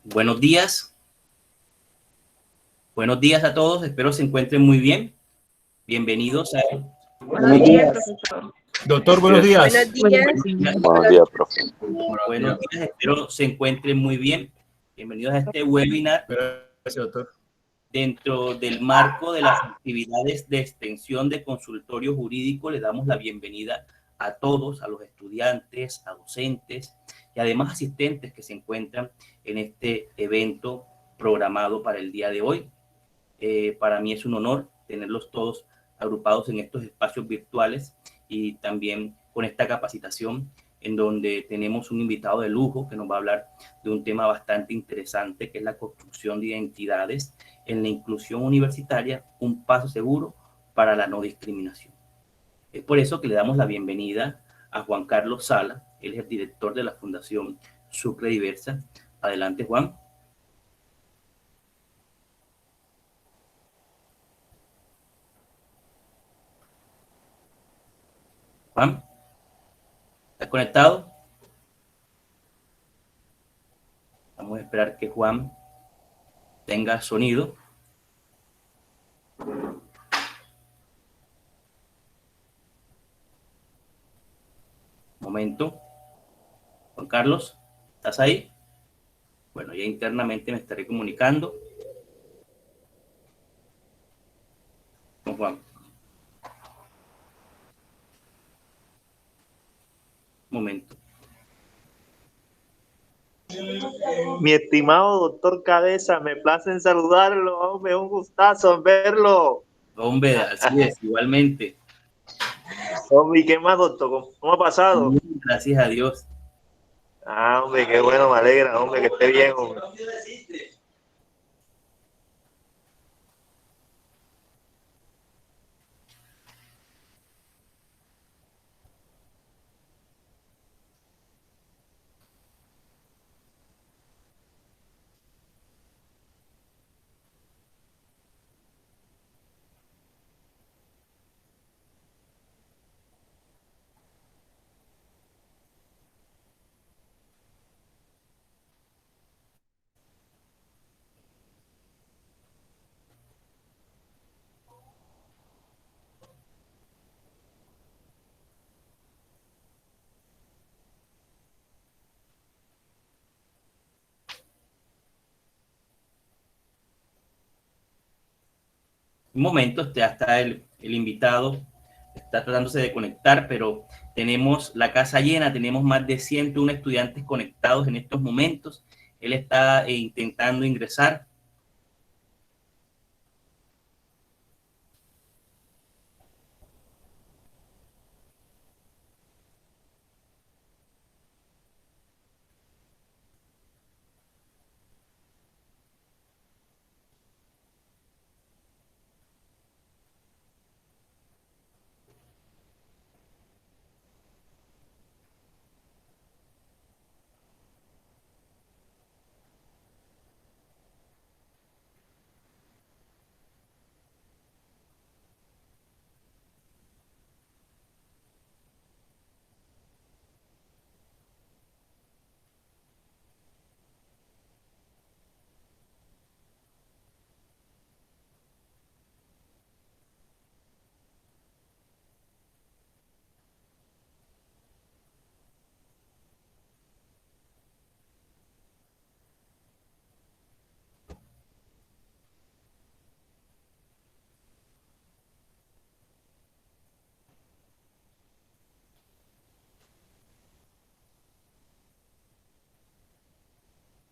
Buenos días. Buenos días a todos. Espero se encuentren muy bien. Bienvenidos a... Buenos días, profesor. Doctor, buenos días. Buenos días. Buenos días, profe. Buenos días. Espero se encuentren muy bien. Bienvenidos a este webinar. Gracias, doctor. Dentro del marco de las actividades de extensión de consultorio jurídico, le damos la bienvenida a todos, a los estudiantes, a docentes y además asistentes que se encuentran en este evento programado para el día de hoy. Para mí es un honor tenerlos todos agrupados en estos espacios virtuales y también con esta capacitación en donde tenemos un invitado de lujo que nos va a hablar de un tema bastante interesante, que es la construcción de identidades en la inclusión universitaria, un paso seguro para la no discriminación. Es por eso que le damos la bienvenida a Juan Carlos Sala. Él es el director de la Fundación Sucre Diversa. Adelante, Juan. Juan, ¿estás conectado? Vamos a esperar que Juan tenga sonido. Momento. Juan Carlos, ¿estás ahí? Bueno, ya internamente me estaré comunicando con Juan. Momento. Mi estimado doctor Cabeza, me place en saludarlo, hombre, un gustazo en verlo. Hombre, así es, igualmente. Hombre, ¿y qué más, doctor? ¿Cómo ha pasado? Gracias a Dios. Hombre, qué bueno, me alegra, hombre, que esté bien, hombre. Un momento, ya está el invitado, está tratándose de conectar, pero tenemos la casa llena, tenemos más de 101 estudiantes conectados en estos momentos. Él está intentando ingresar.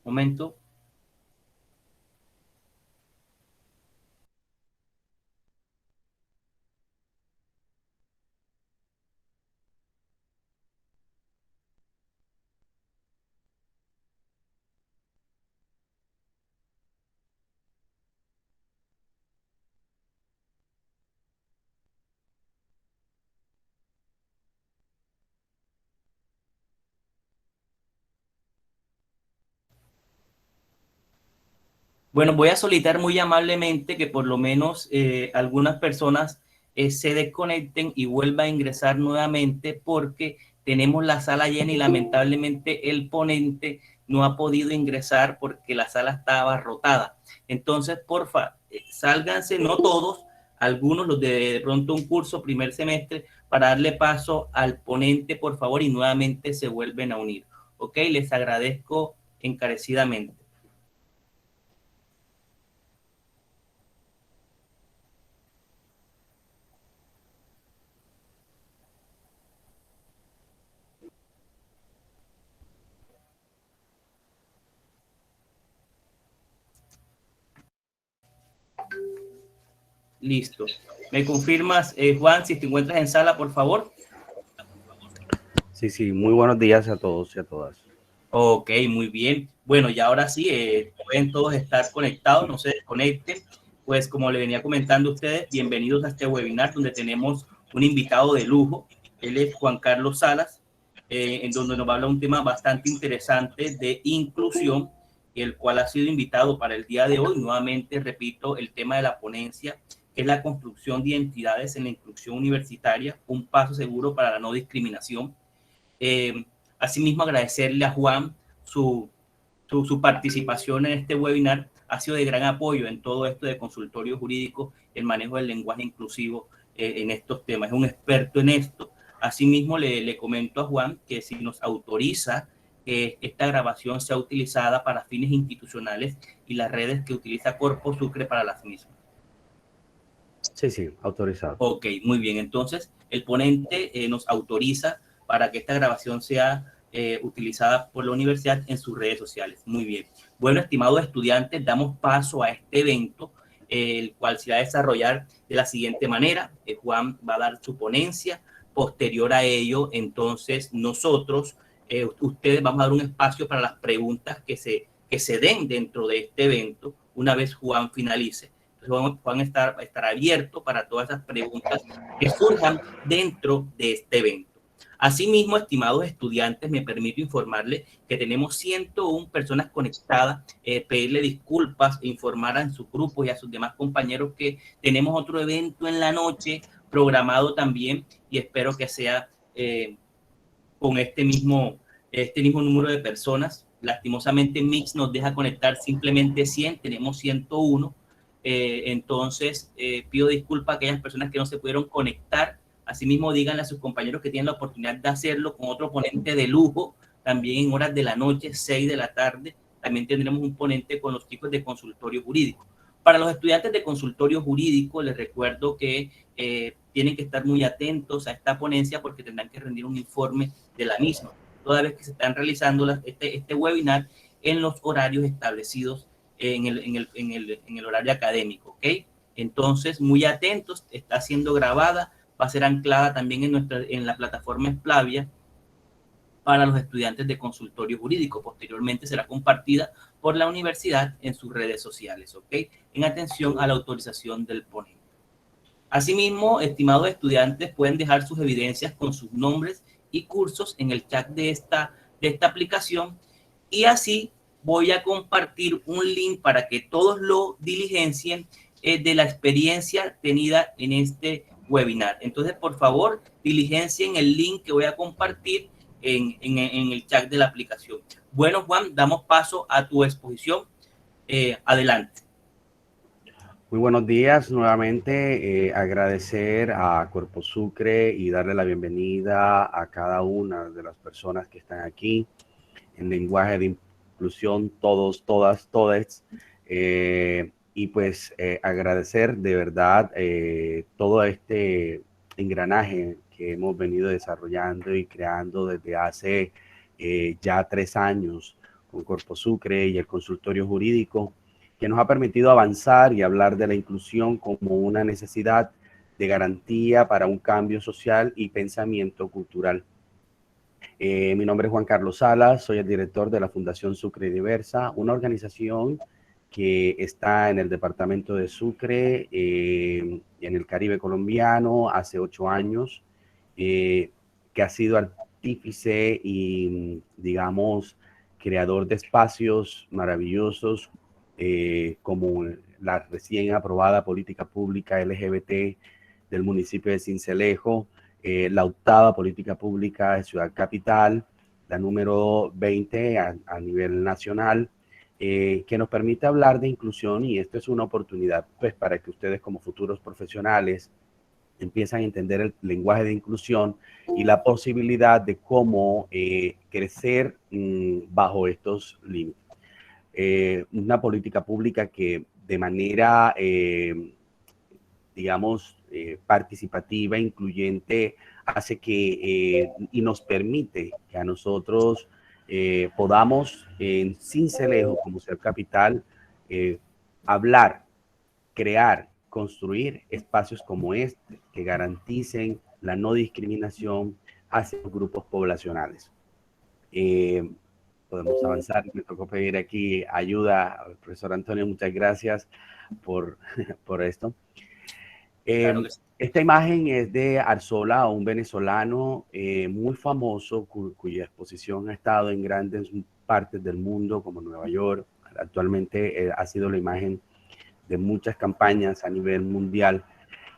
Momento. Bueno, voy a solicitar muy amablemente que por lo menos algunas personas se desconecten y vuelvan a ingresar nuevamente porque tenemos la sala llena y lamentablemente el ponente no ha podido ingresar porque la sala estaba abarrotada. Entonces, porfa, sálganse, no todos, algunos, los de pronto un curso primer semestre, para darle paso al ponente, por favor, y nuevamente se vuelven a unir. ¿Ok? Les agradezco encarecidamente. Listo. ¿Me confirmas, Juan, si te encuentras en sala, por favor? Sí, sí, muy buenos días a todos y a todas. Ok, muy bien. Bueno, y ahora sí, pueden todos estar conectados, no se desconecten. Pues como le venía comentando a ustedes, bienvenidos a este webinar donde tenemos un invitado de lujo. Él es Juan Carlos Salas, en donde nos va a hablar un tema bastante interesante de inclusión, el cual ha sido invitado para el día de hoy. Nuevamente, repito, el tema de la ponencia, que es la construcción de identidades en la inclusión universitaria, un paso seguro para la no discriminación. Asimismo, agradecerle a Juan su participación en este webinar. Ha sido de gran apoyo en todo esto de consultorio jurídico, el manejo del lenguaje inclusivo en estos temas. Es un experto en esto. Asimismo, le comento a Juan que si nos autoriza que esta grabación sea utilizada para fines institucionales y las redes que utiliza Corpo Sucre para las mismas. Sí, sí, autorizado. Ok, muy bien. Entonces, el ponente nos autoriza para que esta grabación sea utilizada por la universidad en sus redes sociales. Muy bien. Bueno, estimados estudiantes, damos paso a este evento, el cual se va a desarrollar de la siguiente manera. Juan va a dar su ponencia. Posterior a ello, entonces, nosotros, ustedes, vamos a dar un espacio para las preguntas que se den dentro de este evento una vez Juan finalice. Juan estará abierto para todas esas preguntas que surjan dentro de este evento. Asimismo, estimados estudiantes, me permito informarles que tenemos 101 personas conectadas, pedirle disculpas e informar a su grupo y a sus demás compañeros que tenemos otro evento en la noche programado también y espero que sea con este mismo número de personas. Lastimosamente, Mix nos deja conectar simplemente 100, tenemos 101. Entonces, pido disculpas a aquellas personas que no se pudieron conectar. Asimismo, díganle a sus compañeros que tienen la oportunidad de hacerlo con otro ponente de lujo, también en horas de la noche, 6 de la tarde. También tendremos un ponente con los chicos de consultorio jurídico. Para los estudiantes de consultorio jurídico, les recuerdo que tienen que estar muy atentos a esta ponencia porque tendrán que rendir un informe de la misma, toda vez que se están realizando este webinar en los horarios establecidos en el horario académico, ¿ok? Entonces, muy atentos, está siendo grabada, va a ser anclada también en la plataforma Splavia para los estudiantes de consultorio jurídico. Posteriormente será compartida por la universidad en sus redes sociales, ¿ok? En atención a la autorización del ponente. Asimismo, estimados estudiantes, pueden dejar sus evidencias con sus nombres y cursos en el chat de esta aplicación y así voy a compartir un link para que todos lo diligencien de la experiencia tenida en este webinar. Entonces, por favor, diligencien el link que voy a compartir en el chat de la aplicación. Bueno, Juan, damos paso a tu exposición. Adelante. Muy buenos días nuevamente. Agradecer a Corpo Sucre y darle la bienvenida a cada una de las personas que están aquí en lenguaje de inclusión, todos, todas, todes. Y pues agradecer de verdad todo este engranaje que hemos venido desarrollando y creando desde hace ya 3 años con Corpo Sucre y el consultorio jurídico, que nos ha permitido avanzar y hablar de la inclusión como una necesidad de garantía para un cambio social y pensamiento cultural. Mi nombre es Juan Carlos Salas, soy el director de la Fundación Sucre Diversa, una organización que está en el departamento de Sucre, en el Caribe colombiano, hace 8 años, que ha sido artífice y, digamos, creador de espacios maravillosos como la recién aprobada política pública LGBT del municipio de Sincelejo, la 8ª política pública de Ciudad Capital, la número 20 a nivel nacional, que nos permite hablar de inclusión, y esto es una oportunidad pues para que ustedes como futuros profesionales empiezan a entender el lenguaje de inclusión y la posibilidad de cómo crecer bajo estos límites. Una política pública que de manera, digamos, participativa, incluyente, hace que y nos permite que a nosotros podamos, en Sincelejo, como Ser Capital, hablar, crear, construir espacios como este que garanticen la no discriminación hacia los grupos poblacionales. Podemos avanzar. Me tocó pedir aquí ayuda al profesor Antonio. Muchas gracias por esto. Claro que sí. Esta imagen es de Arzola, un venezolano muy famoso, cuya exposición ha estado en grandes partes del mundo, como Nueva York. Actualmente ha sido la imagen de muchas campañas a nivel mundial.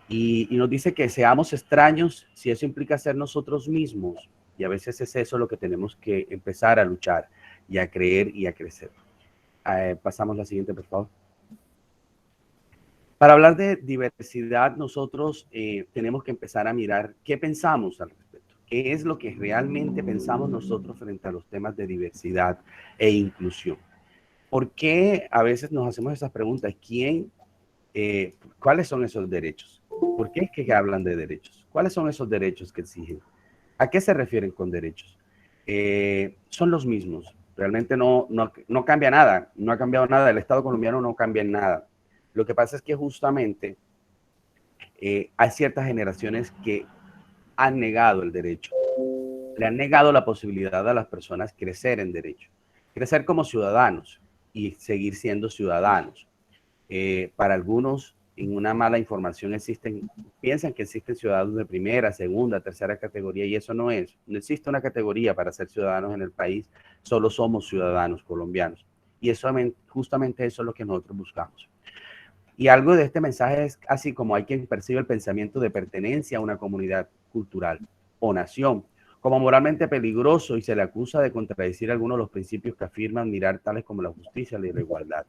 Y nos dice que seamos extraños si eso implica ser nosotros mismos. Y a veces es eso lo que tenemos que empezar a luchar y a creer y a crecer. Pasamos a la siguiente, por favor. Para hablar de diversidad, nosotros tenemos que empezar a mirar qué pensamos al respecto. ¿Qué es lo que realmente pensamos nosotros frente a los temas de diversidad e inclusión? ¿Por qué a veces nos hacemos esas preguntas? ¿Cuáles son esos derechos? ¿Por qué es que hablan de derechos? ¿Cuáles son esos derechos que exigen? ¿A qué se refieren con derechos? Son los mismos. Realmente no cambia nada. No ha cambiado nada. El Estado colombiano no cambia en nada. Lo que pasa es que justamente hay ciertas generaciones que han negado el derecho. Le han negado la posibilidad a las personas crecer en derecho. Crecer como ciudadanos y seguir siendo ciudadanos. Para algunos, en una mala información piensan que existen ciudadanos de primera, segunda, tercera categoría, y eso no es. No existe una categoría para ser ciudadanos en el país, solo somos ciudadanos colombianos. Y eso, justamente eso es lo que nosotros buscamos. Y algo de este mensaje es así como hay quien percibe el pensamiento de pertenencia a una comunidad cultural o nación como moralmente peligroso y se le acusa de contradecir algunos de los principios que afirman mirar, tales como la justicia y la igualdad.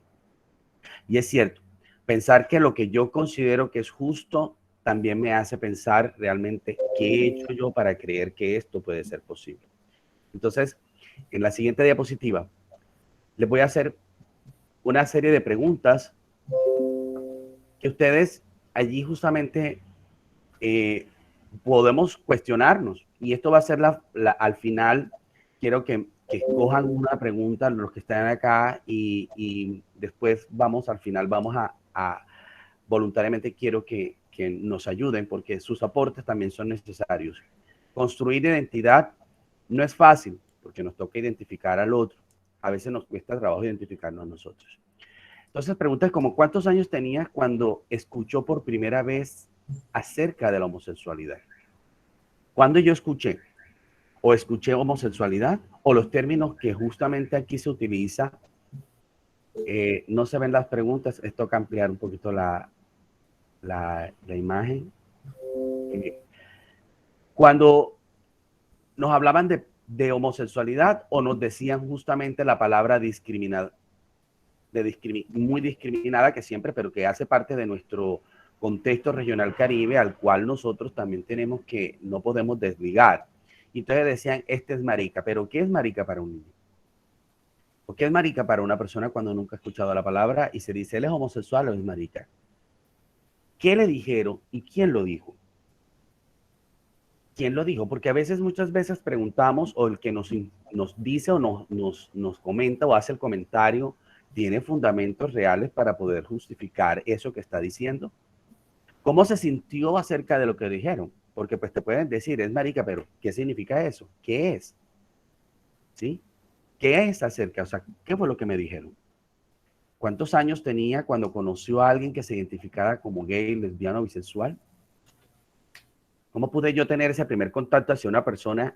Y es cierto, pensar que lo que yo considero que es justo también me hace pensar realmente qué he hecho yo para creer que esto puede ser posible. Entonces, en la siguiente diapositiva, les voy a hacer una serie de preguntas que ustedes allí justamente podemos cuestionarnos. Y esto va a ser al final, quiero que escojan una pregunta los que están acá y después al final vamos a voluntariamente quiero que nos ayuden porque sus aportes también son necesarios. Construir identidad no es fácil porque nos toca identificar al otro. A veces nos cuesta trabajo identificarnos a nosotros. Entonces, preguntas como ¿cuántos años tenía cuando escuchó por primera vez acerca de la homosexualidad? ¿Cuándo yo escuché homosexualidad o los términos que justamente aquí se utiliza? No se ven las preguntas, esto toca ampliar un poquito la imagen. Cuando nos hablaban de homosexualidad o nos decían justamente la palabra muy discriminada que siempre, pero que hace parte de nuestro contexto regional Caribe, al cual nosotros también tenemos que, no podemos desligar. Y entonces decían, este es marica, pero ¿qué es marica para un niño? ¿O qué es marica para una persona cuando nunca ha escuchado la palabra y se dice, él es homosexual o es marica? ¿Qué le dijeron y quién lo dijo? ¿Quién lo dijo? Porque a veces, muchas veces preguntamos o el que nos dice o nos comenta o hace el comentario tiene fundamentos reales para poder justificar eso que está diciendo. ¿Cómo se sintió acerca de lo que dijeron? Porque pues te pueden decir, es marica, pero ¿qué significa eso? ¿Qué es? ¿Sí? ¿Qué es acerca? O sea, ¿qué fue lo que me dijeron? ¿Cuántos años tenía cuando conoció a alguien que se identificara como gay, lesbiano o bisexual? ¿Cómo pude yo tener ese primer contacto hacia una persona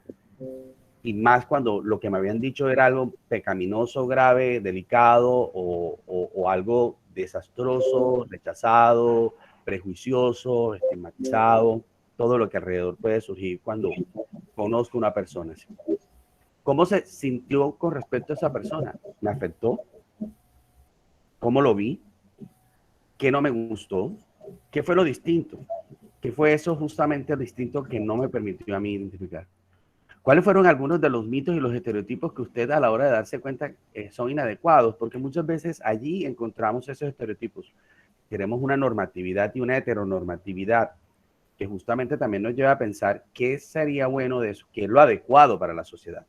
y más cuando lo que me habían dicho era algo pecaminoso, grave, delicado o algo desastroso, rechazado, prejuicioso, estigmatizado, todo lo que alrededor puede surgir cuando conozco una persona así? ¿Cómo se sintió con respecto a esa persona? ¿Me afectó? ¿Cómo lo vi? ¿Qué no me gustó? ¿Qué fue lo distinto? ¿Qué fue eso justamente distinto que no me permitió a mí identificar? ¿Cuáles fueron algunos de los mitos y los estereotipos que usted a la hora de darse cuenta son inadecuados? Porque muchas veces allí encontramos esos estereotipos. Queremos una normatividad y una heteronormatividad que justamente también nos lleva a pensar qué sería bueno de eso, qué es lo adecuado para la sociedad.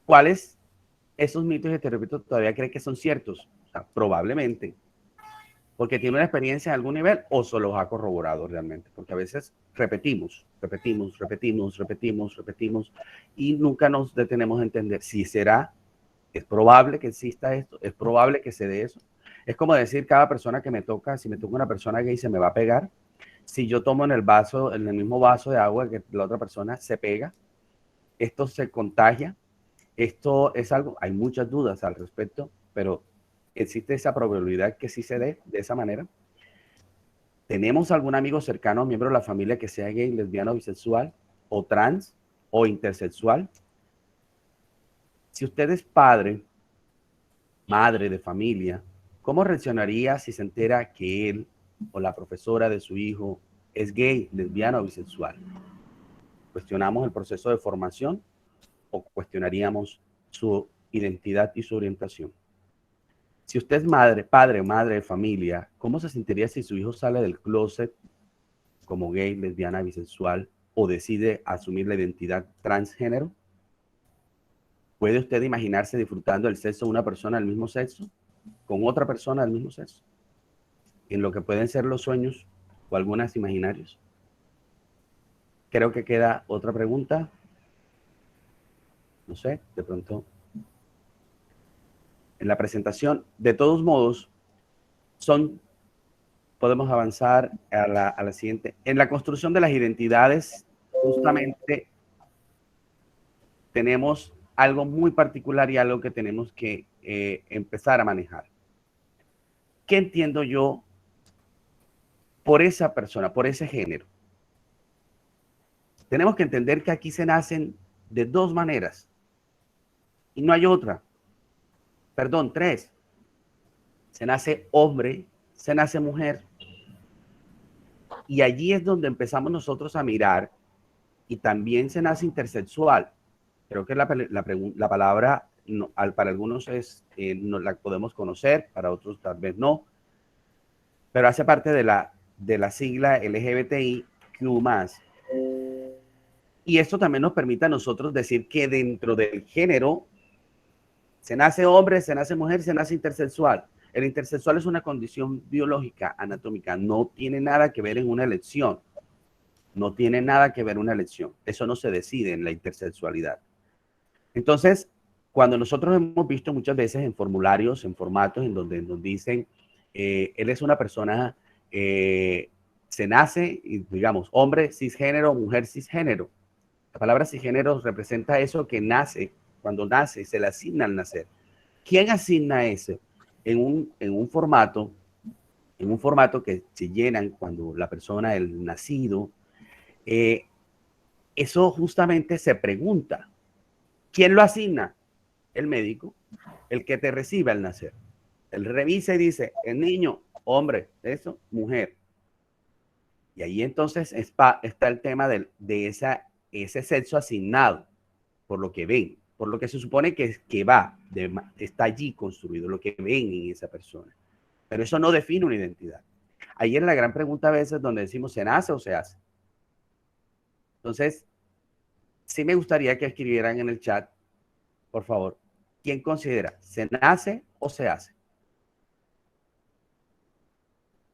¿Cuáles esos mitos y estereotipos todavía cree que son ciertos? O sea, probablemente. Porque tiene una experiencia en algún nivel o se los ha corroborado realmente. Porque a veces repetimos y nunca nos detenemos a entender si será, es probable que exista esto, es probable que se dé eso. Es como decir, cada persona que me toca, si me toca una persona gay, se me va a pegar. Si yo tomo en el mismo vaso de agua que la otra persona, se pega. Esto se contagia. Esto es algo, hay muchas dudas al respecto, pero existe esa probabilidad que sí se dé de esa manera. ¿Tenemos algún amigo cercano, miembro de la familia que sea gay, lesbiano, bisexual, o trans, o intersexual? Si usted es padre, madre de familia, ¿cómo reaccionaría si se entera que él o la profesora de su hijo es gay, lesbiano o bisexual? ¿Cuestionamos el proceso de formación o cuestionaríamos su identidad y su orientación? Si usted es padre o madre de familia, ¿cómo se sentiría si su hijo sale del closet como gay, lesbiana, bisexual o decide asumir la identidad transgénero? ¿Puede usted imaginarse disfrutando el sexo de una persona del mismo sexo con otra persona del mismo sexo? En lo que pueden ser los sueños o algunas imaginarios. Creo que queda otra pregunta. No sé, de pronto. En la presentación, de todos modos, podemos avanzar a la siguiente. En la construcción de las identidades, justamente tenemos algo muy particular y algo que tenemos que empezar a manejar. ¿Qué entiendo yo por esa persona, por ese género? Tenemos que entender que aquí se nacen de dos maneras y no hay otra. Perdón, tres. Se nace hombre, se nace mujer. Y allí es donde empezamos nosotros a mirar, y también se nace intersexual. Creo que la palabra para algunos no la podemos conocer, para otros tal vez no, pero hace parte de la sigla LGBTIQ+. Y esto también nos permite a nosotros decir que dentro del género se nace hombre, se nace mujer, se nace intersexual. El intersexual es una condición biológica, anatómica, no tiene nada que ver en una elección. No tiene nada que ver una elección. Eso no se decide en la intersexualidad. Entonces, cuando nosotros hemos visto muchas veces en formularios, en formatos en donde nos dicen, él es una persona, se nace, digamos, hombre cisgénero, mujer cisgénero. La palabra cisgénero representa eso que nace, cuando nace, se le asigna al nacer. ¿Quién asigna eso? En un formato que se llenan cuando la persona, el nacido, eso justamente se pregunta. ¿Quién lo asigna? El médico, el que te recibe al nacer. Él revisa y dice, el niño, hombre, eso, mujer. Y ahí entonces está el tema de ese sexo asignado, por lo que ven, por lo que se supone que está allí construido, lo que ven en esa persona. Pero eso no define una identidad. Ahí es la gran pregunta a veces donde decimos, ¿se nace o se hace? Entonces, sí me gustaría que escribieran en el chat, por favor, ¿quién considera, se nace o se hace?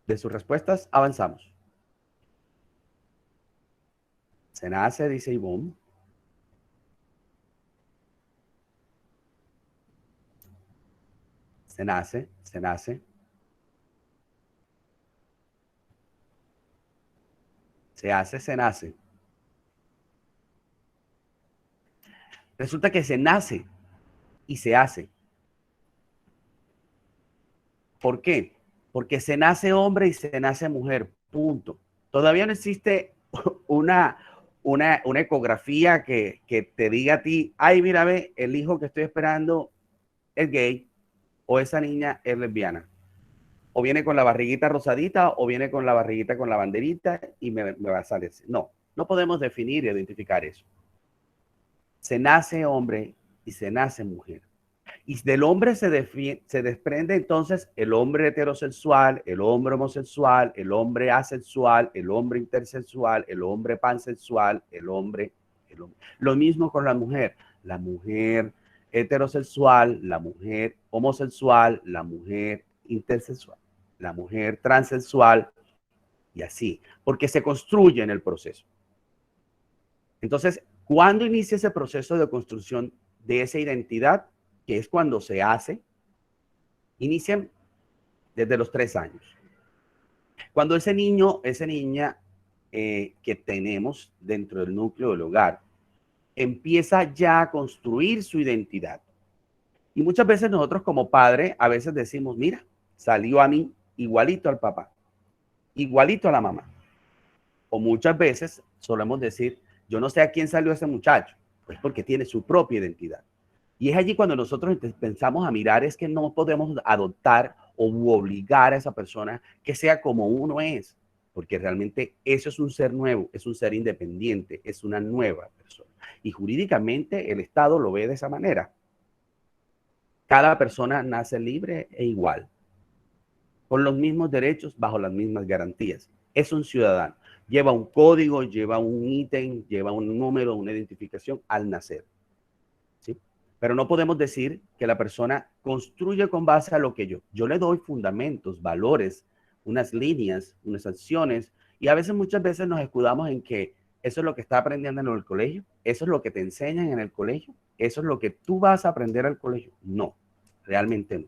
De sus respuestas avanzamos. Se nace, dice Ivonne. Se nace, se nace. Se hace, se nace. Resulta que se nace y se hace. ¿Por qué? Porque se nace hombre y se nace mujer, punto. Todavía no existe una ecografía que te diga a ti, ay, mira, ve, el hijo que estoy esperando es gay o esa niña es lesbiana. O viene con la barriguita rosadita o viene con la barriguita con la banderita y me va a salir. No, no podemos definir y identificar eso. Se nace hombre y se nace mujer. Y del hombre se desprende entonces el hombre heterosexual, el hombre homosexual, el hombre asexual, el hombre intersexual, el hombre pansexual, el hombre. Lo mismo con la mujer heterosexual, la mujer homosexual, la mujer intersexual, la mujer transexual y así, porque se construye en el proceso. Entonces, ¿cuándo inicia ese proceso de construcción de esa identidad? Que es cuando se hace, inician desde los 3 años. Cuando ese niño, esa niña que tenemos dentro del núcleo del hogar, empieza ya a construir su identidad. Y muchas veces nosotros como padres, a veces decimos, mira, salió a mí igualito al papá, igualito a la mamá. O muchas veces solemos decir, yo no sé a quién salió ese muchacho, pues porque tiene su propia identidad. Y es allí cuando nosotros pensamos a mirar, es que no podemos adoptar o obligar a esa persona que sea como uno es, porque realmente eso es un ser nuevo, es un ser independiente, es una nueva persona. Y jurídicamente el Estado lo ve de esa manera. Cada persona nace libre e igual, con los mismos derechos, bajo las mismas garantías. Es un ciudadano. Lleva un código, lleva un ítem, lleva un número, una identificación al nacer. ¿Sí? Pero no podemos decir que la persona construye con base a lo que yo le doy fundamentos, valores, unas líneas, unas acciones, y a veces, muchas veces nos escudamos en que eso es lo que está aprendiendo en el colegio, eso es lo que te enseñan en el colegio, eso es lo que tú vas a aprender al colegio. No, realmente no.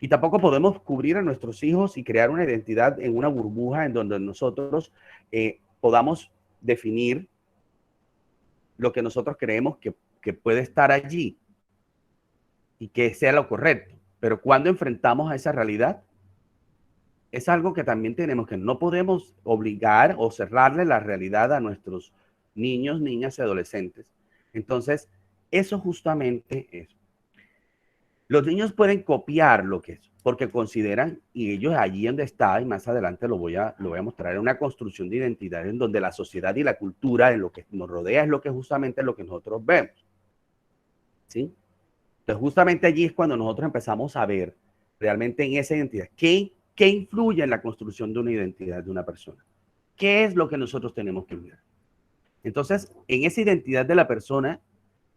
Y tampoco podemos cubrir a nuestros hijos y crear una identidad en una burbuja en donde nosotros podamos definir lo que nosotros creemos que puede estar allí y que sea lo correcto. Pero cuando enfrentamos a esa realidad, es algo que también tenemos que no podemos obligar o cerrarle la realidad a nuestros niños, niñas y adolescentes. Entonces, eso justamente es. Los niños pueden copiar lo que es, porque consideran, y ellos allí donde está, y más adelante lo voy a mostrar, en una construcción de identidad en donde la sociedad y la cultura en lo que nos rodea es lo que justamente lo que nosotros vemos. ¿Sí? Entonces, justamente allí es cuando nosotros empezamos a ver realmente en esa identidad, ¿qué influye en la construcción de una identidad de una persona? ¿Qué es lo que nosotros tenemos que ver? Entonces, en esa identidad de la persona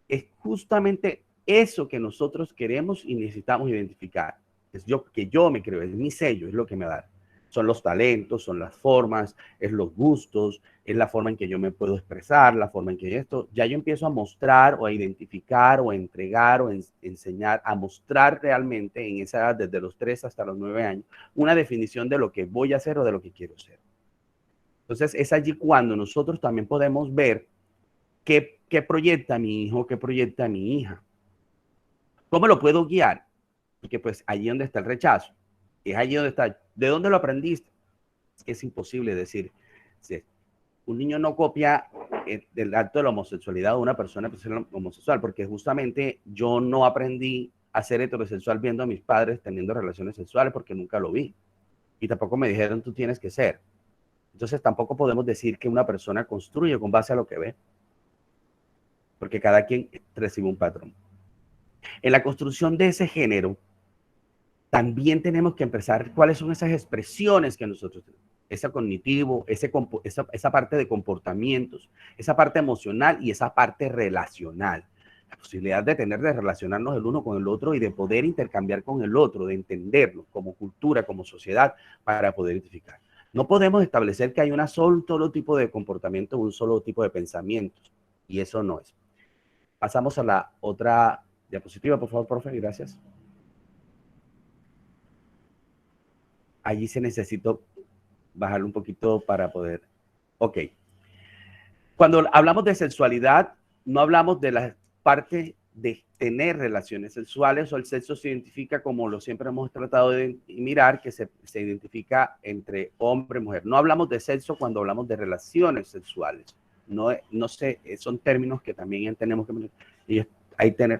es justamente eso que nosotros queremos y necesitamos identificar. Es que yo me creo, es mi sello, es lo que me da. Son los talentos, son las formas, es los gustos, es la forma en que yo me puedo expresar, la forma en que ya yo empiezo a mostrar o a identificar o a entregar o enseñar, a mostrar realmente en esa edad, desde los 3 hasta los 9 años, una definición de lo que voy a hacer o de lo que quiero ser. Entonces es allí cuando nosotros también podemos ver qué proyecta mi hijo, qué proyecta mi hija. ¿Cómo lo puedo guiar? Porque pues allí donde está el rechazo, es allí donde está. ¿De dónde lo aprendiste? Es imposible decir. Sí, un niño no copia el acto de la homosexualidad de una persona homosexual, porque justamente yo no aprendí a ser heterosexual viendo a mis padres teniendo relaciones sexuales porque nunca lo vi. Y tampoco me dijeron tú tienes que ser. Entonces tampoco podemos decir que una persona construye con base a lo que ve, porque cada quien recibe un patrón. En la construcción de ese género, también tenemos que empezar cuáles son esas expresiones que nosotros tenemos. Ese cognitivo, esa parte de comportamientos, esa parte emocional y esa parte relacional. La posibilidad de relacionarnos el uno con el otro y de poder intercambiar con el otro, de entenderlo como cultura, como sociedad, para poder identificar. No podemos establecer que hay un solo tipo de comportamiento, un solo tipo de pensamientos, y eso no es. Pasamos a la otra diapositiva, por favor, profe, gracias. Allí se necesitó bajar un poquito para poder. Ok. Cuando hablamos de sexualidad, no hablamos de la parte de tener relaciones sexuales, o el sexo se identifica como lo siempre hemos tratado de mirar, que se identifica entre hombre y mujer. No hablamos de sexo cuando hablamos de relaciones sexuales. no sé, son términos que también tenemos que... Ellos,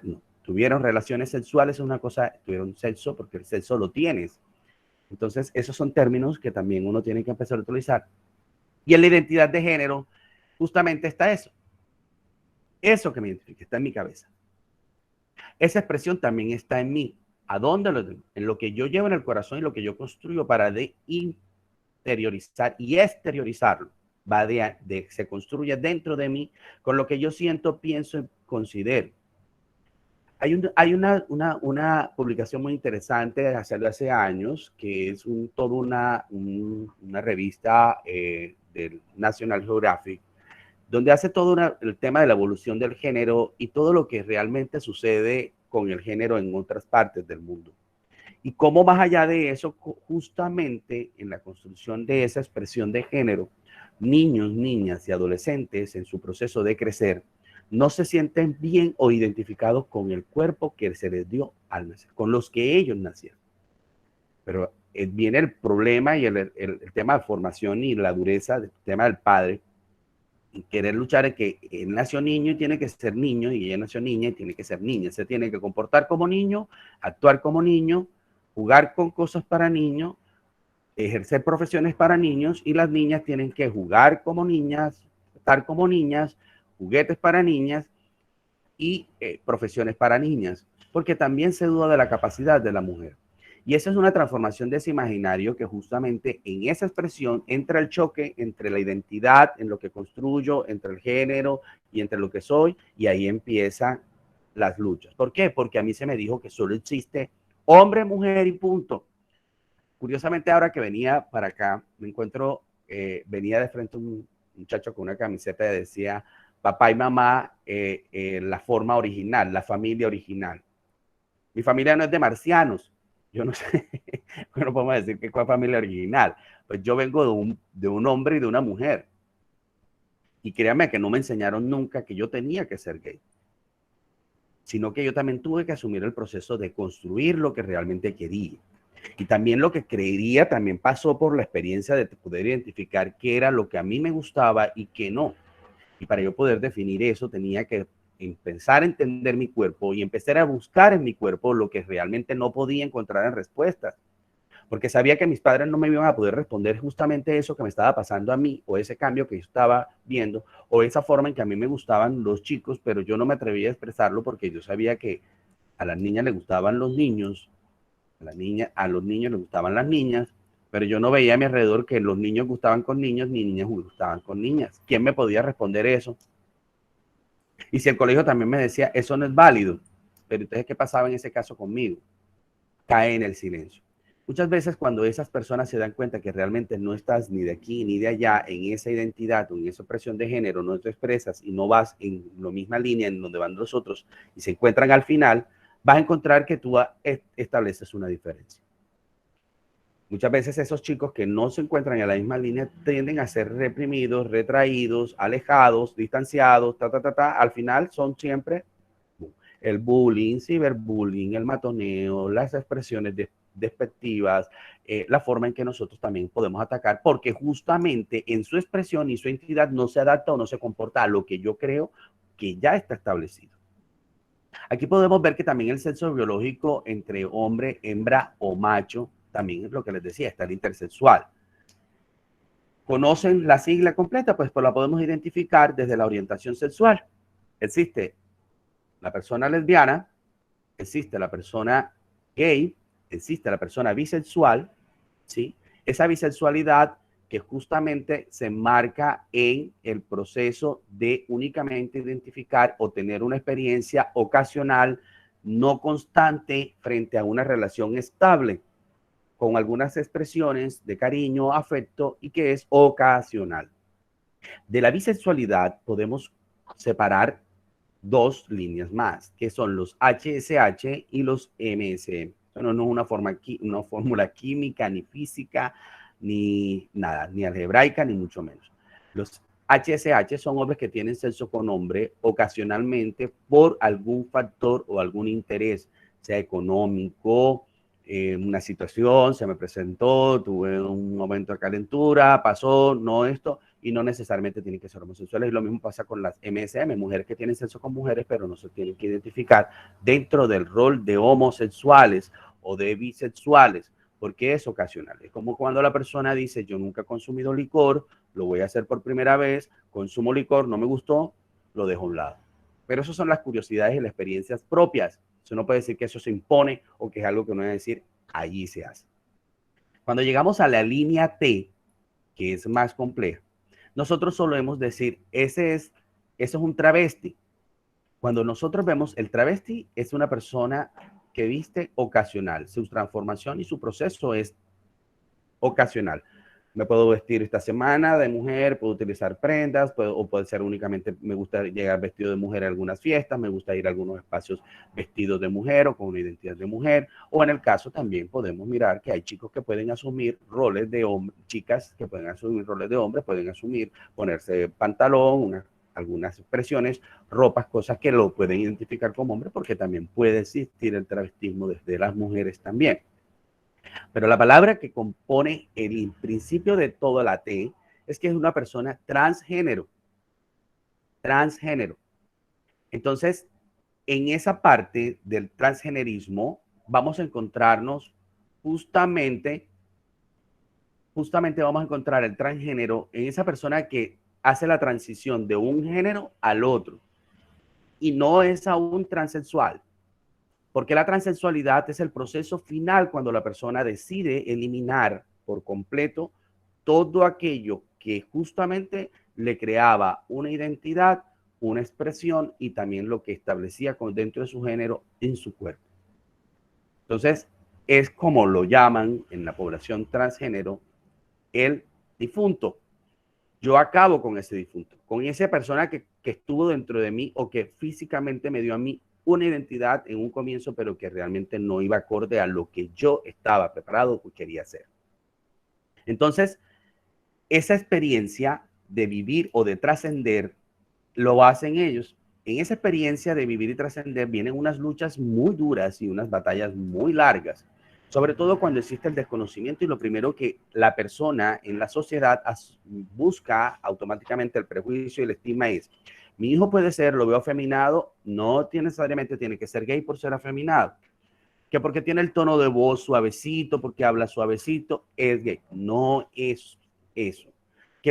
no, tuvieron relaciones sexuales, es una cosa, tuvieron sexo, porque el sexo lo tienes. Entonces, esos son términos que también uno tiene que empezar a utilizar. Y en la identidad de género, justamente está eso. Eso que me identifica, está en mi cabeza. Esa expresión también está en mí. ¿A dónde lo tengo? En lo que yo llevo en el corazón y lo que yo construyo para interiorizar y exteriorizarlo. Se construye dentro de mí con lo que yo siento, pienso y considero. Hay una publicación muy interesante hace años que es toda una revista del National Geographic, donde hace todo el tema de la evolución del género y todo lo que realmente sucede con el género en otras partes del mundo. Y cómo más allá de eso, justamente en la construcción de esa expresión de género, niños, niñas y adolescentes en su proceso de crecer no se sienten bien o identificados con el cuerpo que se les dio al nacer, con los que ellos nacieron. Pero viene el problema y el tema de formación y la dureza del tema del padre, y querer luchar en que él nació niño y tiene que ser niño, y ella nació niña y tiene que ser niña. Se tiene que comportar como niño, actuar como niño, jugar con cosas para niños, ejercer profesiones para niños, y las niñas tienen que jugar como niñas, estar como niñas, juguetes para niñas y profesiones para niñas, porque también se duda de la capacidad de la mujer. Y esa es una transformación de ese imaginario que justamente en esa expresión entra el choque entre la identidad, en lo que construyo, entre el género y entre lo que soy, y ahí empiezan las luchas. ¿Por qué? Porque a mí se me dijo que solo existe hombre, mujer y punto. Curiosamente, ahora que venía para acá, me encuentro, venía de frente un muchacho con una camiseta que decía papá y mamá, la forma original, la familia original. Mi familia no es de marcianos. Yo no sé, no podemos decir que es familia original. Pues yo vengo de un hombre y de una mujer. Y créanme que no me enseñaron nunca que yo tenía que ser gay, sino que yo también tuve que asumir el proceso de construir lo que realmente quería. Y también lo que creería también pasó por la experiencia de poder identificar qué era lo que a mí me gustaba y qué no. Y para yo poder definir eso, tenía que empezar a entender mi cuerpo y empezar a buscar en mi cuerpo lo que realmente no podía encontrar en respuestas. Porque sabía que mis padres no me iban a poder responder justamente eso que me estaba pasando a mí, o ese cambio que yo estaba viendo, o esa forma en que a mí me gustaban los chicos, pero yo no me atrevía a expresarlo porque yo sabía que a las niñas les gustaban los niños, a los niños les gustaban las niñas, pero yo no veía a mi alrededor que los niños gustaban con niños ni niñas gustaban con niñas. ¿Quién me podía responder eso? Y si el colegio también me decía, eso no es válido, pero entonces, ¿qué pasaba en ese caso conmigo? Cae en el silencio. Muchas veces cuando esas personas se dan cuenta que realmente no estás ni de aquí ni de allá en esa identidad o en esa expresión de género, no te expresas y no vas en la misma línea en donde van los otros y se encuentran al final, vas a encontrar que tú estableces una diferencia. Muchas veces esos chicos que no se encuentran en la misma línea tienden a ser reprimidos, retraídos, alejados, distanciados, al final son siempre el bullying, ciberbullying, el matoneo, las expresiones despectivas, la forma en que nosotros también podemos atacar, porque justamente en su expresión y su entidad no se adapta o no se comporta a lo que yo creo que ya está establecido. Aquí podemos ver que también el sexo biológico entre hombre, hembra o macho, también es lo que les decía, está el intersexual. ¿Conocen la sigla completa? Pues la podemos identificar desde la orientación sexual. Existe la persona lesbiana, existe la persona gay, existe la persona bisexual, ¿sí? Esa bisexualidad que justamente se enmarca en el proceso de únicamente identificar o tener una experiencia ocasional, no constante, frente a una relación estable, con algunas expresiones de cariño, afecto y que es ocasional. De la bisexualidad podemos separar dos líneas más, que son los HSH y los MSM. Eso no es una fórmula química, ni física, ni nada, ni algebraica, ni mucho menos. Los HSH son hombres que tienen sexo con hombre ocasionalmente por algún factor o algún interés, sea económico, una situación, se me presentó, tuve un momento de calentura, pasó, no esto, y no necesariamente tienen que ser homosexuales. Y lo mismo pasa con las MSM, mujeres que tienen sexo con mujeres, pero no se tienen que identificar dentro del rol de homosexuales o de bisexuales, porque es ocasional. Es como cuando la persona dice, yo nunca he consumido licor, lo voy a hacer por primera vez, consumo licor, no me gustó, lo dejo a un lado. Pero esas son las curiosidades y las experiencias propias. Eso no puede decir que eso se impone o que es algo que uno debe decir, allí se hace. Cuando llegamos a la línea T, que es más compleja, nosotros solemos decir, eso es un travesti. Cuando nosotros vemos el travesti, es una persona que viste ocasional. Su transformación y su proceso es ocasional. Me puedo vestir esta semana de mujer, puedo utilizar prendas, o puede ser únicamente, me gusta llegar vestido de mujer a algunas fiestas, me gusta ir a algunos espacios vestidos de mujer o con una identidad de mujer, o en el caso también podemos mirar que hay chicos que pueden asumir roles de hombre, chicas que pueden asumir roles de hombre, pueden asumir, ponerse pantalón, algunas expresiones, ropas, cosas que lo pueden identificar como hombre, porque también puede existir el travestismo desde las mujeres también. Pero la palabra que compone el principio de toda la T es que es una persona transgénero. Transgénero. Entonces, en esa parte del transgenerismo vamos a encontrarnos justamente vamos a encontrar el transgénero en esa persona que hace la transición de un género al otro y no es aún transexual. Porque la transexualidad es el proceso final cuando la persona decide eliminar por completo todo aquello que justamente le creaba una identidad, una expresión y también lo que establecía dentro de su género en su cuerpo. Entonces, es como lo llaman en la población transgénero el difunto. Yo acabo con ese difunto, con esa persona que estuvo dentro de mí o que físicamente me dio a mí una identidad en un comienzo, pero que realmente no iba acorde a lo que yo estaba preparado o quería hacer. Entonces, esa experiencia de vivir o de trascender lo hacen ellos. En esa experiencia de vivir y trascender vienen unas luchas muy duras y unas batallas muy largas, sobre todo cuando existe el desconocimiento y lo primero que la persona en la sociedad busca automáticamente el prejuicio y el estigma es, mi hijo puede ser, lo veo afeminado, no necesariamente tiene que ser gay por ser afeminado, que porque tiene el tono de voz suavecito, porque habla suavecito, es gay. No es eso.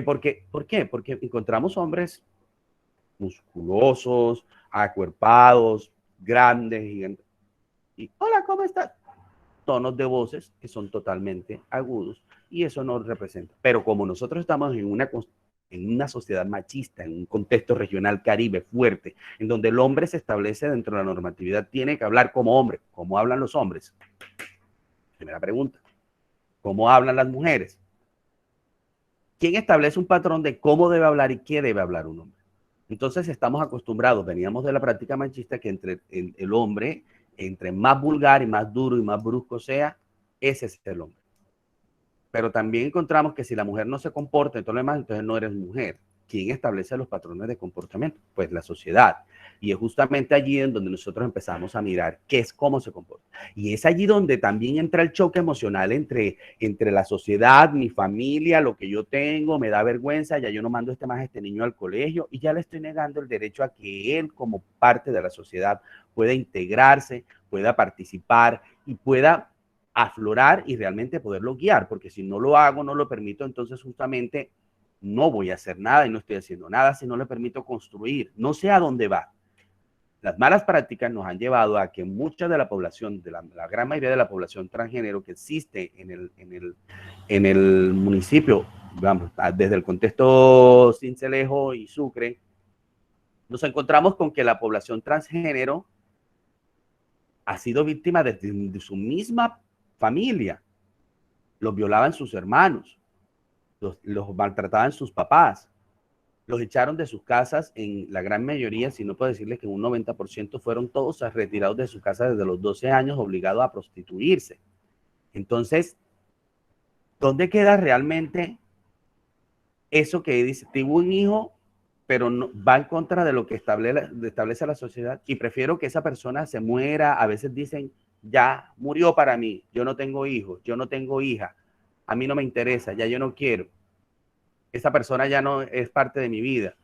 ¿Por qué? Porque encontramos hombres musculosos, acuerpados, grandes, gigantes. Y, hola, ¿cómo estás? Tonos de voces que son totalmente agudos y eso nos representa. Pero como nosotros estamos en una sociedad machista, en un contexto regional caribe fuerte, en donde el hombre se establece dentro de la normatividad, tiene que hablar como hombre. ¿Cómo hablan los hombres? Primera pregunta. ¿Cómo hablan las mujeres? ¿Quién establece un patrón de cómo debe hablar y qué debe hablar un hombre? Entonces estamos acostumbrados, veníamos de la práctica machista que entre el hombre, entre más vulgar y más duro y más brusco sea, ese es el hombre. Pero también encontramos que si la mujer no se comporta y todo lo demás, entonces no eres mujer. ¿Quién establece los patrones de comportamiento? Pues la sociedad. Y es justamente allí en donde nosotros empezamos a mirar qué es cómo se comporta. Y es allí donde también entra el choque emocional entre la sociedad, mi familia, lo que yo tengo, me da vergüenza, ya yo no mando este niño al colegio y ya le estoy negando el derecho a que él como parte de la sociedad pueda integrarse, pueda participar y pueda aflorar y realmente poderlo guiar, porque si no lo hago, no lo permito, entonces justamente no voy a hacer nada y no estoy haciendo nada si no le permito construir. No sé a dónde va. Las malas prácticas nos han llevado a que mucha de la población, la gran mayoría de la población transgénero que existe en el municipio, vamos, desde el contexto Sincelejo y Sucre, nos encontramos con que la población transgénero ha sido víctima de su misma familia. Los violaban sus hermanos, los maltrataban sus papás, los echaron de sus casas en la gran mayoría, si no puedo decirles que un 90% fueron todos retirados de su casa desde los 12 años, obligados a prostituirse. Entonces, ¿dónde queda realmente eso que dice, tuvo un hijo, pero no, va en contra de lo que establece la sociedad y prefiero que esa persona se muera? A veces dicen, ya murió para mí, yo no tengo hijos, yo no tengo hija, a mí no me interesa, ya yo no quiero. esa persona ya no es parte de mi vida.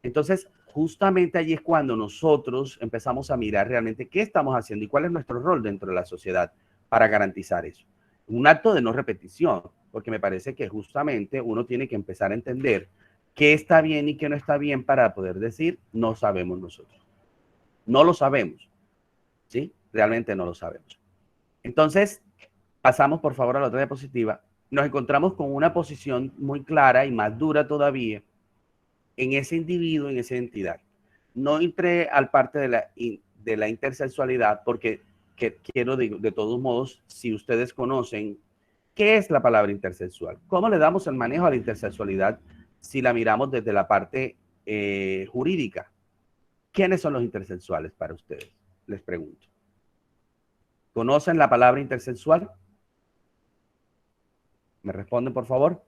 Entonces, justamente allí es cuando nosotros empezamos a mirar realmente qué estamos haciendo y cuál es nuestro rol dentro de la sociedad para garantizar eso. Un acto de no repetición, porque me parece que justamente uno tiene que empezar a entender qué está bien y qué no está bien para poder decir, no sabemos nosotros. No lo sabemos, ¿sí? Realmente no lo sabemos. Entonces, pasamos por favor a la otra diapositiva. Nos encontramos con una posición muy clara y más dura todavía en ese individuo, en esa entidad. No entré al parte de la intersexualidad porque quiero, de todos modos, si ustedes conocen qué es la palabra intersexual, cómo le damos el manejo a la intersexualidad si la miramos desde la parte jurídica. ¿Quiénes son los intersexuales para ustedes? Les pregunto. ¿Conocen la palabra intersexual? ¿Me responden, por favor?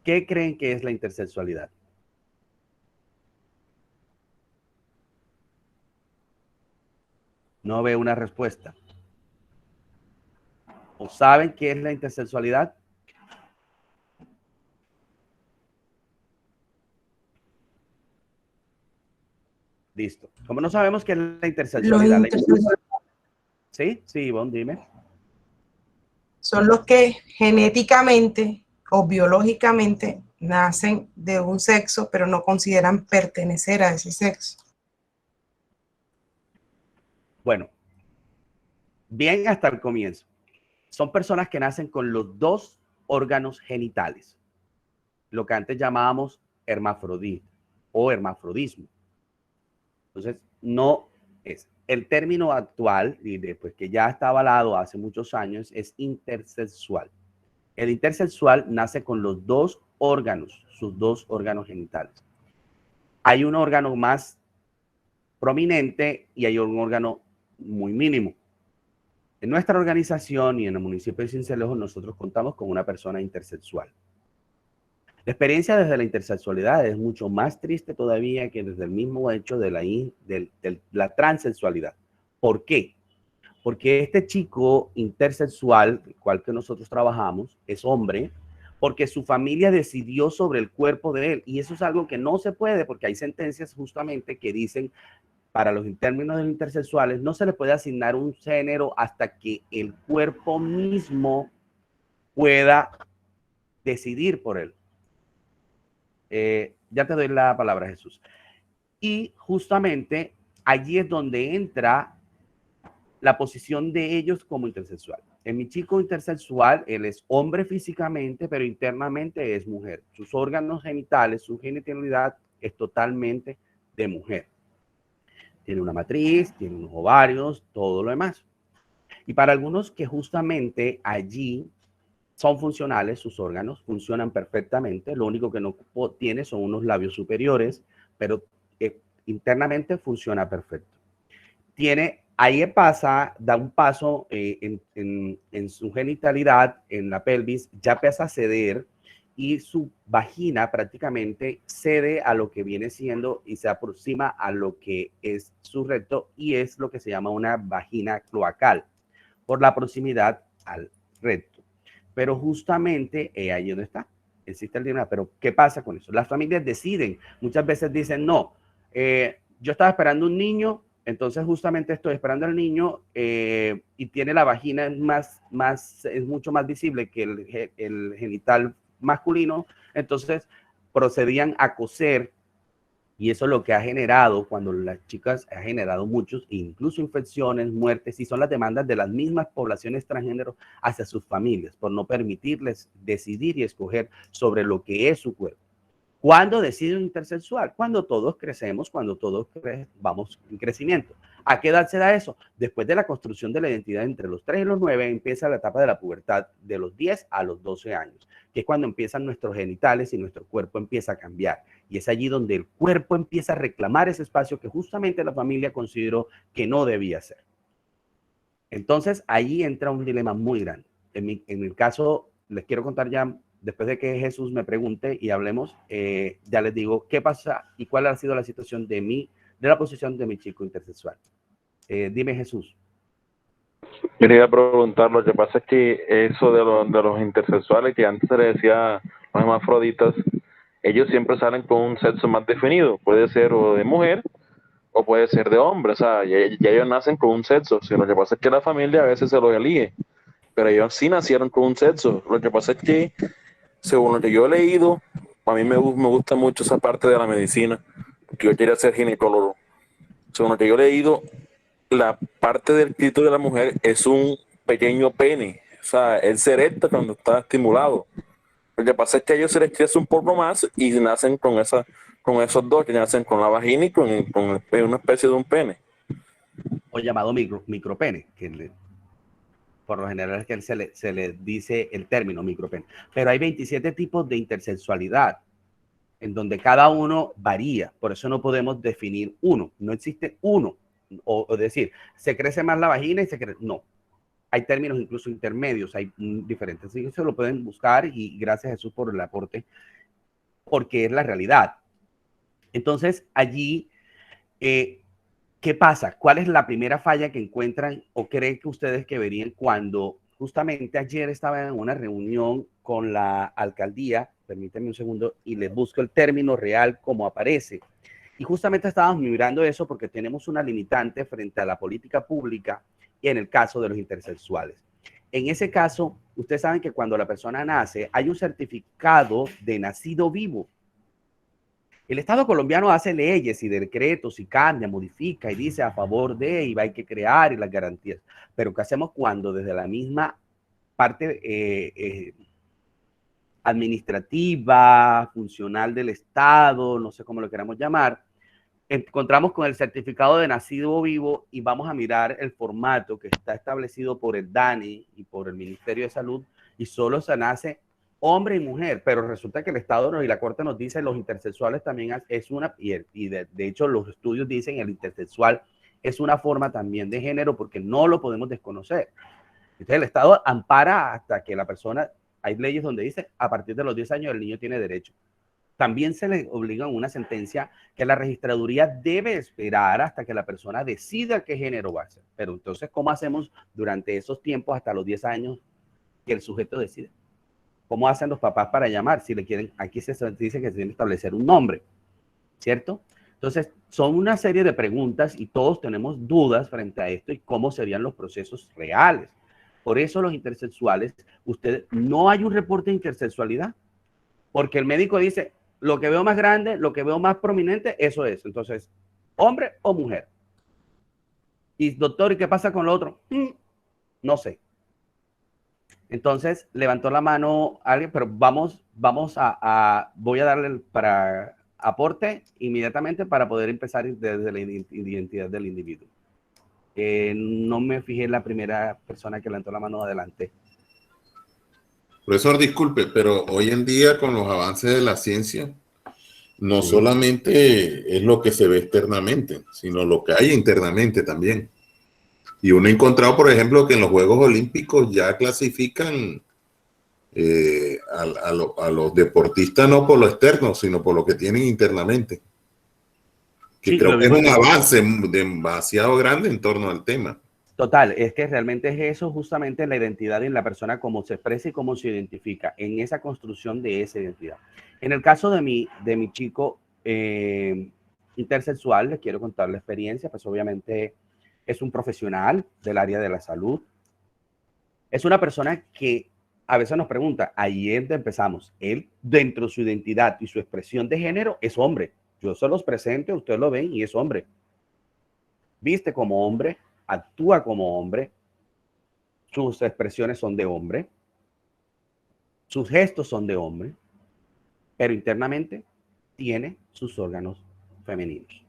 ¿Qué creen que es la intersexualidad? No veo una respuesta. ¿O saben qué es la intersexualidad? Listo. Como no sabemos qué es la intersexualidad. ¿Sí? Sí, Ivonne, dime. Son los que genéticamente o biológicamente nacen de un sexo, pero no consideran pertenecer a ese sexo. Bueno, bien hasta el comienzo. Son personas que nacen con los dos órganos genitales, lo que antes llamábamos hermafrodita o hermafrodismo. Entonces, no es. El término actual, y después que ya está avalado hace muchos años, es intersexual. El intersexual nace con los dos órganos, sus dos órganos genitales. Hay un órgano más prominente y hay un órgano muy mínimo. En nuestra organización y en el municipio de Sincelejo nosotros contamos con una persona intersexual. La experiencia desde la intersexualidad es mucho más triste todavía que desde el mismo hecho de la transexualidad. ¿Por qué? Porque este chico intersexual, el cual que nosotros trabajamos, es hombre, porque su familia decidió sobre el cuerpo de él. Y eso es algo que no se puede, porque hay sentencias justamente que dicen, para los términos de los intersexuales, no se le puede asignar un género hasta que el cuerpo mismo pueda decidir por él. Ya te doy la palabra, Jesús. Y justamente allí es donde entra la posición de ellos como intersexual. En mi chico intersexual, él es hombre físicamente, pero internamente es mujer. Sus órganos genitales, su genitalidad es totalmente de mujer. Tiene una matriz, tiene unos ovarios, todo lo demás. Y para algunos que justamente allí son funcionales, sus órganos funcionan perfectamente, lo único que no tiene son unos labios superiores, pero internamente funciona perfecto. Ahí pasa, da un paso en su genitalidad, en la pelvis, ya empieza a ceder y su vagina prácticamente cede a lo que viene siendo y se aproxima a lo que es su recto y es lo que se llama una vagina cloacal por la proximidad al recto. Pero justamente ahí donde está, existe el dilema. Pero ¿qué pasa con eso? Las familias deciden, muchas veces dicen, no, yo estaba esperando un niño, entonces justamente estoy esperando al niño y tiene la vagina es mucho más visible que el genital masculino, entonces procedían a coser y eso es lo que ha generado, cuando las chicas ha generado muchos, incluso infecciones, muertes, y son las demandas de las mismas poblaciones transgénero hacia sus familias, por no permitirles decidir y escoger sobre lo que es su cuerpo. ¿Cuándo decide un intersexual? Cuando todos crecemos, cuando todos vamos en crecimiento. ¿A qué edad se da eso? Después de la construcción de la identidad entre los 3 y los 9, empieza la etapa de la pubertad de los 10 a los 12 años, que es cuando empiezan nuestros genitales y nuestro cuerpo empieza a cambiar. Y es allí donde el cuerpo empieza a reclamar ese espacio que justamente la familia consideró que no debía ser. Entonces, ahí entra un dilema muy grande. En el caso, les quiero contar ya, después de que Jesús me pregunte y hablemos, ya les digo qué pasa y cuál ha sido la situación de la posición de mi chico intersexual. Dime, Jesús. Quería preguntar, lo que pasa es que eso de los intersexuales, que antes se le decía los hermafroditas, ellos siempre salen con un sexo más definido, puede ser o de mujer o puede ser de hombre, o sea, ya ellos nacen con un sexo, si lo que pasa es que la familia a veces se los elige, pero ellos sí nacieron con un sexo. Lo que pasa es que, según lo que yo he leído, a mí me gusta mucho esa parte de la medicina, porque yo quería ser ginecólogo. Según lo que yo he leído, la parte del clítoris de la mujer es un pequeño pene, o sea, él se erecta cuando está estimulado. Lo que pasa es que a ellos se les crece un poco más y nacen con esos dos, que nacen con la vagina y con una especie de un pene. O llamado micropene, que por lo general es que se le dice el término micropene. Pero hay 27 tipos de intersexualidad, en donde cada uno varía. Por eso no podemos definir uno. No existe uno. O decir, se crece más la vagina y se crece. No. Hay términos incluso intermedios, hay diferentes. Así que se lo pueden buscar y gracias a Jesús por el aporte, porque es la realidad. Entonces, allí, ¿qué pasa? ¿Cuál es la primera falla que encuentran o creen que ustedes que verían cuando justamente ayer estaba en una reunión con la alcaldía? Permítanme un segundo y les busco el término real como aparece. Y justamente estábamos mirando eso porque tenemos una limitante frente a la política pública y en el caso de los intersexuales. En ese caso, ustedes saben que cuando la persona nace, hay un certificado de nacido vivo. El Estado colombiano hace leyes y decretos y cambia, modifica y dice a favor de y hay que crear y las garantías. Pero ¿qué hacemos cuando desde la misma parte administrativa, funcional del Estado, no sé cómo lo queramos llamar, encontramos con el certificado de nacido vivo y vamos a mirar el formato que está establecido por el DANI y por el Ministerio de Salud y solo se nace hombre y mujer, pero resulta que el Estado y la Corte nos dice los intersexuales también es una, y de hecho los estudios dicen el intersexual es una forma también de género porque no lo podemos desconocer. Entonces el Estado ampara hasta que la persona, hay leyes donde dice a partir de los 10 años el niño tiene derecho. También se le obliga una sentencia que la registraduría debe esperar hasta que la persona decida qué género va a ser. Pero entonces, ¿cómo hacemos durante esos tiempos hasta los 10 años que el sujeto decide? ¿Cómo hacen los papás para llamar? Si le quieren, aquí se dice que se tiene que establecer un nombre, ¿cierto? Entonces, son una serie de preguntas y todos tenemos dudas frente a esto y cómo serían los procesos reales. Por eso los intersexuales, no hay un reporte de intersexualidad, porque el médico dice, lo que veo más grande, lo que veo más prominente, eso es. Entonces, hombre o mujer. Y doctor, ¿y qué pasa con lo otro? No sé. Entonces, levantó la mano alguien, pero voy a darle para aporte inmediatamente para poder empezar desde la identidad del individuo. No me fijé en la primera persona que levantó la mano adelante. Profesor, disculpe, pero hoy en día con los avances de la ciencia, no solamente es lo que se ve externamente, sino lo que hay internamente también. Y uno ha encontrado, por ejemplo, que en los Juegos Olímpicos ya clasifican a los deportistas no por lo externo, sino por lo que tienen internamente. Que sí, creo que es un avance demasiado grande en torno al tema. Total, es que realmente es eso, justamente la identidad en la persona, cómo se expresa y cómo se identifica, en esa construcción de esa identidad. En el caso de mi chico intersexual, les quiero contar la experiencia, pues obviamente es un profesional del área de la salud. Es una persona que a veces nos pregunta, ahí es donde empezamos, él dentro de su identidad y su expresión de género es hombre. Yo se los presento, ustedes lo ven y es hombre. Viste como hombre, actúa como hombre, sus expresiones son de hombre, sus gestos son de hombre, pero internamente tiene sus órganos femeninos.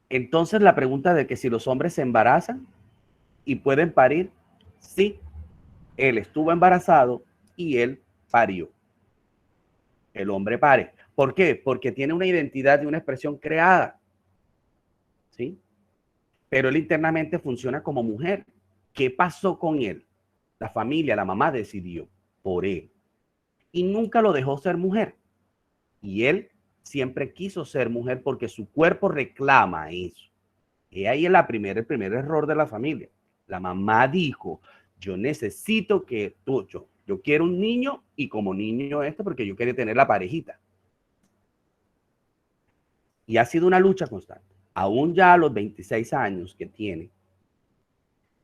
Entonces la pregunta de que si los hombres se embarazan y pueden parir, sí, él estuvo embarazado y él parió. El hombre pare. ¿Por qué? Porque tiene una identidad y una expresión creada, ¿sí? Pero él internamente funciona como mujer. ¿Qué pasó con él? La familia, la mamá decidió por él. Y nunca lo dejó ser mujer. Y él siempre quiso ser mujer porque su cuerpo reclama eso. Y ahí es el primer error de la familia. La mamá dijo, yo necesito que yo quiero un niño y como niño porque yo quiero tener la parejita. Y ha sido una lucha constante. Aún ya a los 26 años que tiene,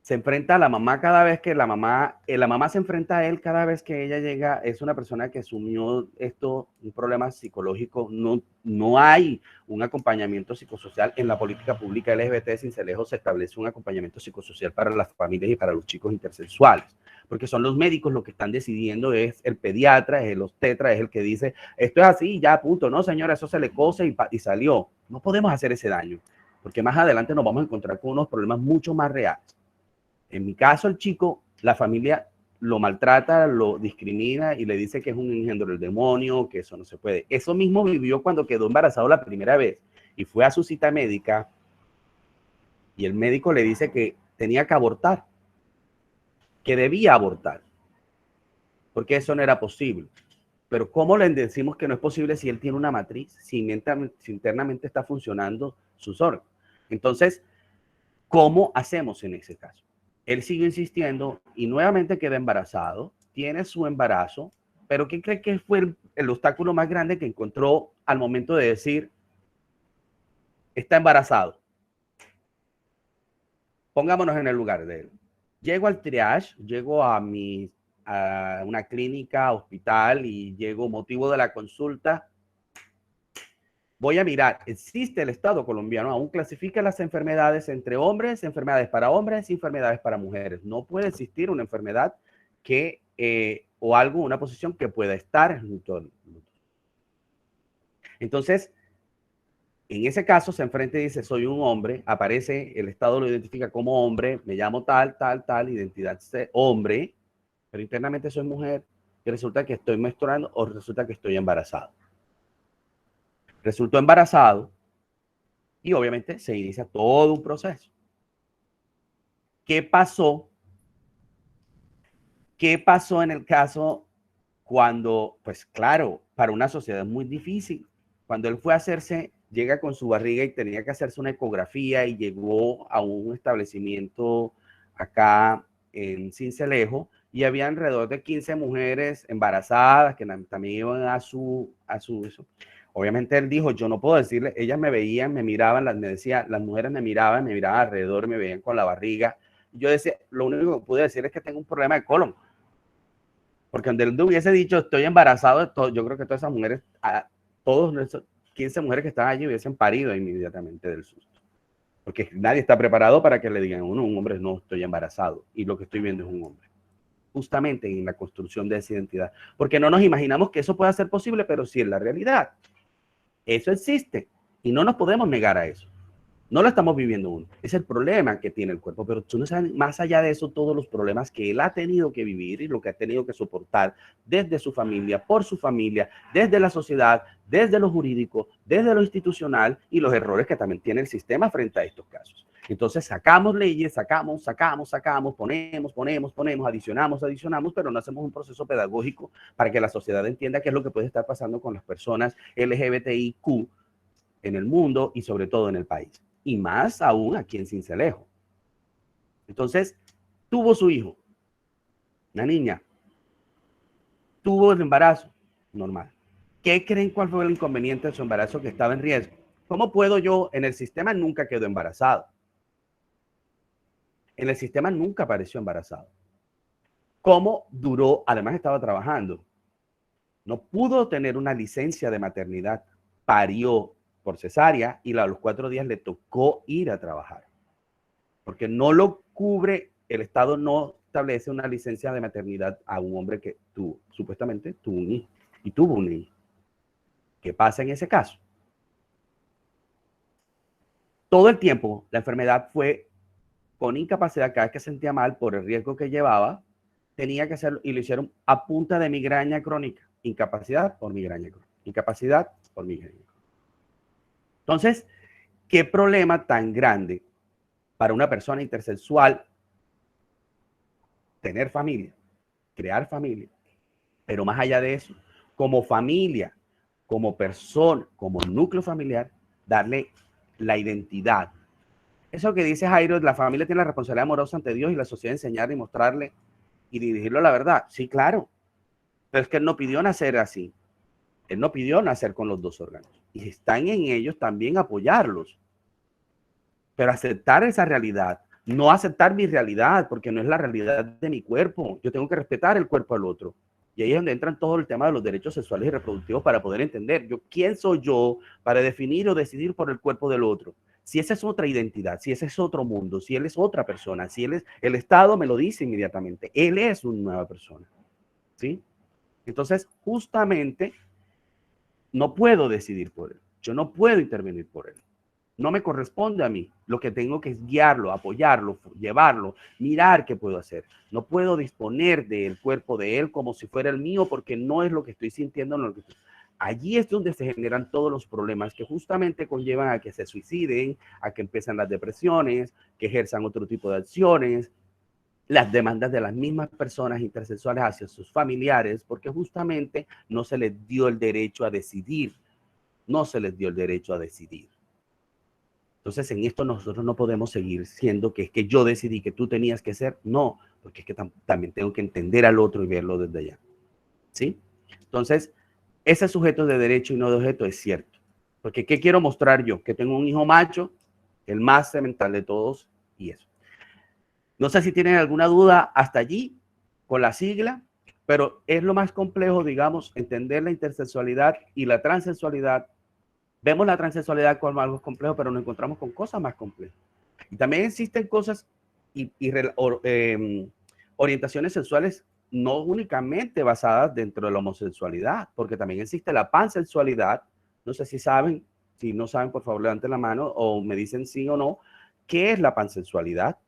se enfrenta a la mamá cada vez que la mamá se enfrenta a él cada vez que ella llega. Es una persona que asumió un problema psicológico. No hay un acompañamiento psicosocial en la política pública LGBT de Sincelejo. Se establece un acompañamiento psicosocial para las familias y para los chicos intersexuales, porque son los médicos los que están decidiendo. Es el pediatra, es el obstetra, es el que dice, esto es así, ya, punto. No, señora, eso se le cose y salió. No podemos hacer ese daño, porque más adelante nos vamos a encontrar con unos problemas mucho más reales. En mi caso, el chico, la familia lo maltrata, lo discrimina y le dice que es un engendro del demonio, que eso no se puede. Eso mismo vivió cuando quedó embarazado la primera vez y fue a su cita médica y el médico le dice que tenía que abortar, que debía abortar, porque eso no era posible. Pero ¿cómo le decimos que no es posible si él tiene una matriz, si internamente está funcionando sus órganos? Entonces, ¿cómo hacemos en ese caso? Él sigue insistiendo y nuevamente queda embarazado, tiene su embarazo, pero ¿qué cree que fue el obstáculo más grande que encontró al momento de decir, está embarazado? Pongámonos en el lugar de él. Llego al triage, llego a una clínica, hospital y llego motivo de la consulta. Voy a mirar, existe el Estado colombiano, aún clasifica las enfermedades entre hombres, enfermedades para hombres y enfermedades para mujeres. No puede existir una enfermedad o algo, una posición que pueda estar junto al mundo. Entonces, en ese caso se enfrenta y dice, soy un hombre, aparece, el Estado lo identifica como hombre, me llamo tal, identidad hombre, pero internamente soy mujer y resulta que estoy menstruando o resulta que estoy embarazado. Resultó embarazado y obviamente se inicia todo un proceso. ¿Qué pasó? ¿Qué pasó en el caso cuando, pues claro, para una sociedad es muy difícil? Cuando él fue a hacerse, llega con su barriga y tenía que hacerse una ecografía y llegó a un establecimiento acá en Sincelejo y había alrededor de 15 mujeres embarazadas que también iban a su eso. Obviamente él dijo, yo no puedo decirle, ellas me veían, me miraban, me decía, las mujeres me miraban alrededor, me veían con la barriga. Yo decía, lo único que pude decir es que tengo un problema de colon. Porque donde él hubiese dicho, estoy embarazado, yo creo que todas esas mujeres, todos esos 15 mujeres que estaban allí hubiesen parido inmediatamente del susto. Porque nadie está preparado para que le digan a uno, un hombre, no, estoy embarazado. Y lo que estoy viendo es un hombre. Justamente en la construcción de esa identidad. Porque no nos imaginamos que eso pueda ser posible, pero sí es la realidad. Eso existe y no nos podemos negar a eso. No lo estamos viviendo uno. Es el problema que tiene el cuerpo, pero tú no sabes, más allá de eso, todos los problemas que él ha tenido que vivir y lo que ha tenido que soportar desde su familia, por su familia, desde la sociedad, desde lo jurídico, desde lo institucional y los errores que también tiene el sistema frente a estos casos. Entonces sacamos leyes, sacamos, ponemos, adicionamos, pero no hacemos un proceso pedagógico para que la sociedad entienda qué es lo que puede estar pasando con las personas LGBTIQ en el mundo y sobre todo en el país. Y más aún aquí en Sincelejo. Entonces, tuvo su hijo, una niña, tuvo el embarazo, normal. ¿Qué creen cuál fue el inconveniente de su embarazo que estaba en riesgo? ¿Cómo puedo yo? En el sistema nunca quedó embarazado. En el sistema nunca apareció embarazado. ¿Cómo duró? Además estaba trabajando. No pudo tener una licencia de maternidad. Parió por cesárea y a los 4 días le tocó ir a trabajar. Porque no lo cubre, el Estado no establece una licencia de maternidad a un hombre que supuestamente tuvo un hijo y tuvo un hijo. ¿Qué pasa en ese caso? Todo el tiempo la enfermedad fue con incapacidad, cada vez que sentía mal por el riesgo que llevaba, tenía que hacerlo y lo hicieron a punta de migraña crónica. Incapacidad por migraña crónica. Incapacidad por migraña crónica. Entonces, ¿qué problema tan grande para una persona intersexual tener familia, crear familia? Pero más allá de eso, como familia, como persona, como núcleo familiar, darle la identidad, Eso que dice Jairo, la familia tiene la responsabilidad amorosa ante Dios y la sociedad de enseñar y mostrarle y dirigirlo a la verdad. Sí, claro. Pero es que él no pidió nacer así. Él no pidió nacer con los dos órganos. Y están en ellos también apoyarlos. Pero aceptar esa realidad, no aceptar mi realidad, porque no es la realidad de mi cuerpo. Yo tengo que respetar el cuerpo del otro. Y ahí es donde entran todo el tema de los derechos sexuales y reproductivos para poder entender quién soy yo para definir o decidir por el cuerpo del otro. Si esa es otra identidad, si ese es otro mundo, si él es otra persona, si él es, el Estado me lo dice inmediatamente, él es una nueva persona, ¿sí? Entonces, justamente, no puedo decidir por él, yo no puedo intervenir por él, no me corresponde a mí, lo que tengo que es guiarlo, apoyarlo, llevarlo, mirar qué puedo hacer, no puedo disponer del cuerpo de él como si fuera el mío porque no es lo que estoy sintiendo, no es lo que estoy... Allí es donde se generan todos los problemas que justamente conllevan a que se suiciden, a que empiezan las depresiones, que ejerzan otro tipo de acciones, las demandas de las mismas personas intersexuales hacia sus familiares, porque justamente no se les dio el derecho a decidir, no se les dio el derecho a decidir. Entonces, en esto nosotros no podemos seguir siendo que es que yo decidí que tú tenías que ser, no, porque es que también tengo que entender al otro y verlo desde allá, ¿sí? Entonces, ese sujeto de derecho y no de objeto es cierto. Porque ¿qué quiero mostrar yo? Que tengo un hijo macho, el más semental de todos, y eso. No sé si tienen alguna duda hasta allí con la sigla, pero es lo más complejo, digamos, entender la intersexualidad y la transexualidad. Vemos la transexualidad como algo complejo, pero nos encontramos con cosas más complejas. Y también existen cosas y orientaciones sexuales no únicamente basadas dentro de la homosexualidad, porque también existe la pansexualidad. No sé si saben, si no saben, por favor, levanten la mano o me dicen sí o no, ¿qué es la pansexualidad?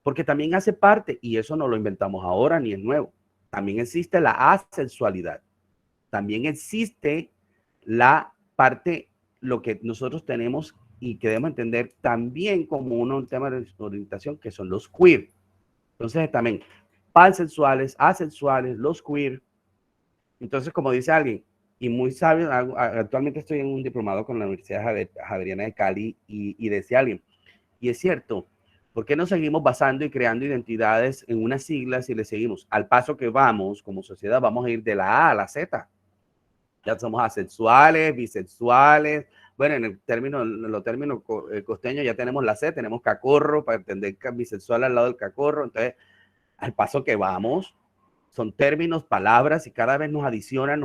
Porque también hace parte, y eso no lo inventamos ahora ni es nuevo, también existe la asexualidad. También existe la parte, lo que nosotros tenemos y que debemos entender también como un tema de orientación, que son los queer. Entonces también pansexuales, asexuales, los queer. Entonces, como dice alguien, y muy sabio, actualmente estoy en un diplomado con la Universidad Javeriana de Cali y decía alguien, y es cierto, ¿por qué no seguimos basando y creando identidades en unas siglas y le seguimos? Al paso que vamos como sociedad, vamos a ir de la A a la Z. Ya somos asexuales, bisexuales. Bueno, en los términos costeños ya tenemos la C, tenemos cacorro, para entender que bisexual al lado del cacorro. Entonces, al paso que vamos, son términos, palabras, y cada vez nos adicionan,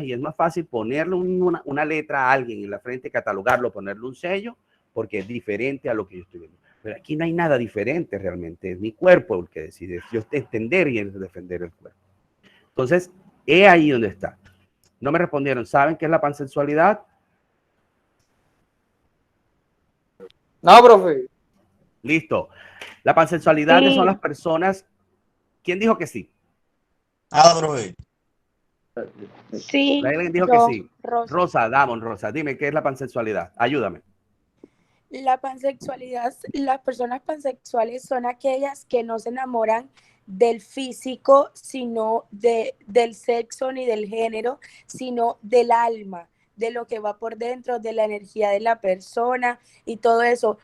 y es más fácil ponerle una letra a alguien en la frente, catalogarlo, ponerle un sello, porque es diferente a lo que yo estoy viendo. Pero aquí no hay nada diferente realmente, es mi cuerpo el que decide, yo entender y defender el cuerpo. Entonces, es ahí donde está. No me respondieron, ¿saben qué es la pansexualidad? No, profe. Listo. La pansexualidad son las personas... ¿Quién dijo que sí? profe. Sí. ¿Alguien dijo que sí? Rosa, Rosa, dime, ¿qué es la pansexualidad? Ayúdame. La pansexualidad, las personas pansexuales son aquellas que no se enamoran del físico, sino del sexo ni del género, sino del alma, de lo que va por dentro, de la energía de la persona y todo eso.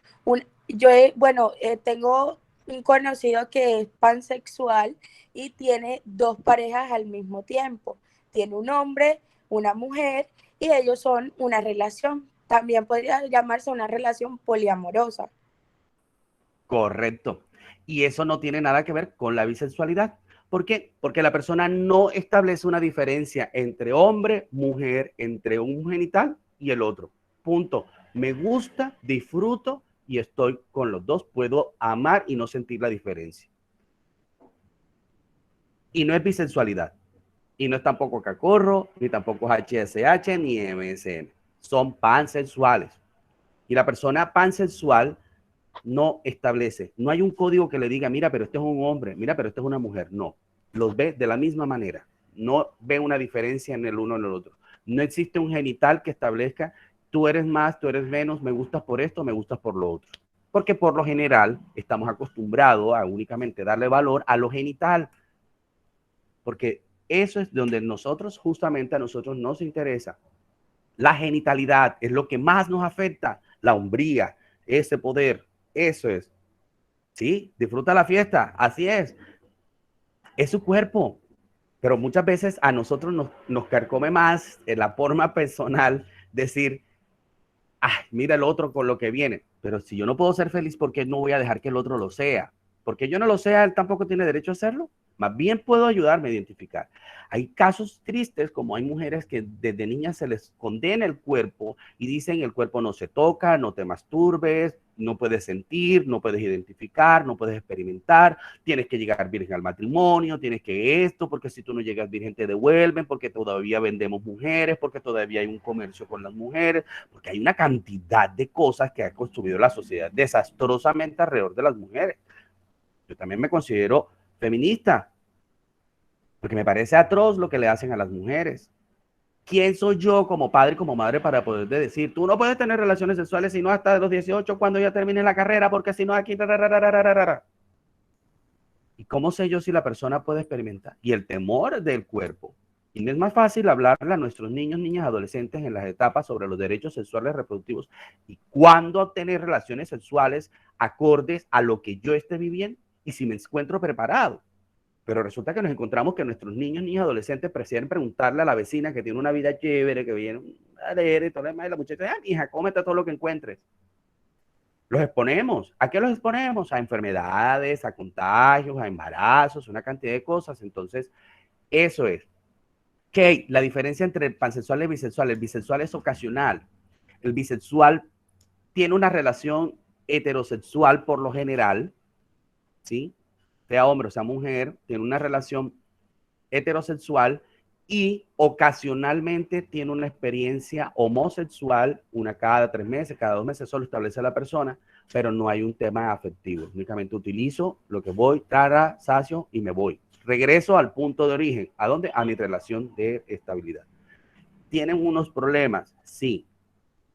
Tengo un conocido que es pansexual y tiene dos parejas al mismo tiempo. Tiene un hombre, una mujer, y ellos son una relación. También podría llamarse una relación poliamorosa. Correcto. Y eso no tiene nada que ver con la bisexualidad. ¿Por qué? Porque la persona no establece una diferencia entre hombre, mujer, entre un genital y el otro. Punto. Me gusta, disfruto y estoy con los dos. Puedo amar y no sentir la diferencia. Y no es bisexualidad. Y no es tampoco cacorro, ni tampoco HSH, ni MSM. Son pansexuales. Y la persona pansexual no establece, no hay un código que le diga, mira, pero este es un hombre, mira, pero este es una mujer. No, los ve de la misma manera. No ve una diferencia en el uno en el otro. No existe un genital que establezca, tú eres más, tú eres menos, me gustas por esto, me gustas por lo otro. Porque por lo general estamos acostumbrados a únicamente darle valor a lo genital. Porque eso es donde justamente a nosotros nos interesa. La genitalidad es lo que más nos afecta, la hombría, ese poder, eso es. Sí, disfruta la fiesta, así es su cuerpo, pero muchas veces a nosotros nos carcome más en la forma personal decir, ay, mira el otro con lo que viene, pero si yo no puedo ser feliz, ¿por qué no voy a dejar que el otro lo sea? Porque yo no lo sea, él tampoco tiene derecho a hacerlo. Más bien puedo ayudarme a identificar. Hay casos tristes, como hay mujeres que desde niñas se les condena el cuerpo y dicen el cuerpo no se toca, no te masturbes, no puedes sentir, no puedes identificar, no puedes experimentar, tienes que llegar virgen al matrimonio, tienes que esto, porque si tú no llegas virgen te devuelven, porque todavía vendemos mujeres, porque todavía hay un comercio con las mujeres, porque hay una cantidad de cosas que ha construido la sociedad desastrosamente alrededor de las mujeres. Yo también me considero feminista, porque me parece atroz lo que le hacen a las mujeres. ¿Quién soy yo como padre y como madre para poder decir, tú no puedes tener relaciones sexuales sino hasta los 18 cuando ya termine la carrera, porque si no aquí... ¿Y cómo sé yo si la persona puede experimentar? Y el temor del cuerpo. Y no es más fácil hablarle a nuestros niños, niñas, adolescentes en las etapas sobre los derechos sexuales reproductivos y cuándo obtener relaciones sexuales acordes a lo que yo esté viviendo y si me encuentro preparado. Pero resulta que nos encontramos que nuestros niños, niñas, adolescentes prefieren preguntarle a la vecina que tiene una vida chévere, que viene a leer y todo lo demás, y la muchacha, ah, hija, cómete todo lo que encuentres. Los exponemos. ¿A qué los exponemos? A enfermedades, a contagios, a embarazos, una cantidad de cosas. Entonces, eso es. ¿Qué? La diferencia entre el pansexual y el bisexual. El bisexual es ocasional. El bisexual tiene una relación heterosexual por lo general, ¿sí? Sea hombre o sea mujer, tiene una relación heterosexual y ocasionalmente tiene una experiencia homosexual, una cada 3 meses, cada 2 meses, solo establece la persona, pero no hay un tema afectivo. Únicamente utilizo lo que voy, tara, sacio y me voy. Regreso al punto de origen. ¿A dónde? A mi relación de estabilidad. ¿Tienen unos problemas? Sí.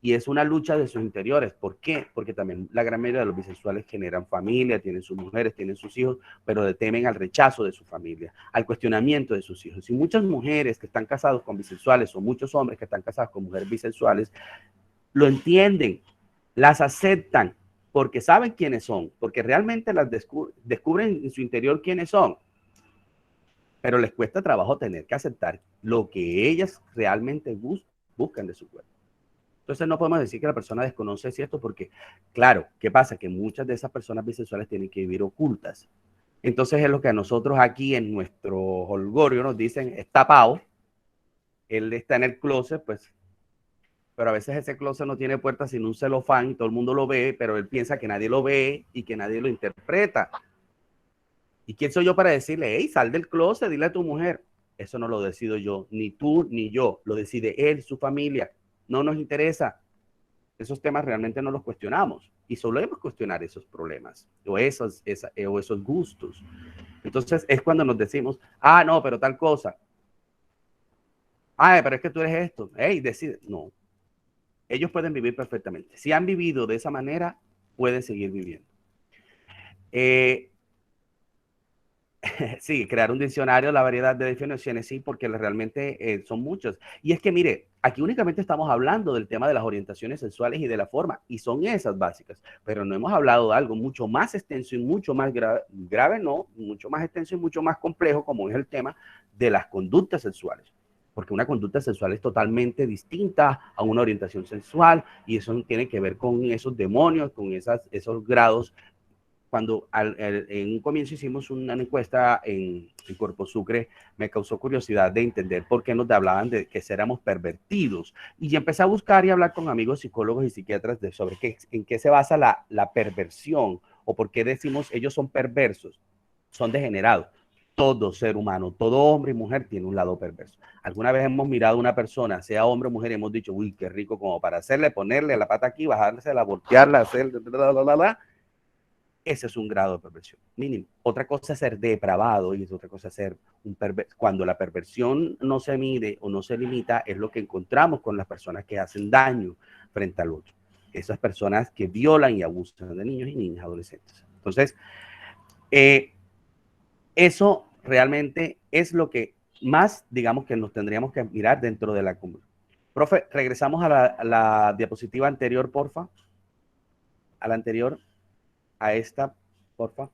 Y es una lucha de sus interiores. ¿Por qué? Porque también la gran mayoría de los bisexuales generan familia, tienen sus mujeres, tienen sus hijos, pero temen al rechazo de su familia, al cuestionamiento de sus hijos. Y muchas mujeres que están casadas con bisexuales o muchos hombres que están casados con mujeres bisexuales lo entienden, las aceptan, porque saben quiénes son, porque realmente las descubren en su interior quiénes son. Pero les cuesta trabajo tener que aceptar lo que ellas realmente buscan de su cuerpo. Entonces no podemos decir que la persona desconoce esto porque, claro, ¿qué pasa? Que muchas de esas personas bisexuales tienen que vivir ocultas. Entonces es lo que a nosotros aquí en nuestro holgorio nos dicen, es tapado, él está en el closet, pues, pero a veces ese closet no tiene puertas sino un celofán y todo el mundo lo ve, pero él piensa que nadie lo ve y que nadie lo interpreta. ¿Y quién soy yo para decirle, hey, sal del closet, dile a tu mujer? Eso no lo decido yo, ni tú ni yo, lo decide él, su familia. No nos interesa. Esos temas realmente no los cuestionamos y solemos cuestionar esos problemas o esos gustos. Entonces es cuando nos decimos, ah, no, pero tal cosa. Ah, pero es que tú eres esto. Hey, decide. No. Ellos pueden vivir perfectamente. Si han vivido de esa manera, pueden seguir viviendo. Sí, crear un diccionario, la variedad de definiciones, sí, porque realmente son muchos. Y es que, mire, aquí únicamente estamos hablando del tema de las orientaciones sexuales y de la forma, y son esas básicas, pero no hemos hablado de algo mucho más extenso y mucho más grave, no, mucho más extenso y mucho más complejo, como es el tema de las conductas sexuales. Porque una conducta sexual es totalmente distinta a una orientación sexual, y eso tiene que ver con esos demonios, con esos grados. Cuando en un comienzo hicimos una encuesta en Cuerpo Sucre, me causó curiosidad de entender por qué nos hablaban de que éramos pervertidos. Y empecé a buscar y hablar con amigos psicólogos y psiquiatras sobre en qué se basa la perversión o por qué decimos ellos son perversos, son degenerados. Todo ser humano, todo hombre y mujer tiene un lado perverso. Alguna vez hemos mirado a una persona, sea hombre o mujer, y hemos dicho, uy, qué rico, como para hacerle, ponerle la pata aquí, bajársela, voltearla, hacer... Ese es un grado de perversión mínimo. Otra cosa es ser depravado y es otra cosa es ser un perverso. Cuando la perversión no se mide o no se limita, es lo que encontramos con las personas que hacen daño frente al otro. Esas personas que violan y abusan de niños y niñas adolescentes. Entonces, eso realmente es lo que más, digamos, que nos tendríamos que mirar dentro de la comunidad. Profe, regresamos a la diapositiva anterior, porfa. a la anterior, a esta, porfa.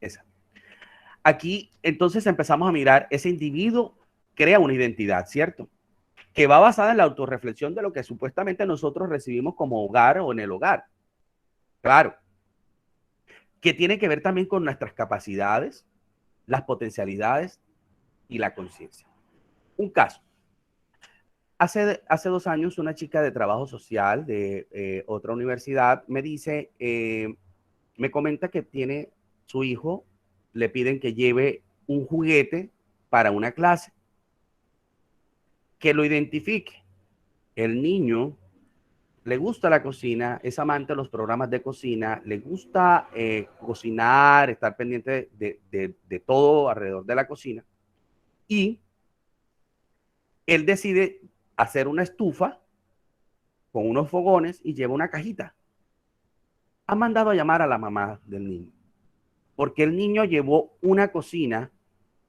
Esa. Aquí, entonces, empezamos a mirar, ese individuo crea una identidad, ¿cierto? Que va basada en la autorreflexión de lo que supuestamente nosotros recibimos como hogar o en el hogar. Claro. Que tiene que ver también con nuestras capacidades, las potencialidades y la conciencia. Un caso. Hace 2 años, una chica de trabajo social de otra universidad me dice, me comenta que tiene su hijo, le piden que lleve un juguete para una clase, que lo identifique. El niño le gusta la cocina, es amante de los programas de cocina, le gusta cocinar, estar pendiente de todo alrededor de la cocina, y él decide hacer una estufa con unos fogones y lleva una cajita. Ha mandado a llamar a la mamá del niño, porque el niño llevó una cocina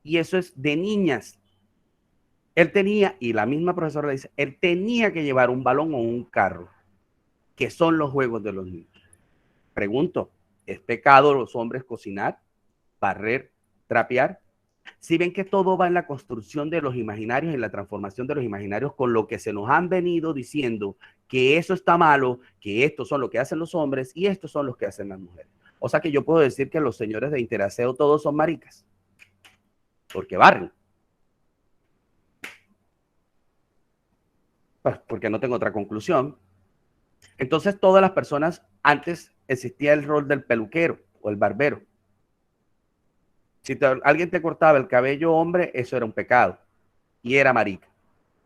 y eso es de niñas. Él tenía, y la misma profesora le dice, él tenía que llevar un balón o un carro, que son los juegos de los niños. Pregunto, ¿es pecado los hombres cocinar, barrer, trapear? Si ven que todo va en la construcción de los imaginarios, en la transformación de los imaginarios, con lo que se nos han venido diciendo que eso está malo, que estos son lo que hacen los hombres y estos son los que hacen las mujeres. O sea que yo puedo decir que los señores de Interaseo todos son maricas, porque barren. Pues porque no tengo otra conclusión. Entonces todas las personas, antes existía el rol del peluquero o el barbero. Si alguien te cortaba el cabello, hombre, eso era un pecado y era marica.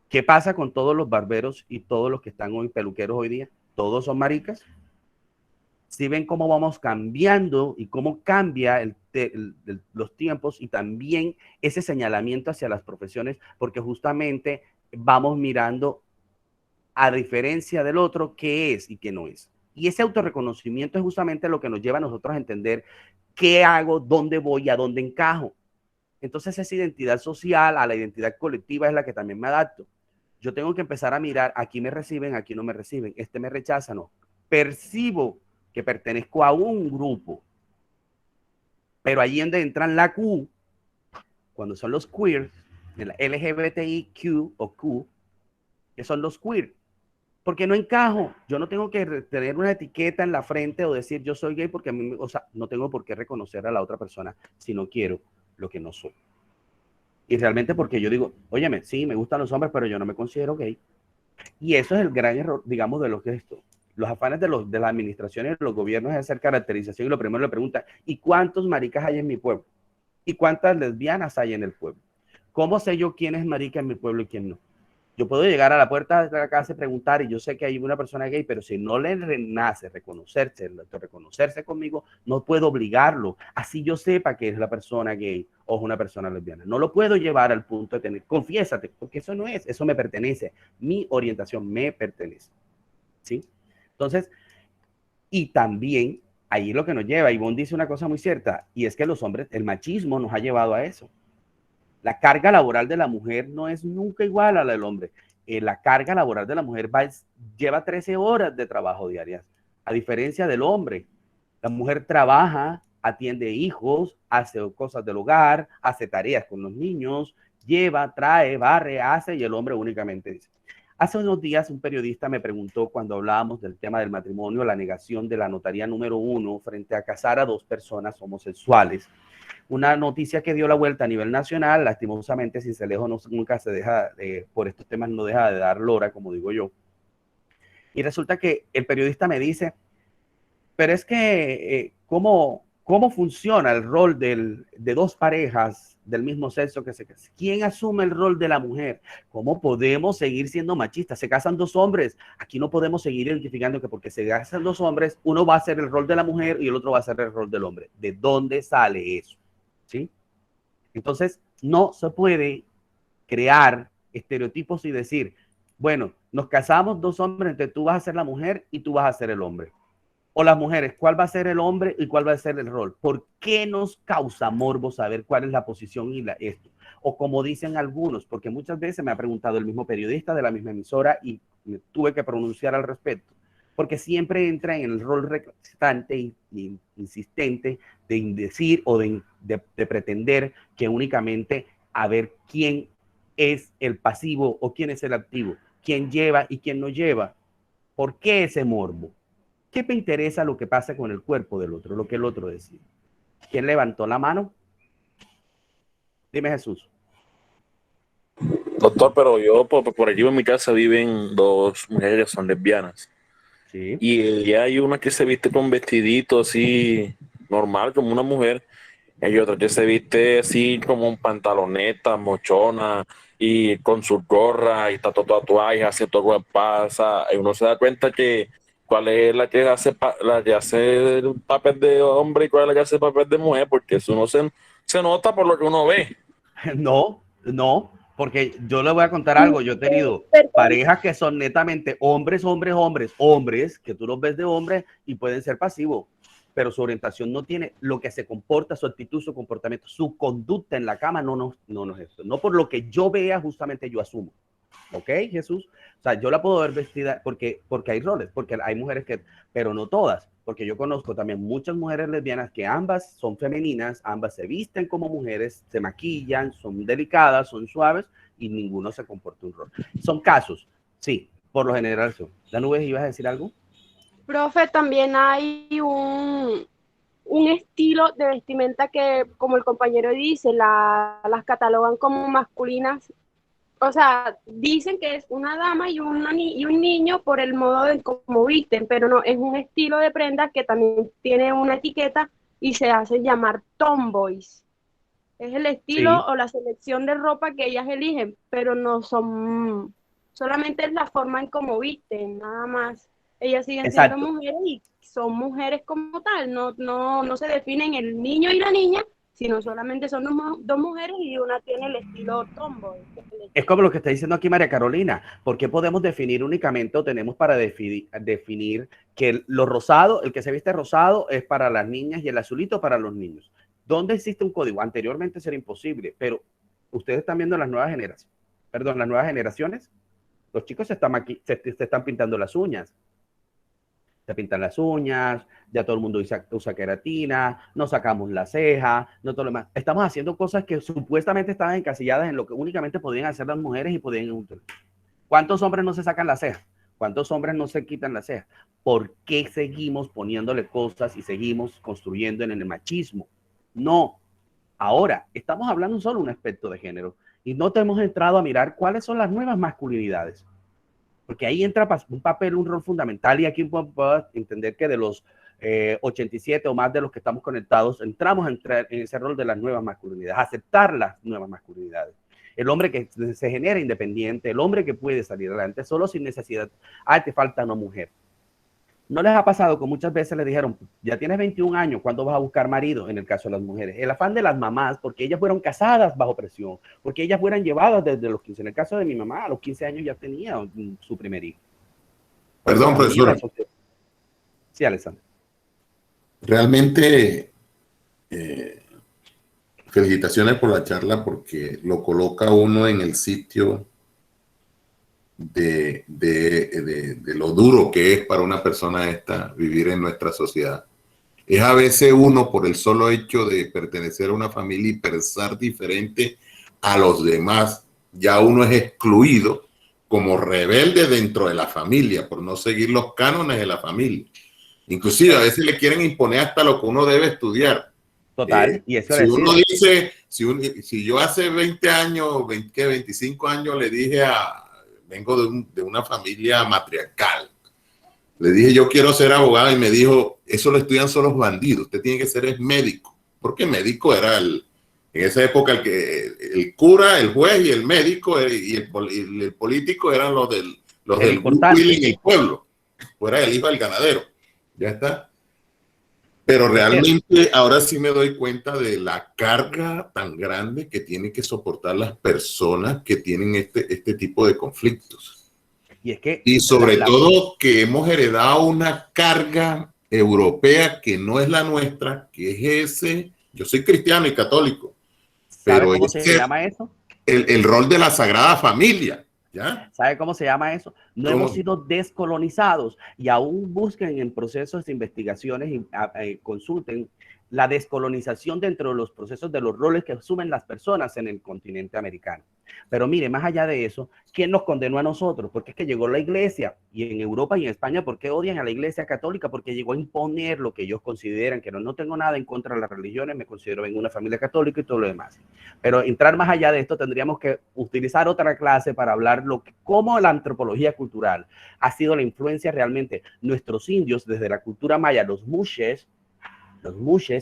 ¿Qué pasa con todos los barberos y todos los que están hoy peluqueros hoy día? ¿Todos son maricas? Si ven cómo vamos cambiando y cómo cambia los tiempos y también ese señalamiento hacia las profesiones, porque justamente vamos mirando a diferencia del otro qué es y qué no es. Y ese autorreconocimiento es justamente lo que nos lleva a nosotros a entender qué hago, dónde voy, a dónde encajo. Entonces esa identidad social a la identidad colectiva es la que también me adapto. Yo tengo que empezar a mirar, aquí me reciben, aquí no me reciben, este me rechaza, no. Percibo que pertenezco a un grupo, pero allí donde entran la Q, cuando son los queer, el LGBTIQ o Q, que son los queer, porque no encajo. Yo no tengo que tener una etiqueta en la frente o decir yo soy gay porque a mí, o sea, no tengo por qué reconocer a la otra persona si no quiero lo que no soy. Y realmente porque yo digo, óyeme, sí, me gustan los hombres, pero yo no me considero gay. Y eso es el gran error, digamos, de lo que es esto. Los afanes de las administraciones, de los gobiernos es hacer caracterización y lo primero le preguntan, ¿y cuántos maricas hay en mi pueblo? ¿Y cuántas lesbianas hay en el pueblo? ¿Cómo sé yo quién es marica en mi pueblo y quién no? Yo puedo llegar a la puerta de la casa y preguntar, y yo sé que hay una persona gay, pero si no le nace reconocerse conmigo, no puedo obligarlo. Así yo sepa que es la persona gay o es una persona lesbiana. No lo puedo llevar al punto de tener, confiésate, porque eso no es, eso me pertenece. Mi orientación me pertenece. ¿Sí? Entonces, y también, ahí lo que nos lleva, Ivonne dice una cosa muy cierta, y es que los hombres, el machismo nos ha llevado a eso. La carga laboral de la mujer no es nunca igual a la del hombre. La carga laboral de la mujer lleva 13 horas de trabajo diarias, a diferencia del hombre. La mujer trabaja, atiende hijos, hace cosas del hogar, hace tareas con los niños, lleva, trae, barre, hace, y el hombre únicamente dice. Hace unos días un periodista me preguntó cuando hablábamos del tema del matrimonio, la negación de la notaría número 1 frente a casar a 2 personas homosexuales. Una noticia que dio la vuelta a nivel nacional, lastimosamente Sincelejo nunca se deja, por estos temas no deja de dar lora, como digo yo. Y resulta que el periodista me dice, pero es que, ¿cómo funciona el rol de 2 parejas del mismo sexo que se casan? ¿Quién asume el rol de la mujer? ¿Cómo podemos seguir siendo machistas? Se casan 2 hombres. Aquí no podemos seguir identificando que porque se casan 2 hombres, uno va a hacer el rol de la mujer y el otro va a hacer el rol del hombre. ¿De dónde sale eso? ¿Sí? Entonces, no se puede crear estereotipos y decir, bueno, nos casamos 2 hombres, entonces tú vas a ser la mujer y tú vas a ser el hombre. O las mujeres, ¿cuál va a ser el hombre y cuál va a ser el rol? ¿Por qué nos causa morbo saber cuál es la posición y esto? O como dicen algunos, porque muchas veces me ha preguntado el mismo periodista de la misma emisora y me tuve que pronunciar al respecto. porque siempre entra en el rol recalcitrante y insistente de decir o de pretender que únicamente a ver quién es el pasivo o quién es el activo, quién lleva y quién no lleva. ¿Por qué ese morbo? ¿Qué me interesa lo que pasa con el cuerpo del otro, lo que el otro decide? ¿Quién levantó la mano? Dime, Jesús. Doctor, pero yo por allí en mi casa viven dos mujeres que son lesbianas. Sí. Y hay una que se viste con vestidito así normal, como una mujer. Hay otra que se viste así como un pantaloneta, mochona, y con su gorra, y está todo tatuaje, hace todo pasa. Y uno se da cuenta que cuál es la que hace el papel de hombre y cuál es la que hace el papel de mujer, porque eso no se nota por lo que uno ve. No, porque yo le voy a contar algo. Yo he tenido parejas que son netamente hombres, que tú los ves de hombres y pueden ser pasivos, pero su orientación no tiene lo que se comporta, su actitud, su comportamiento, su conducta en la cama, no es esto. No por lo que yo vea, justamente yo asumo. ¿Ok, Jesús? O sea, yo la puedo ver vestida porque hay roles, porque hay mujeres que, pero no todas, porque yo conozco también muchas mujeres lesbianas que ambas son femeninas, ambas se visten como mujeres, se maquillan, son delicadas, son suaves y ninguno se comporta un rol. Son casos, sí, por lo general son. ¿La Nube, ibas a decir algo? Profe, también hay un estilo de vestimenta que, como el compañero dice, las catalogan como masculinas. O sea, dicen que es una dama y un niño por el modo de cómo visten, pero no, es un estilo de prenda que también tiene una etiqueta y se hace llamar tomboys. Es el estilo o la selección de ropa que ellas eligen, pero no son, solamente es la forma en cómo visten, nada más. Ellas siguen siendo mujeres y son mujeres como tal, no se definen el niño y la niña, sino solamente son dos mujeres y una tiene el estilo tomboy. Es como lo que está diciendo aquí María Carolina. ¿Por qué podemos definir únicamente o tenemos para definir que lo rosado, el que se viste rosado es para las niñas y el azulito para los niños? ¿Dónde existe un código? Anteriormente sería imposible, pero ustedes están viendo las nuevas generaciones. Los chicos se están pintando las uñas. Se pintan las uñas, ya todo el mundo usa queratina, nos sacamos la ceja, no todo lo demás. Estamos haciendo cosas que supuestamente estaban encasilladas en lo que únicamente podían hacer las mujeres y podían... ¿Cuántos hombres no se sacan la ceja? ¿Cuántos hombres no se quitan la ceja? ¿Por qué seguimos poniéndole cosas y seguimos construyendo en el machismo? No. Ahora, estamos hablando solo de un aspecto de género y no te hemos entrado a mirar cuáles son las nuevas masculinidades. Porque ahí entra un papel, un rol fundamental, y aquí puedo entender que de los 87 o más de los que estamos conectados, entramos a entrar en ese rol de las nuevas masculinidades, aceptar las nuevas masculinidades. El hombre que se genera independiente, el hombre que puede salir adelante solo sin necesidad. Te falta una mujer. ¿No les ha pasado que muchas veces les dijeron, ya tienes 21 años, ¿cuándo vas a buscar marido? En el caso de las mujeres. El afán de las mamás, porque ellas fueron casadas bajo presión, porque ellas fueron llevadas desde los 15. En el caso de mi mamá, a los 15 años ya tenía su primer hijo. Perdón, profesor. Sí, Alessandro. Realmente, felicitaciones por la charla, porque lo coloca uno en el sitio de lo duro que es para una persona esta vivir en nuestra sociedad. Es a veces uno, por el solo hecho de pertenecer a una familia y pensar diferente a los demás, ya uno es excluido como rebelde dentro de la familia por no seguir los cánones de la familia. Inclusive a veces le quieren imponer hasta lo que uno debe estudiar. Total. Y eso si uno dice, si yo hace 20 años, 25 años le dije vengo de una familia matriarcal. Le dije, yo quiero ser abogado, y me dijo, eso lo estudian solo los bandidos, usted tiene que ser médico. Porque médico era en esa época el cura, el juez y el médico y el político eran los del Goodwill en el pueblo. Fuera el hijo del ganadero. Ya está. Pero realmente ahora sí me doy cuenta de la carga tan grande que tienen que soportar las personas que tienen este tipo de conflictos. Y sobre todo que hemos heredado una carga europea que no es la nuestra, que es yo soy cristiano y católico, pero ¿cómo se llama eso? El rol de la Sagrada Familia. ¿Ya? ¿Sabe cómo se llama eso? No ¿Cómo? hemos sido descolonizados y aún busquen en procesos de investigaciones y consulten la descolonización dentro de los procesos de los roles que asumen las personas en el continente americano. Pero mire, más allá de eso, ¿quién nos condenó a nosotros? Porque es que llegó la iglesia, y en Europa y en España, ¿por qué odian a la iglesia católica? Porque llegó a imponer lo que ellos consideran, que no tengo nada en contra de las religiones, me considero en una familia católica y todo lo demás. Pero entrar más allá de esto, tendríamos que utilizar otra clase para hablar cómo la antropología cultural ha sido la influencia realmente. Nuestros indios, desde la cultura maya, los mushes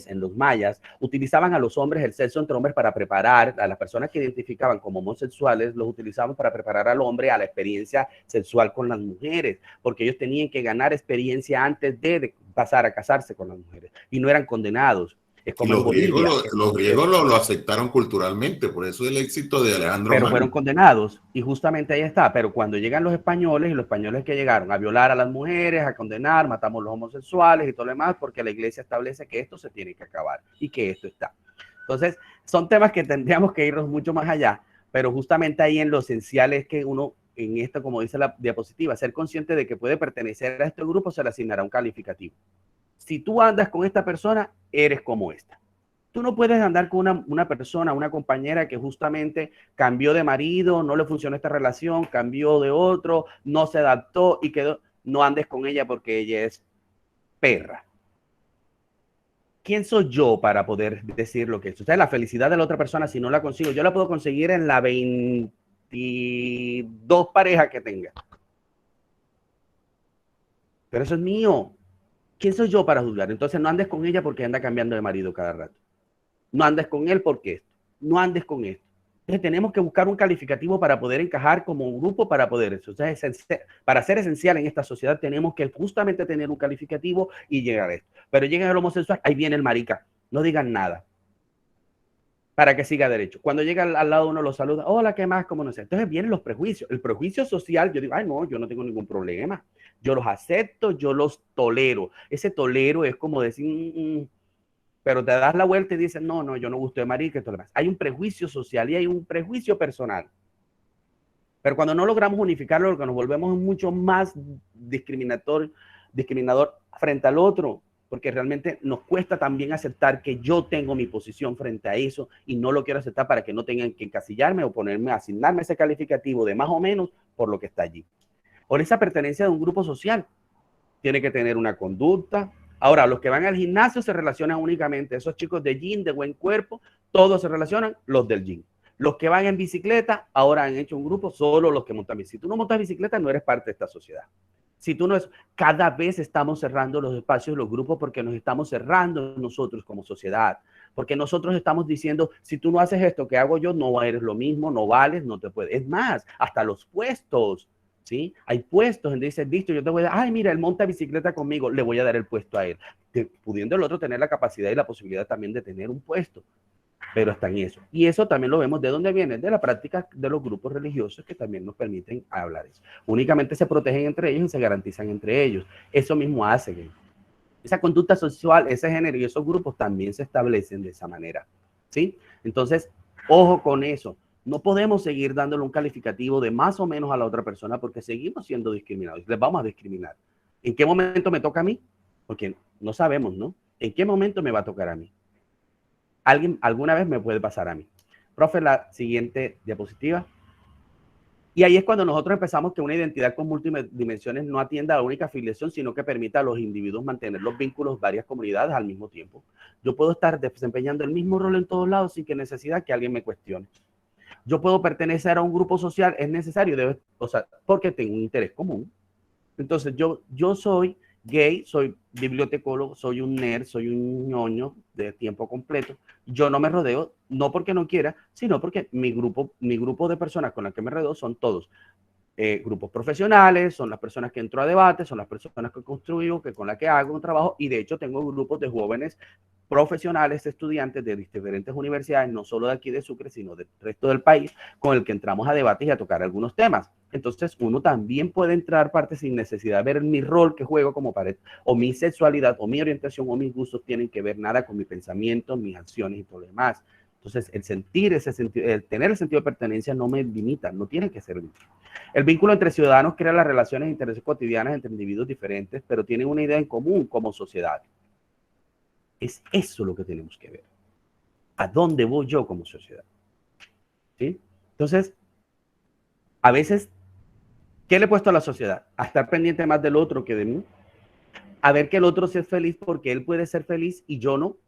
en los mayas utilizaban a los hombres, el sexo entre hombres, para preparar a las personas que identificaban como homosexuales, los utilizaban para preparar al hombre a la experiencia sexual con las mujeres, porque ellos tenían que ganar experiencia antes de pasar a casarse con las mujeres y no eran condenados. Es como los griegos lo aceptaron culturalmente, por eso el éxito de Alejandro Pero Magno. fueron condenados, y justamente ahí está. Pero cuando llegan los españoles, y los españoles que llegaron a violar a las mujeres, a condenar, matamos a los homosexuales y todo lo demás, porque la iglesia establece que esto se tiene que acabar y que esto está. Entonces, son temas que tendríamos que irnos mucho más allá, pero justamente ahí en lo esencial es que uno, en esto, como dice la diapositiva, ser consciente de que puede pertenecer a este grupo, se le asignará un calificativo. Si tú andas con esta persona, eres como esta. Tú no puedes andar con una persona, una compañera que justamente cambió de marido, no le funcionó esta relación, cambió de otro, no se adaptó y quedó. No andes con ella porque ella es perra. ¿Quién soy yo para poder decir lo que es? O sea, la felicidad de la otra persona, si no la consigo, yo la puedo conseguir en la 22 parejas que tenga. Pero eso es mío. ¿Quién soy yo para juzgar? Entonces no andes con ella porque anda cambiando de marido cada rato. No andes con él porque esto. No andes con esto. Entonces tenemos que buscar un calificativo para poder encajar como un grupo, para poder eso. O sea, para ser esencial en esta sociedad tenemos que justamente tener un calificativo y llegar a esto. Pero llega el homosexual, ahí viene el marica. No digan nada. Para que siga derecho. Cuando llega al lado uno lo saluda, hola, ¿qué más? ¿Cómo no sé? Entonces vienen los prejuicios. El prejuicio social, yo digo, ay, no, yo no tengo ningún problema. Yo los acepto, yo los tolero. Ese tolero es como decir, pero te das la vuelta y dices, no, no, yo no gusto de marica y todo lo demás. Hay un prejuicio social y hay un prejuicio personal. Pero cuando no logramos unificarlo, lo que nos volvemos mucho más discriminador frente al otro, porque realmente nos cuesta también aceptar que yo tengo mi posición frente a eso y no lo quiero aceptar para que no tengan que encasillarme o ponerme, asignarme ese calificativo de más o menos por lo que está allí. O esa pertenencia de un grupo social tiene que tener una conducta. Ahora, los que van al gimnasio se relacionan únicamente, esos chicos de gym, de buen cuerpo, todos se relacionan, los del gym. Los que van en bicicleta, ahora han hecho un grupo, solo los que montan bicicleta. Si tú no montas bicicleta, no eres parte de esta sociedad. Si tú no es, cada vez estamos cerrando los espacios, los grupos, porque nos estamos cerrando nosotros como sociedad. Porque nosotros estamos diciendo, si tú no haces esto que hago yo, no eres lo mismo, no vales, no te puedes. Es más, hasta los puestos. ¿Sí? Hay puestos donde dices, visto, yo te voy a dar, ay, mira, él monta bicicleta conmigo, le voy a dar el puesto a él. Pudiendo el otro tener la capacidad y la posibilidad también de tener un puesto. Pero está en eso. Y eso también lo vemos de dónde viene, de la práctica de los grupos religiosos que también nos permiten hablar eso. Únicamente se protegen entre ellos y se garantizan entre ellos. Eso mismo hace que esa conducta social, ese género y esos grupos también se establecen de esa manera. ¿Sí? Entonces, ojo con eso. No podemos seguir dándole un calificativo de más o menos a la otra persona porque seguimos siendo discriminados. Les vamos a discriminar. ¿En qué momento me toca a mí? Porque no sabemos, ¿no? ¿En qué momento me va a tocar a mí? Alguna vez me puede pasar a mí. Profe, la siguiente diapositiva. Y ahí es cuando nosotros empezamos que una identidad con múltiples dimensiones no atienda a la única afiliación, sino que permita a los individuos mantener los vínculos varias comunidades al mismo tiempo. Yo puedo estar desempeñando el mismo rol en todos lados sin que necesidad que alguien me cuestione. Yo puedo pertenecer a un grupo social, es necesario, o sea, porque tengo un interés común. Entonces, yo soy gay, soy bibliotecólogo, soy un nerd, soy un ñoño de tiempo completo. Yo no me rodeo, no porque no quiera, sino porque mi grupo de personas con las que me rodeo son todos grupos profesionales, son las personas que entro a debate, son las personas que construyo, con las que hago un trabajo, y de hecho tengo grupos de jóvenes profesionales, estudiantes de diferentes universidades, no solo de aquí de Sucre, sino del resto del país, con el que entramos a debates y a tocar algunos temas. Entonces, uno también puede entrar parte sin necesidad de ver mi rol que juego como pared, o mi sexualidad, o mi orientación, o mis gustos tienen que ver nada con mi pensamiento, mis acciones y todo lo demás. Entonces, el sentir ese sentido, el tener el sentido de pertenencia no me limita, no tiene que ser. El vínculo entre ciudadanos crea las relaciones e intereses cotidianas entre individuos diferentes, pero tienen una idea en común como sociedad. Es eso lo que tenemos que ver. ¿A dónde voy yo como sociedad? ¿Sí? Entonces, a veces, ¿qué le he puesto a la sociedad? A estar pendiente más del otro que de mí. A ver que el otro sea feliz porque él puede ser feliz y yo no.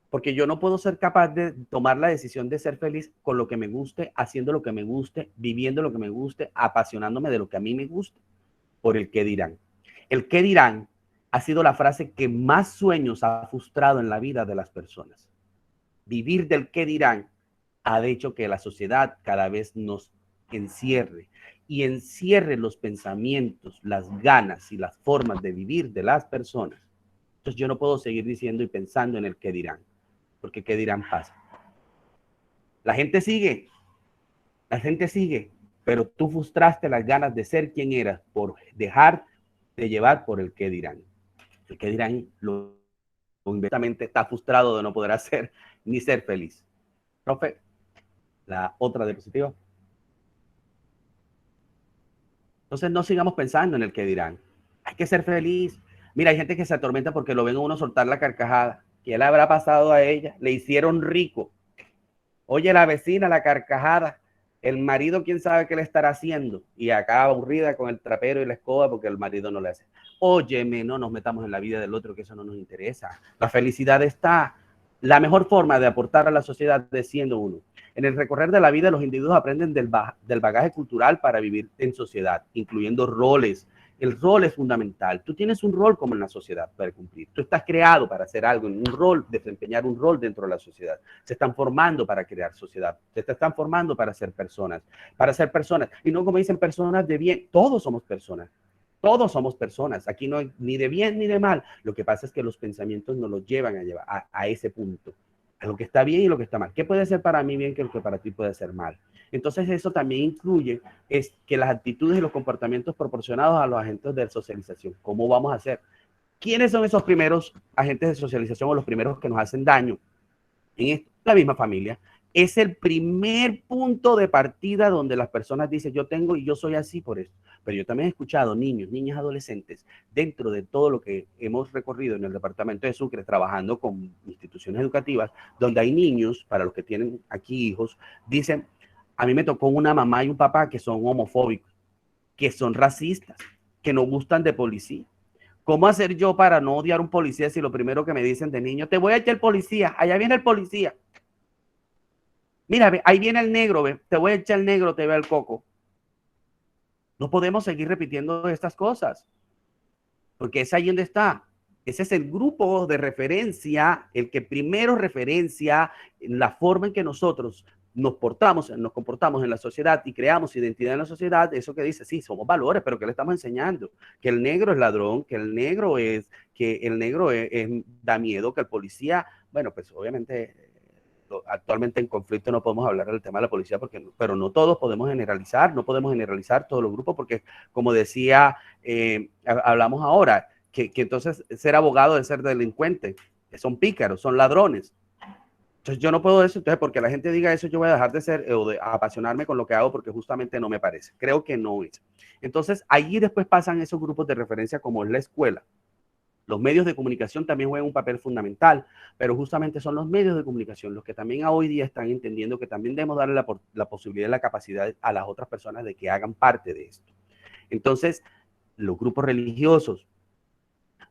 Porque yo no puedo ser capaz de tomar la decisión de ser feliz con lo que me guste, haciendo lo que me guste, viviendo lo que me guste, apasionándome de lo que a mí me gusta, por el qué dirán. El qué dirán ha sido la frase que más sueños ha frustrado en la vida de las personas. Vivir del qué dirán ha hecho que la sociedad cada vez nos encierre y encierre los pensamientos, las ganas y las formas de vivir de las personas. Entonces yo no puedo seguir diciendo y pensando en el qué dirán, porque qué dirán pasa. La gente sigue, pero tú frustraste las ganas de ser quien eras por dejar de llevar por el qué dirán. El qué dirán lo inmediatamente está frustrado de no poder hacer ni ser feliz. Profe, la otra diapositiva. Entonces no sigamos pensando en el que dirán. Hay que ser feliz. Mira, hay gente que se atormenta porque lo ven a uno soltar la carcajada. ¿Qué le habrá pasado a ella? Le hicieron rico. Oye, la vecina, la carcajada. El marido, quién sabe qué le estará haciendo. Y acá aburrida con el trapero y la escoba porque el marido no le hace. Óyeme, no nos metamos en la vida del otro, que eso no nos interesa. La felicidad está. La mejor forma de aportar a la sociedad es siendo uno. En el recorrer de la vida, los individuos aprenden del bagaje cultural para vivir en sociedad, incluyendo roles. El rol es fundamental. Tú tienes un rol como en la sociedad para cumplir. Tú estás creado para hacer algo, en un rol, desempeñar un rol dentro de la sociedad. Se están formando para crear sociedad. Se están formando para ser personas. Y no como dicen personas de bien. Todos somos personas. Todos somos personas. Aquí no hay ni de bien ni de mal. Lo que pasa es que los pensamientos nos los llevan a ese punto. A lo que está bien y lo que está mal. ¿Qué puede ser para mí bien que lo que para ti puede ser mal? Entonces eso también incluye es que las actitudes y los comportamientos proporcionados a los agentes de socialización. ¿Cómo vamos a hacer? ¿Quiénes son esos primeros agentes de socialización o los primeros que nos hacen daño? En la misma familia. Es el primer punto de partida donde las personas dicen yo tengo y yo soy así por esto. Pero yo también he escuchado niños, niñas, adolescentes, dentro de todo lo que hemos recorrido en el departamento de Sucre, trabajando con instituciones educativas, donde hay niños, para los que tienen aquí hijos, dicen, a mí me tocó una mamá y un papá que son homofóbicos, que son racistas, que no gustan de policía. ¿Cómo hacer yo para no odiar a un policía si lo primero que me dicen de niño, te voy a echar el policía, allá viene el policía? Mira, ahí viene el negro, te voy a echar el negro, te ve el coco. No podemos seguir repitiendo estas cosas, porque es ahí donde está. Ese es el grupo de referencia, el que primero referencia la forma en que nosotros nos comportamos en la sociedad y creamos identidad en la sociedad. Eso que dice, sí, somos valores, pero ¿qué le estamos enseñando? Que el negro es ladrón, que el negro da miedo, que el policía, bueno, pues obviamente actualmente en conflicto no podemos hablar del tema de la policía, pero no todos podemos generalizar, no podemos generalizar todos los grupos, porque como decía, hablamos ahora, que entonces ser abogado es ser delincuente, que son pícaros, son ladrones. Entonces yo no puedo eso, entonces porque la gente diga eso, yo voy a dejar de ser o de apasionarme con lo que hago porque justamente no me parece. Creo que no es. Entonces allí después pasan esos grupos de referencia como es la escuela. Los medios de comunicación también juegan un papel fundamental, pero justamente son los medios de comunicación los que también hoy día están entendiendo que también debemos darle la posibilidad y la capacidad a las otras personas de que hagan parte de esto. Entonces, los grupos religiosos,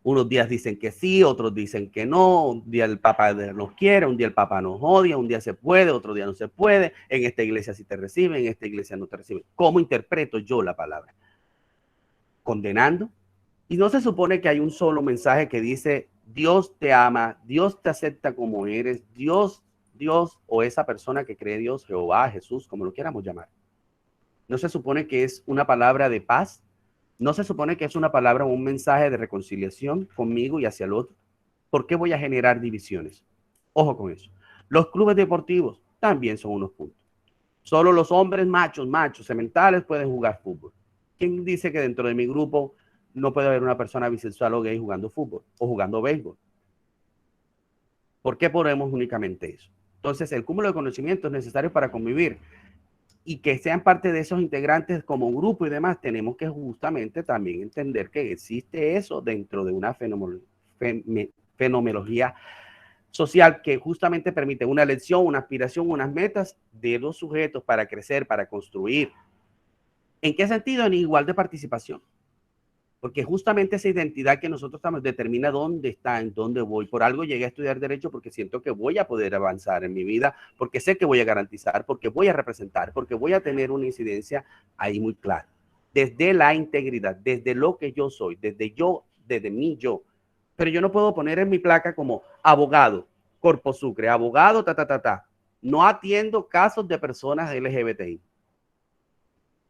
unos días dicen que sí, otros dicen que no, un día el Papa nos quiere, un día el Papa nos odia, un día se puede, otro día no se puede, en esta iglesia sí te reciben, en esta iglesia no te reciben. ¿Cómo interpreto yo la palabra? ¿Condenando? Y no se supone que hay un solo mensaje que dice, Dios te ama, Dios te acepta como eres, Dios o esa persona que cree Dios, Jehová, Jesús, como lo quieramos llamar. No se supone que es una palabra de paz, no se supone que es una palabra o un mensaje de reconciliación conmigo y hacia el otro. ¿Por qué voy a generar divisiones? Ojo con eso. Los clubes deportivos también son unos puntos. Solo los hombres machos, sementales pueden jugar fútbol. ¿Quién dice que dentro de mi grupo no puede haber una persona bisexual o gay jugando fútbol o jugando béisbol? ¿Por qué ponemos únicamente eso? Entonces, el cúmulo de conocimientos necesarios para convivir y que sean parte de esos integrantes como grupo y demás, tenemos que justamente también entender que existe eso dentro de una fenomenología social que justamente permite una elección, una aspiración, unas metas de los sujetos para crecer, para construir. ¿En qué sentido? En igual de participación. Porque justamente esa identidad que nosotros estamos determina dónde está, en dónde voy. Por algo llegué a estudiar Derecho porque siento que voy a poder avanzar en mi vida, porque sé que voy a garantizar, porque voy a representar, porque voy a tener una incidencia ahí muy clara. Desde la integridad, desde lo que yo soy, desde mí yo. Pero yo no puedo poner en mi placa como abogado, Corpo Sucre, abogado, No atiendo casos de personas LGBTI.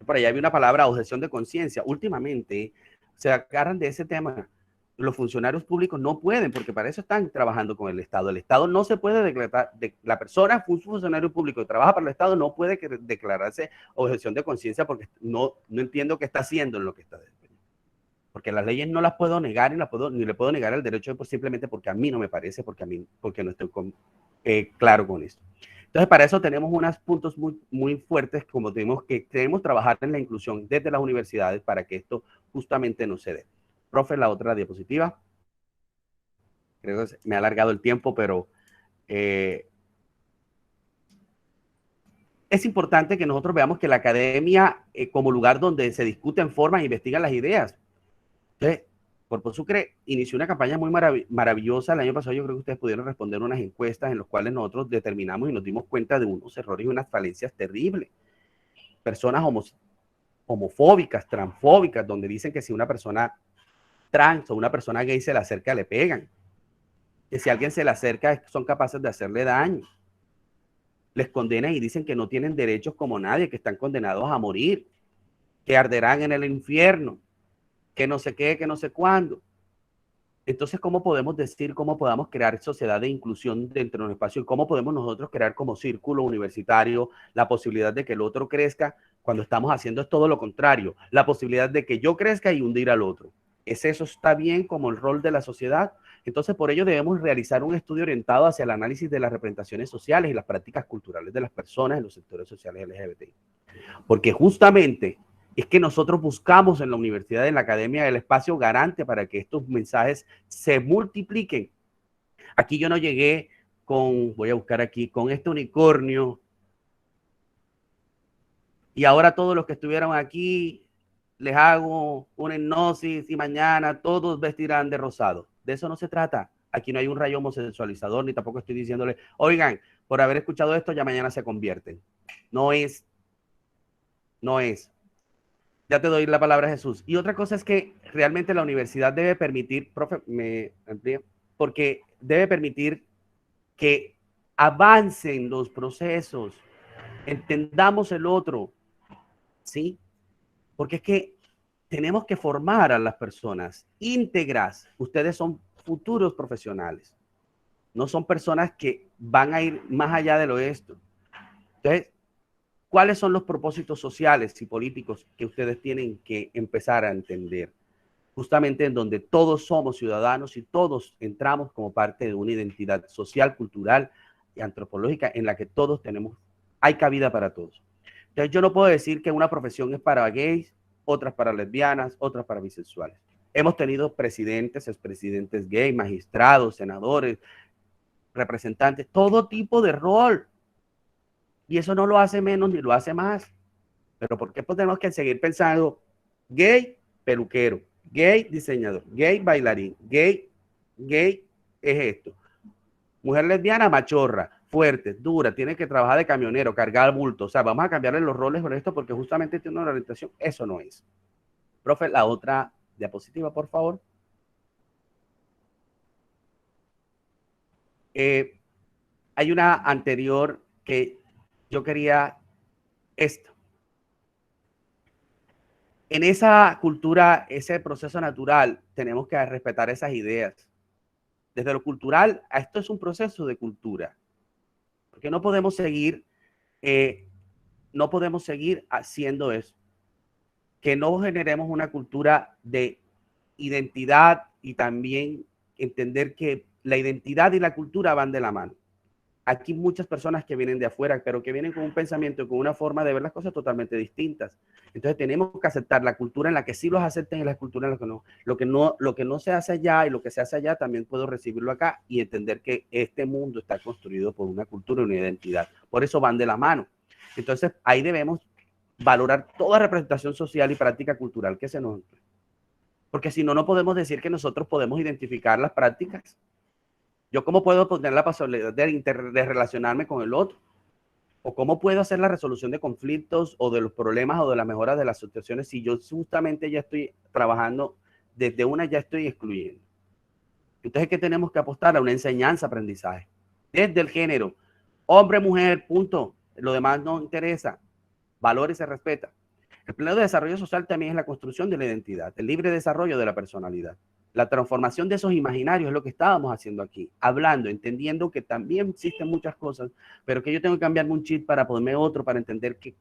Por allá había una palabra, objeción de conciencia. Últimamente se agarran de ese tema. Los funcionarios públicos no pueden, porque para eso están trabajando con el Estado. El Estado no se puede declarar, la persona, un funcionario público que trabaja para el Estado, no puede declararse objeción de conciencia porque no entiendo qué está haciendo en lo que está desempeñando. Porque las leyes no las puedo negar ni le puedo negar el derecho pues, simplemente porque a mí no me parece, porque no estoy claro con esto. Entonces, para eso tenemos unos puntos muy fuertes, como tenemos que trabajar en la inclusión desde las universidades para que esto justamente no se dé. Profe, la otra diapositiva. Creo que me ha alargado el tiempo, pero es importante que nosotros veamos que la academia como lugar donde se discuten formas e investigan las ideas. Entonces, Corpo Sucre inició una campaña muy maravillosa el año pasado. Yo creo que ustedes pudieron responder unas encuestas en las cuales nosotros determinamos y nos dimos cuenta de unos errores y unas falencias terribles. Personas homofóbicas, transfóbicas, donde dicen que si una persona trans o una persona gay se le acerca, le pegan. Que si alguien se le acerca, son capaces de hacerle daño. Les condenan y dicen que no tienen derechos como nadie, que están condenados a morir, que arderán en el infierno, que no sé qué, que no sé cuándo. Entonces, ¿cómo podemos decir, cómo podamos crear sociedad de inclusión dentro de un espacio? ¿Cómo podemos nosotros crear como círculo universitario la posibilidad de que el otro crezca cuando estamos haciendo todo lo contrario? La posibilidad de que yo crezca y hundir al otro. ¿Es eso está bien como el rol de la sociedad? Entonces, por ello debemos realizar un estudio orientado hacia el análisis de las representaciones sociales y las prácticas culturales de las personas en los sectores sociales LGBTI. Porque justamente es que nosotros buscamos en la universidad, en la academia, el espacio garante para que estos mensajes se multipliquen. Aquí yo no llegué con, voy a buscar aquí, con este unicornio. Y ahora todos los que estuvieron aquí, les hago una hipnosis y mañana todos vestirán de rosado. De eso no se trata. Aquí no hay un rayo homosexualizador, ni tampoco estoy diciéndole, oigan, por haber escuchado esto, ya mañana se convierten. No es. Ya te doy la palabra, Jesús. Y otra cosa es que realmente la universidad debe permitir, profe, me amplía, porque debe permitir que avancen los procesos, entendamos el otro, ¿sí? Porque es que tenemos que formar a las personas íntegras. Ustedes son futuros profesionales, no son personas que van a ir más allá de lo esto. Entonces, ¿cuáles son los propósitos sociales y políticos que ustedes tienen que empezar a entender? Justamente en donde todos somos ciudadanos y todos entramos como parte de una identidad social, cultural y antropológica en la que todos hay cabida para todos. Entonces yo no puedo decir que una profesión es para gays, otras para lesbianas, otras para bisexuales. Hemos tenido presidentes, expresidentes gay, magistrados, senadores, representantes, todo tipo de rol. Y eso no lo hace menos ni lo hace más. Pero ¿por qué tenemos que seguir pensando gay, peluquero, gay, diseñador, gay, bailarín, gay es esto? Mujer lesbiana, machorra, fuerte, dura, tiene que trabajar de camionero, cargar bulto. O sea, vamos a cambiarle los roles con esto porque justamente tiene una orientación. Eso no es. Profe, la otra diapositiva, por favor. Hay una anterior que yo quería esto. En esa cultura, ese proceso natural, tenemos que respetar esas ideas. Desde lo cultural, esto es un proceso de cultura. Porque no podemos seguir haciendo eso. Que no generemos una cultura de identidad y también entender que la identidad y la cultura van de la mano. aquí muchas personas que vienen de afuera, pero que vienen con un pensamiento, con una forma de ver las cosas totalmente distintas. Entonces tenemos que aceptar la cultura en la que sí los acepten y la cultura en la que no. Lo que no se hace allá y lo que se hace allá también puedo recibirlo acá y entender que este mundo está construido por una cultura y una identidad. Por eso van de la mano. Entonces ahí debemos valorar toda representación social y práctica cultural que se nos... Porque si no, no podemos decir que nosotros podemos identificar las prácticas. ¿Yo cómo puedo tener la posibilidad de relacionarme con el otro? ¿O cómo puedo hacer la resolución de conflictos o de los problemas o de la mejora de las situaciones si yo justamente ya estoy trabajando desde una, ya estoy excluyendo? Entonces, ¿qué tenemos que apostar? A una enseñanza, aprendizaje. Desde el género, hombre, mujer, punto. Lo demás no interesa. Valor y se respeta. El pleno de desarrollo social también es la construcción de la identidad, el libre desarrollo de la personalidad. La transformación de esos imaginarios es lo que estábamos haciendo aquí, hablando, entendiendo que también existen muchas cosas, pero que yo tengo que cambiarme un chip para ponerme otro, para entender que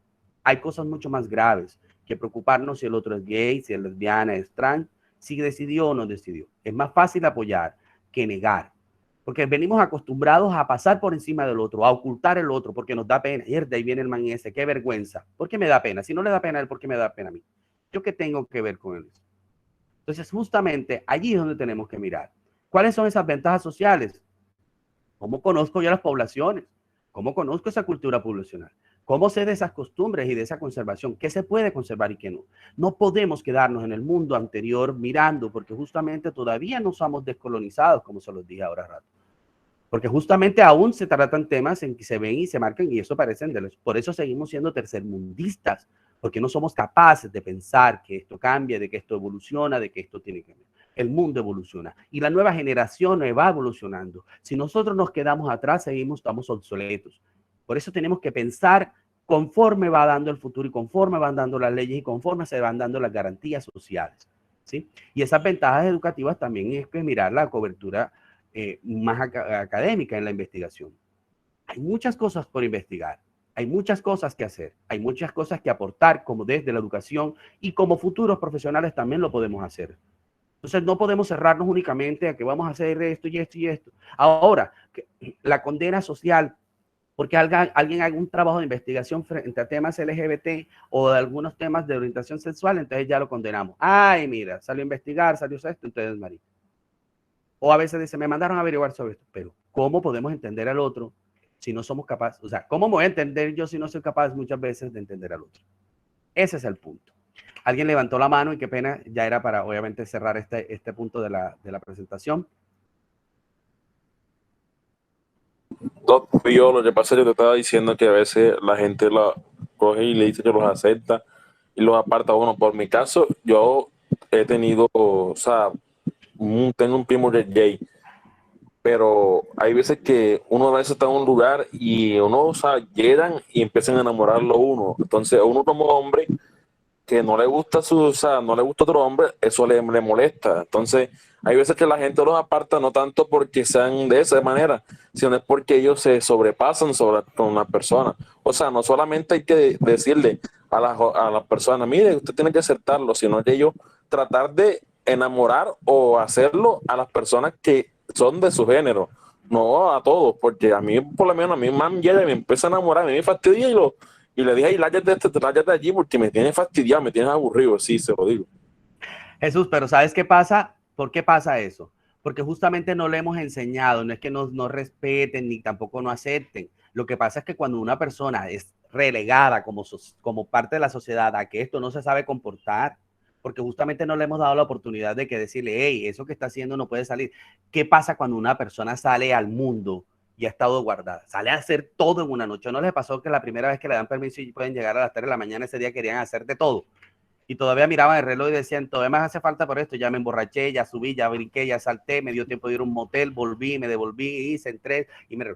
hay cosas mucho más graves que preocuparnos si el otro es gay, si es lesbiana, es trans, si decidió o no decidió. Es más fácil apoyar que negar, porque venimos acostumbrados a pasar por encima del otro, a ocultar el otro, porque nos da pena. Y de ahí viene el man ese, qué vergüenza. ¿Por qué me da pena? Si no le da pena a él, ¿por qué me da pena a mí? ¿Yo qué tengo que ver con él? Entonces, justamente allí es donde tenemos que mirar. ¿Cuáles son esas ventajas sociales? ¿Cómo conozco yo las poblaciones? ¿Cómo conozco esa cultura poblacional? ¿Cómo sé de esas costumbres y de esa conservación? ¿Qué se puede conservar y qué no? No podemos quedarnos en el mundo anterior mirando, porque justamente todavía no somos descolonizados, como se los dije ahora rato. Porque justamente aún se tratan temas en que se ven y se marcan y eso parecen de los... Por eso seguimos siendo tercermundistas, porque no somos capaces de pensar que esto cambia, de que esto evoluciona, de que esto tiene que cambiar. El mundo evoluciona y la nueva generación va evolucionando. Si nosotros nos quedamos atrás, estamos obsoletos. Por eso tenemos que pensar conforme va dando el futuro y conforme van dando las leyes y conforme se van dando las garantías sociales, ¿sí? Y esas ventajas educativas también es que mirar la cobertura más académica en la investigación. Hay muchas cosas por investigar. Hay muchas cosas que hacer, hay muchas cosas que aportar como desde la educación y como futuros profesionales también lo podemos hacer. Entonces no podemos cerrarnos únicamente a que vamos a hacer esto y esto y esto. Ahora, la condena social, porque alguien haga un trabajo de investigación frente a temas LGBT o de algunos temas de orientación sexual, entonces ya lo condenamos. Ay, mira, salió a investigar, salió esto, entonces marica. O a veces dice, me mandaron a averiguar sobre esto, pero ¿cómo podemos entender al otro si no somos capaces? O sea, ¿cómo me voy a entender yo si no soy capaz muchas veces de entender al otro? Ese es el punto. Alguien levantó la mano y qué pena, ya era para obviamente cerrar este punto de la presentación. Yo lo que pasa es que te estaba diciendo que a veces la gente la coge y le dice que los acepta y los aparta. Bueno, por mi caso, yo he tenido, o sea, tengo un primo que es gay, pero hay veces que uno a veces está en un lugar y uno, o sea, llegan y empiezan a enamorarlo uno. Entonces, a uno como hombre que no le gusta o sea, no le gusta otro hombre, eso le molesta. Entonces, hay veces que la gente los aparta no tanto porque sean de esa manera, sino es porque ellos se sobrepasan con la persona. O sea, no solamente hay que decirle a la persona, mire, usted tiene que aceptarlo, sino que ellos tratar de enamorar o hacerlo a las personas que son de su género, no a todos, porque a mí, por lo menos, a mí man llega y me empieza a enamorar, a mí me fastidia y le dije, ay, láyate de allí porque me tienes fastidiado, me tienes aburrido, sí, se lo digo. Jesús, pero ¿sabes qué pasa? ¿Por qué pasa eso? Porque justamente no le hemos enseñado, no es que no respeten ni tampoco no acepten. Lo que pasa es que cuando una persona es relegada como parte de la sociedad a que esto no se sabe comportar, porque justamente no le hemos dado la oportunidad de que decirle, hey, eso que está haciendo no puede salir. ¿Qué pasa cuando una persona sale al mundo y ha estado guardada? Sale a hacer todo en una noche. ¿No les pasó que la primera vez que le dan permiso y pueden llegar a las 3 de la mañana, ese día querían hacer de todo? Y todavía miraban el reloj y decían, todavía me hace falta por esto, ya me emborraché, ya subí, ya brinqué, ya salté, me dio tiempo de ir a un motel, volví, me devolví, hice, entré y me...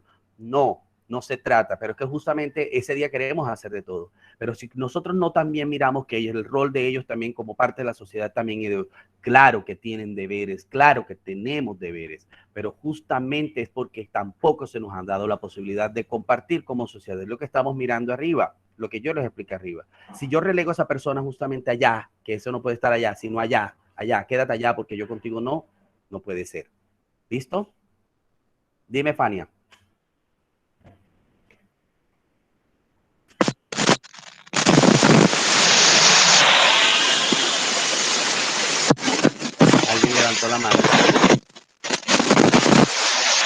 No se trata, pero es que justamente ese día queremos hacer de todo. Pero si nosotros no también miramos que el rol de ellos también como parte de la sociedad también, claro que tienen deberes, claro que tenemos deberes, pero justamente es porque tampoco se nos han dado la posibilidad de compartir como sociedad. Es lo que estamos mirando arriba, lo que yo les expliqué arriba. Si yo relego a esa persona justamente allá, que eso no puede estar allá, sino allá, quédate allá porque yo contigo no puede ser. ¿Listo? Dime, Fania. levantó la mano.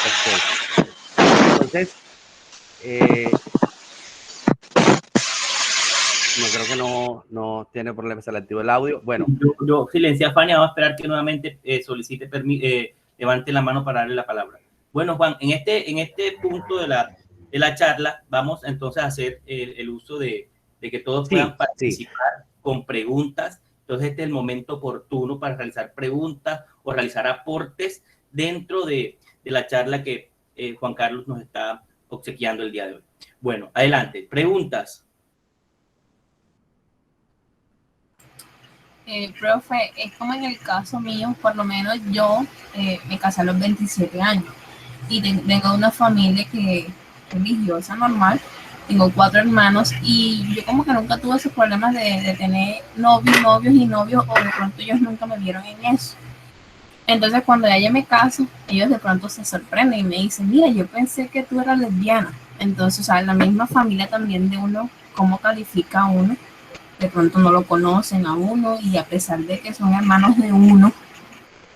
Okay. Entonces, no creo que no tiene problema selectivo el audio. Bueno. Yo silencié a Fania, vamos a esperar que nuevamente solicite levante la mano para darle la palabra. Bueno, Juan, en este punto de la charla vamos entonces a hacer el uso de que todos puedan participar con preguntas. Entonces este es el momento oportuno para realizar preguntas o realizar aportes dentro de la charla que Juan Carlos nos está obsequiando el día de hoy. Bueno, adelante. Preguntas. Profe, es como en el caso mío, por lo menos yo me casé a los 27 años y tengo una familia que religiosa, normal, tengo 4 hermanos y yo como que nunca tuve esos problemas de tener novios o de pronto ellos nunca me vieron en eso. Entonces cuando ya me caso, ellos de pronto se sorprenden y me dicen, mira, yo pensé que tú eras lesbiana. Entonces, o sea, la misma familia también de uno, ¿cómo califica a uno? De pronto no lo conocen a uno y a pesar de que son hermanos de uno,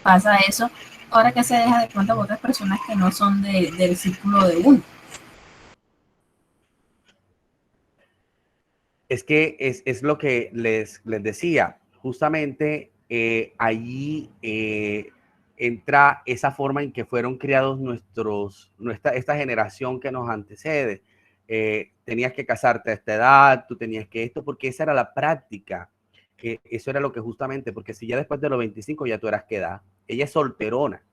pasa eso. Ahora que se deja de pronto a otras personas que no son del círculo de uno. Es que es lo que les decía. Justamente allí entra esa forma en que fueron criados esta generación que nos antecede. Tenías que casarte a esta edad, tú tenías que esto, porque esa era la práctica, que eso era lo que justamente, porque si ya después de los 25 ya tú eras qué edad, ella es solterona.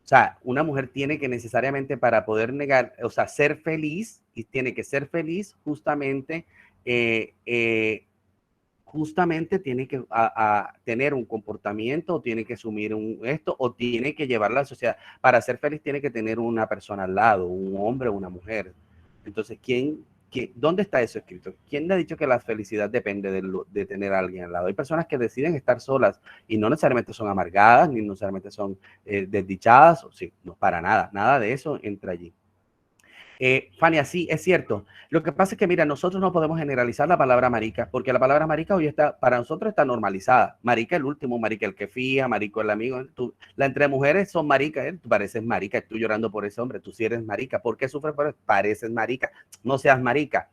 O sea, una mujer tiene que necesariamente para poder negar, o sea, ser feliz, y tiene que ser feliz justamente, justamente tiene que tener un comportamiento, o tiene que asumir esto, o tiene que llevar a la sociedad. Para ser feliz tiene que tener una persona al lado, un hombre o una mujer. Entonces, ¿dónde está eso escrito? ¿Quién le ha dicho que la felicidad depende de tener a alguien al lado? Hay personas que deciden estar solas y no necesariamente son amargadas, ni necesariamente son desdichadas, o sí, no, para nada, nada de eso entra allí. Fania, sí, es cierto. Lo que pasa es que, mira, nosotros no podemos generalizar la palabra marica, porque la palabra marica hoy para nosotros está normalizada. Marica el último, marica el que fía, marico el amigo. La entre mujeres son maricas, tú pareces marica, estoy llorando por ese hombre, tú sí eres marica. ¿Por qué sufres por eso? Pareces marica, no seas marica.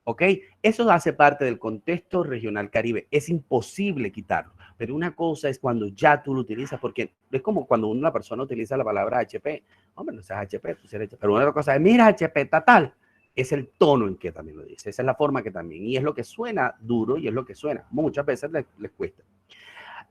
¿Ok? Eso hace parte del contexto regional caribe. Es imposible quitarlo. Pero una cosa es cuando ya tú lo utilizas, porque es como cuando una persona utiliza la palabra HP. Hombre, no seas HP, tú eres HP. Pero una cosa es, mira, HP, tal. Es el tono en que también lo dice. Esa es la forma que también. Y es lo que suena duro y es lo que suena. Muchas veces les cuesta.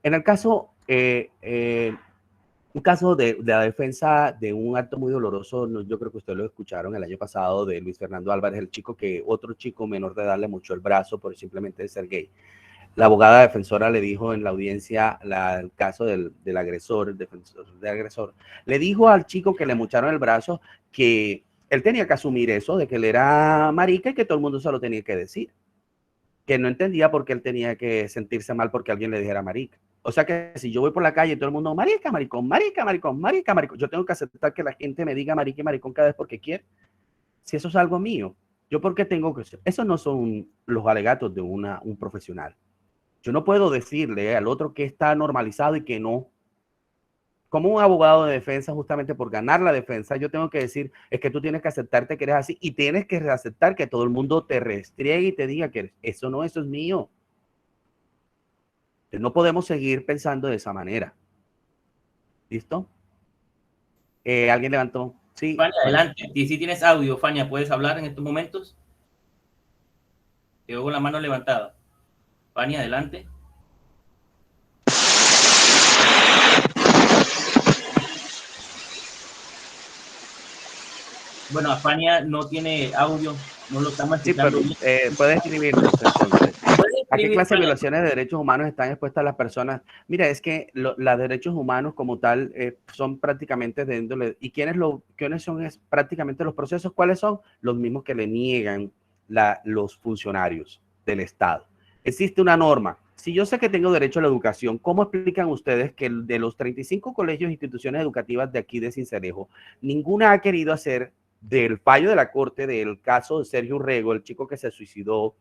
En el caso, un caso de la defensa de un acto muy doloroso, yo creo que ustedes lo escucharon el año pasado, de Luis Fernando Álvarez, el chico que otro chico menor de edad le mochó el brazo por simplemente ser gay. La abogada defensora le dijo en la audiencia el caso del agresor, el defensor del agresor, le dijo al chico que le mocharon el brazo que él tenía que asumir eso, de que él era marica y que todo el mundo se lo tenía que decir. Que no entendía por qué él tenía que sentirse mal porque alguien le dijera marica. O sea que si yo voy por la calle y todo el mundo, marica, maricón, marica, maricón, marica, maricón, yo tengo que aceptar que la gente me diga marica y maricón cada vez porque quiere. Si eso es algo mío, yo porque tengo que... Esos no son los alegatos de un profesional. Yo no puedo decirle al otro que está normalizado y que no. Como un abogado de defensa, justamente por ganar la defensa, yo tengo que decir, es que tú tienes que aceptarte que eres así y tienes que aceptar que todo el mundo te restriegue y te diga que eres. Eso no, eso es mío. No podemos seguir pensando de esa manera. ¿Listo? ¿Alguien levantó? Sí. Fania, adelante. Y si tienes audio, Fania, ¿puedes hablar en estos momentos? Te veo con la mano levantada. Fania, adelante. Bueno, a Fania no tiene audio, no lo estamos escuchando. Sí, pero puedes escribirnos entonces. ¿A qué clase de violaciones de derechos humanos están expuestas las personas? Mira, es que los derechos humanos como tal son prácticamente de índole. ¿Y quiénes son prácticamente los procesos? ¿Cuáles son? Los mismos que le niegan los funcionarios del Estado. Existe una norma. Si yo sé que tengo derecho a la educación, ¿cómo explican ustedes que de los 35 colegios e instituciones educativas de aquí de Sincelejo, ninguna ha querido hacer del fallo de la Corte del caso de Sergio Urrego, el chico que se suicidó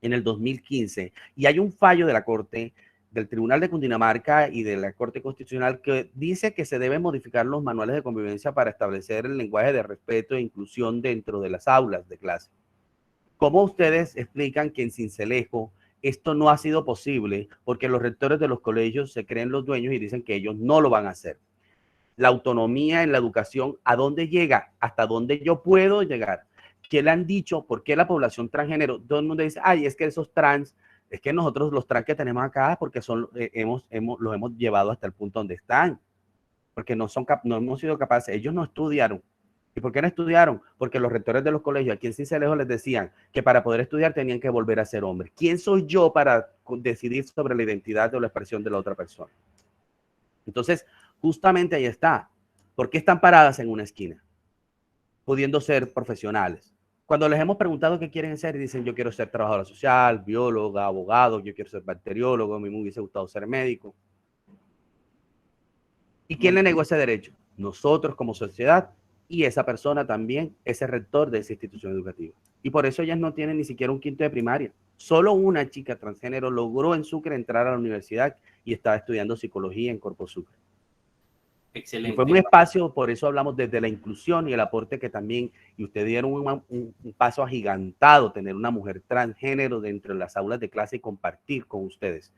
en el 2015, y hay un fallo de la Corte del Tribunal de Cundinamarca y de la Corte Constitucional que dice que se deben modificar los manuales de convivencia para establecer el lenguaje de respeto e inclusión dentro de las aulas de clase. ¿Cómo ustedes explican que en Sincelejo esto no ha sido posible porque los rectores de los colegios se creen los dueños y dicen que ellos no lo van a hacer? La autonomía en la educación, ¿a dónde llega? ¿Hasta dónde yo puedo llegar? ¿Qué le han dicho? ¿Por qué la población transgénero? Todo el mundo dice, ay, es que esos trans, es que nosotros los trans que tenemos acá, porque los hemos llevado hasta el punto donde están, porque no hemos sido capaces, ellos no estudiaron. ¿Y por qué no estudiaron? Porque los rectores de los colegios aquí en Sincelejo les decían que para poder estudiar tenían que volver a ser hombres. ¿Quién soy yo para decidir sobre la identidad o la expresión de la otra persona? Entonces, justamente ahí está. ¿Por qué están paradas en una esquina? Pudiendo ser profesionales. Cuando les hemos preguntado qué quieren ser, dicen, yo quiero ser trabajadora social, bióloga, abogado, yo quiero ser bacteriólogo, a mí me hubiese gustado ser médico. ¿Y quién le negó ese derecho? Nosotros como sociedad y esa persona también, ese rector de esa institución educativa. Y por eso ellas no tienen ni siquiera un quinto de primaria. Solo una chica transgénero logró en Sucre entrar a la universidad y estaba estudiando psicología en Corpo Sucre. Excelente. Y fue un espacio, por eso hablamos desde la inclusión y el aporte que también, y ustedes dieron un paso agigantado, tener una mujer transgénero dentro de las aulas de clase y compartir con ustedes.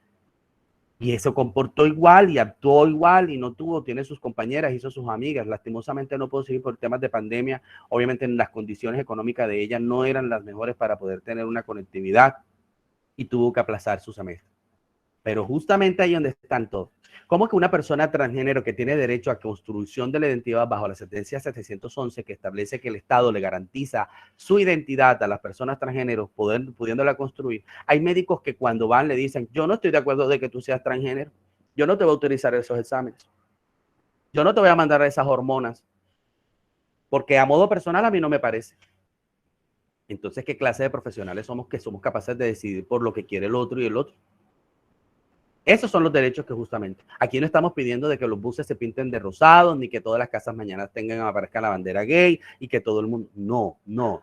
Y eso comportó igual y actuó igual y no tuvo, tiene sus compañeras, hizo sus amigas. Lastimosamente no puedo seguir por temas de pandemia. Obviamente las condiciones económicas de ella no eran las mejores para poder tener una conectividad y tuvo que aplazar su semestre. Pero justamente ahí donde están todos. ¿Cómo que una persona transgénero que tiene derecho a construcción de la identidad bajo la sentencia 711 que establece que el Estado le garantiza su identidad a las personas transgéneros pudiéndola construir? Hay médicos que cuando van le dicen, yo no estoy de acuerdo de que tú seas transgénero, yo no te voy a autorizar esos exámenes, yo no te voy a mandar esas hormonas, porque a modo personal a mí no me parece. Entonces, ¿qué clase de profesionales somos que somos capaces de decidir por lo que quiere el otro y el otro? Esos son los derechos que justamente, aquí no estamos pidiendo de que los buses se pinten de rosado, ni que todas las casas mañana aparezca la bandera gay y que todo el mundo, no,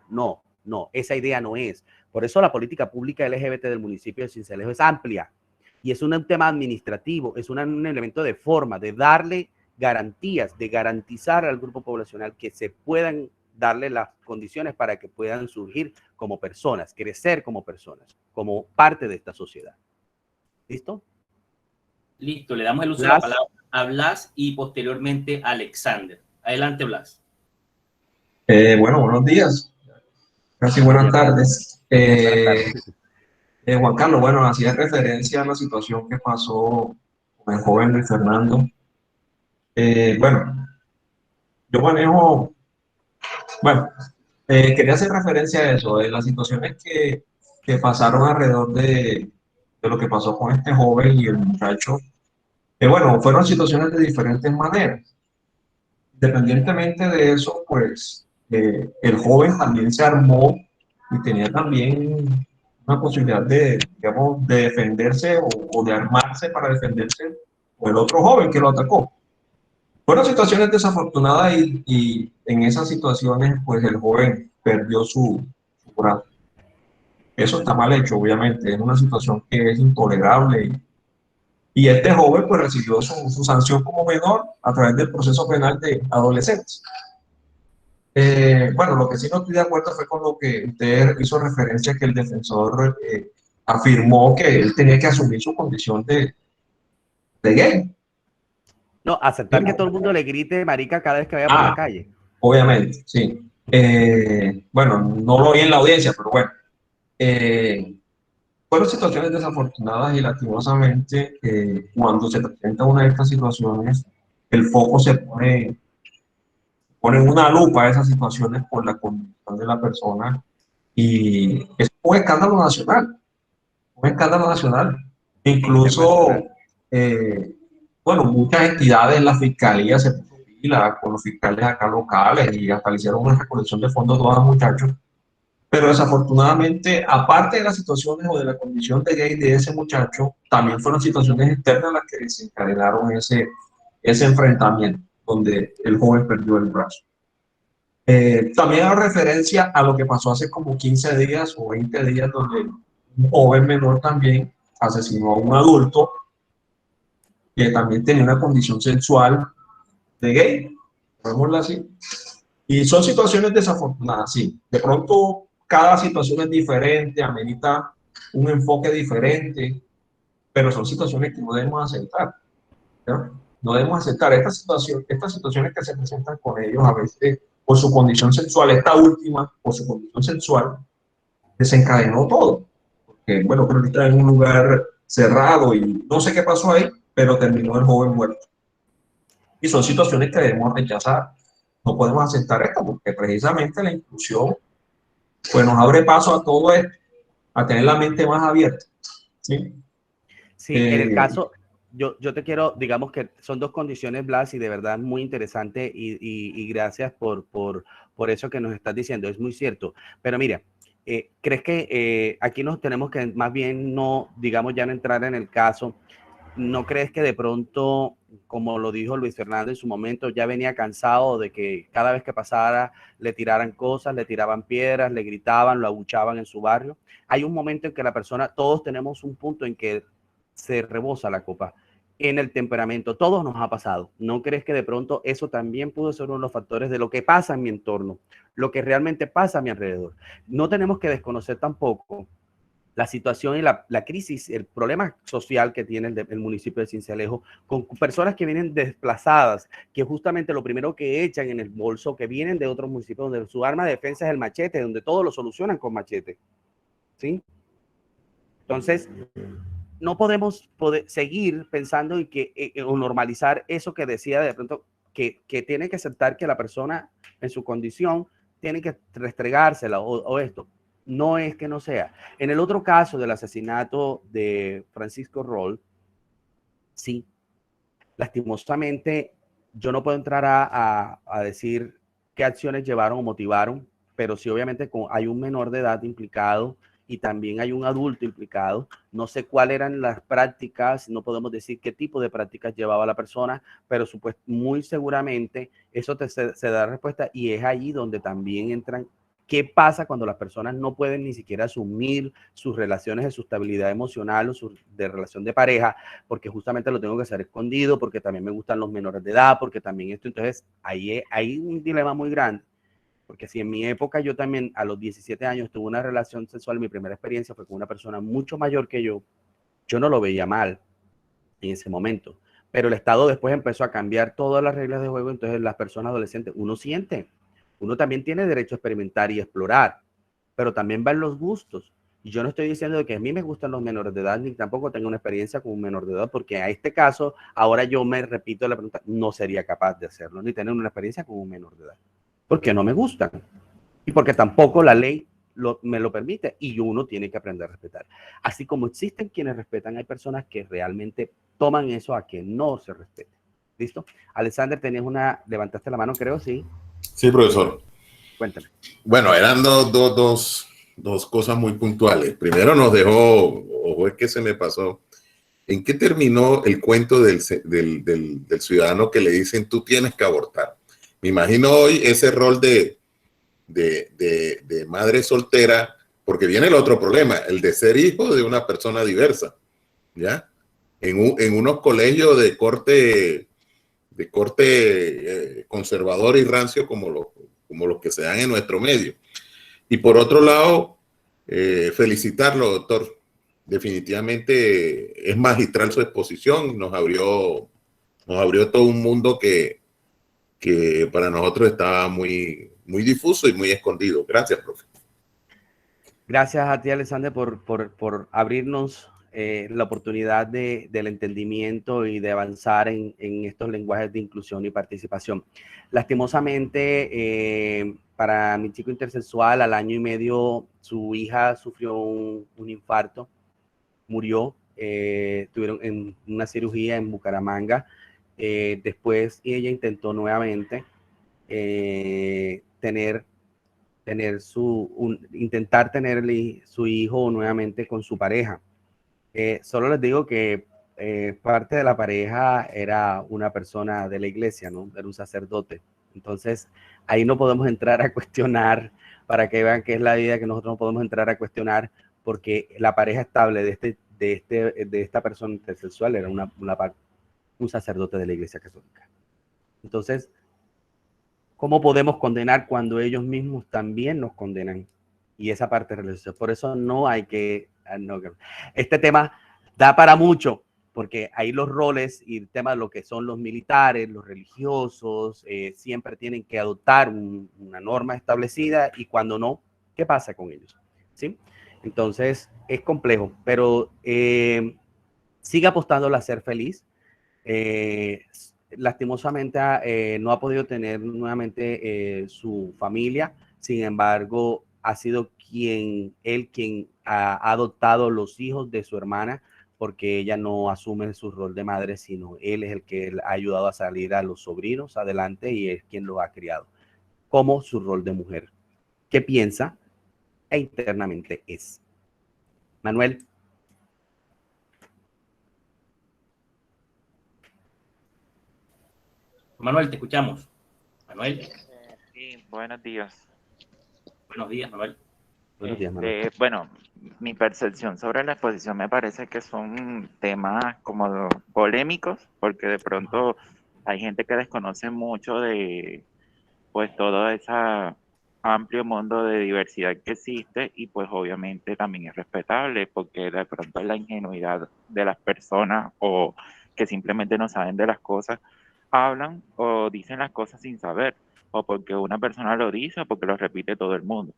esa idea no es. Por eso la política pública LGBT del municipio de Sincelejo es amplia y es un tema administrativo, es un elemento de forma, de darle garantías, de garantizar al grupo poblacional que se puedan darle las condiciones para que puedan surgir como personas, crecer como personas, como parte de esta sociedad. ¿Listo? Listo, le damos el uso de la palabra a Blas y posteriormente a Alexander. Adelante, Blas. Bueno, buenos días. Casi buenas tardes. Juan Carlos, bueno, hacía referencia a la situación que pasó con el joven Luis Fernando. Bueno, yo manejo, quería hacer referencia a eso, de las situaciones que pasaron alrededor de lo que pasó con este joven y el muchacho. Bueno, fueron situaciones de diferentes maneras. Independientemente de eso, pues el joven también se armó y tenía también una posibilidad de, digamos, de defenderse o de armarse para defenderse o el otro joven que lo atacó. Fueron situaciones desafortunadas y en esas situaciones, pues el joven perdió su brazo. Eso está mal hecho, obviamente, es una situación que es intolerable y este joven pues recibió su sanción como menor a través del proceso penal de adolescentes. Bueno, lo que sí no estoy de acuerdo fue con lo que usted hizo referencia, que el defensor afirmó que él tenía que asumir su condición de gay. No, aceptar que todo el mundo le grite marica cada vez que vaya por la calle. Obviamente, sí. Bueno, no lo oí en la audiencia, pero bueno. Fueron situaciones desafortunadas y lastimosamente cuando se presenta una de estas situaciones, el foco se pone en una lupa a esas situaciones por la condición de la persona y es un escándalo nacional. Un escándalo nacional. Incluso, bueno, muchas entidades, la fiscalía se puso pila con los fiscales acá locales y hasta le hicieron una recolección de fondos a todos los muchachos. Pero desafortunadamente, aparte de las situaciones o de la condición de gay de ese muchacho, también fueron situaciones externas las que desencadenaron ese enfrentamiento, donde el joven perdió el brazo. También hago referencia a lo que pasó hace como 15 días o 20 días, donde un joven menor también asesinó a un adulto que también tenía una condición sexual de gay, llamémoslo así. Y son situaciones desafortunadas, sí. De pronto, cada situación es diferente, amerita un enfoque diferente, pero son situaciones que no debemos aceptar, ¿no? No debemos aceptar estas situaciones que se presentan con ellos a veces por su condición sexual. Esta última, por su condición sexual, desencadenó todo. Porque, bueno, creo que está en un lugar cerrado y no sé qué pasó ahí, pero terminó el joven muerto. Y son situaciones que debemos rechazar. No podemos aceptar esto porque precisamente la inclusión pues nos abre paso a todo esto, a tener la mente más abierta. Sí, sí, en el caso, yo te quiero, digamos que son dos condiciones, Blas, y de verdad muy interesante y gracias por eso que nos estás diciendo, es muy cierto. Pero mira, ¿crees que aquí nos tenemos que más bien no, digamos, ya no entrar en el caso? ¿No crees que de pronto, como lo dijo Luis Fernando en su momento, ya venía cansado de que cada vez que pasara le tiraran cosas, le tiraban piedras, le gritaban, lo abuchaban en su barrio? Hay un momento en que la persona, todos tenemos un punto en que se rebosa la copa. En el temperamento, todos nos ha pasado. ¿No crees que de pronto eso también pudo ser uno de los factores de lo que pasa en mi entorno, lo que realmente pasa a mi alrededor? No tenemos que desconocer tampoco la situación y la crisis, el problema social que tiene el municipio de Sincelejo, con personas que vienen desplazadas, que justamente lo primero que echan en el bolso, que vienen de otros municipios, donde su arma de defensa es el machete, donde todo lo solucionan con machete, ¿sí? Entonces, no podemos seguir pensando y o normalizar eso que decía de pronto, que tiene que aceptar que la persona en su condición tiene que restregársela o esto. No es que no sea. En el otro caso del asesinato de Francisco Roll, sí, lastimosamente yo no puedo entrar a decir qué acciones llevaron o motivaron, pero sí obviamente hay un menor de edad implicado y también hay un adulto implicado. No sé cuáles eran las prácticas, no podemos decir qué tipo de prácticas llevaba la persona, pero muy seguramente eso se da respuesta y es allí donde también entran. ¿Qué pasa cuando las personas no pueden ni siquiera asumir sus relaciones de su estabilidad emocional o de relación de pareja? Porque justamente lo tengo que hacer escondido, porque también me gustan los menores de edad, porque también esto. Entonces, ahí hay un dilema muy grande. Porque si en mi época yo también a los 17 años tuve una relación sexual, mi primera experiencia fue con una persona mucho mayor que yo no lo veía mal en ese momento. Pero el Estado después empezó a cambiar todas las reglas de juego, entonces las personas adolescentes, uno también tiene derecho a experimentar y explorar, pero también van los gustos. Y yo no estoy diciendo que a mí me gustan los menores de edad, ni tampoco tengo una experiencia con un menor de edad, porque a este caso, ahora yo me repito la pregunta, no sería capaz de hacerlo, ni tener una experiencia con un menor de edad, porque no me gustan. Y porque tampoco la ley me lo permite y uno tiene que aprender a respetar. Así como existen quienes respetan, hay personas que realmente toman eso a que no se respete. ¿Listo? Alexander, levantaste la mano, creo, sí. Sí, profesor. Cuéntame. Bueno, eran dos cosas muy puntuales. Primero nos dejó, ojo, es que se me pasó. ¿En qué terminó el cuento del ciudadano que le dicen tú tienes que abortar? Me imagino hoy ese rol de madre soltera, porque viene el otro problema, el de ser hijo de una persona diversa, ¿ya? En unos colegios de corte conservador y rancio como los que se dan en nuestro medio. Y por otro lado, felicitarlo, doctor. Definitivamente es magistral su exposición, nos abrió todo un mundo que para nosotros estaba muy difuso y muy escondido. Gracias, profe. Gracias a ti, Alexander, por abrirnos la oportunidad del entendimiento y de avanzar en estos lenguajes de inclusión y participación. Lastimosamente, para mi chico intersexual, al año y medio, su hija sufrió un infarto, murió, tuvieron en una cirugía en Bucaramanga. Después ella intentó nuevamente intentar tener su hijo nuevamente con su pareja. Solo les digo que parte de la pareja era una persona de la iglesia, ¿no? Era un sacerdote. Entonces, ahí no podemos entrar a cuestionar, para que vean que es la vida que nosotros no podemos entrar a cuestionar, porque la pareja estable de esta persona intersexual era una un sacerdote de la Iglesia Católica. Entonces, ¿cómo podemos condenar cuando ellos mismos también nos condenan? Y esa parte religiosa. Por eso no hay que... No, este tema da para mucho, porque ahí los roles y el tema de lo que son los militares, los religiosos, siempre tienen que adoptar una norma establecida, y cuando no, ¿qué pasa con ellos? ¿Sí? Entonces, es complejo, pero sigue apostando a ser feliz. Lastimosamente no ha podido tener nuevamente su familia, sin embargo, ha sido quien ha adoptado los hijos de su hermana, porque ella no asume su rol de madre, sino él es el que ha ayudado a salir a los sobrinos adelante y es quien los ha criado, como su rol de mujer. ¿Qué piensa? E internamente es. Manuel. Manuel, te escuchamos. Manuel. Sí, buenos días. Buenos días, Manuel. Buenos días, Manuel. Bueno, mi percepción sobre la exposición me parece que son temas como polémicos, porque de pronto hay gente que desconoce mucho de pues todo ese amplio mundo de diversidad que existe, y pues obviamente también es respetable, porque de pronto es la ingenuidad de las personas o que simplemente no saben de las cosas, hablan o dicen las cosas sin saber, o porque una persona lo dice o porque lo repite todo el mundo.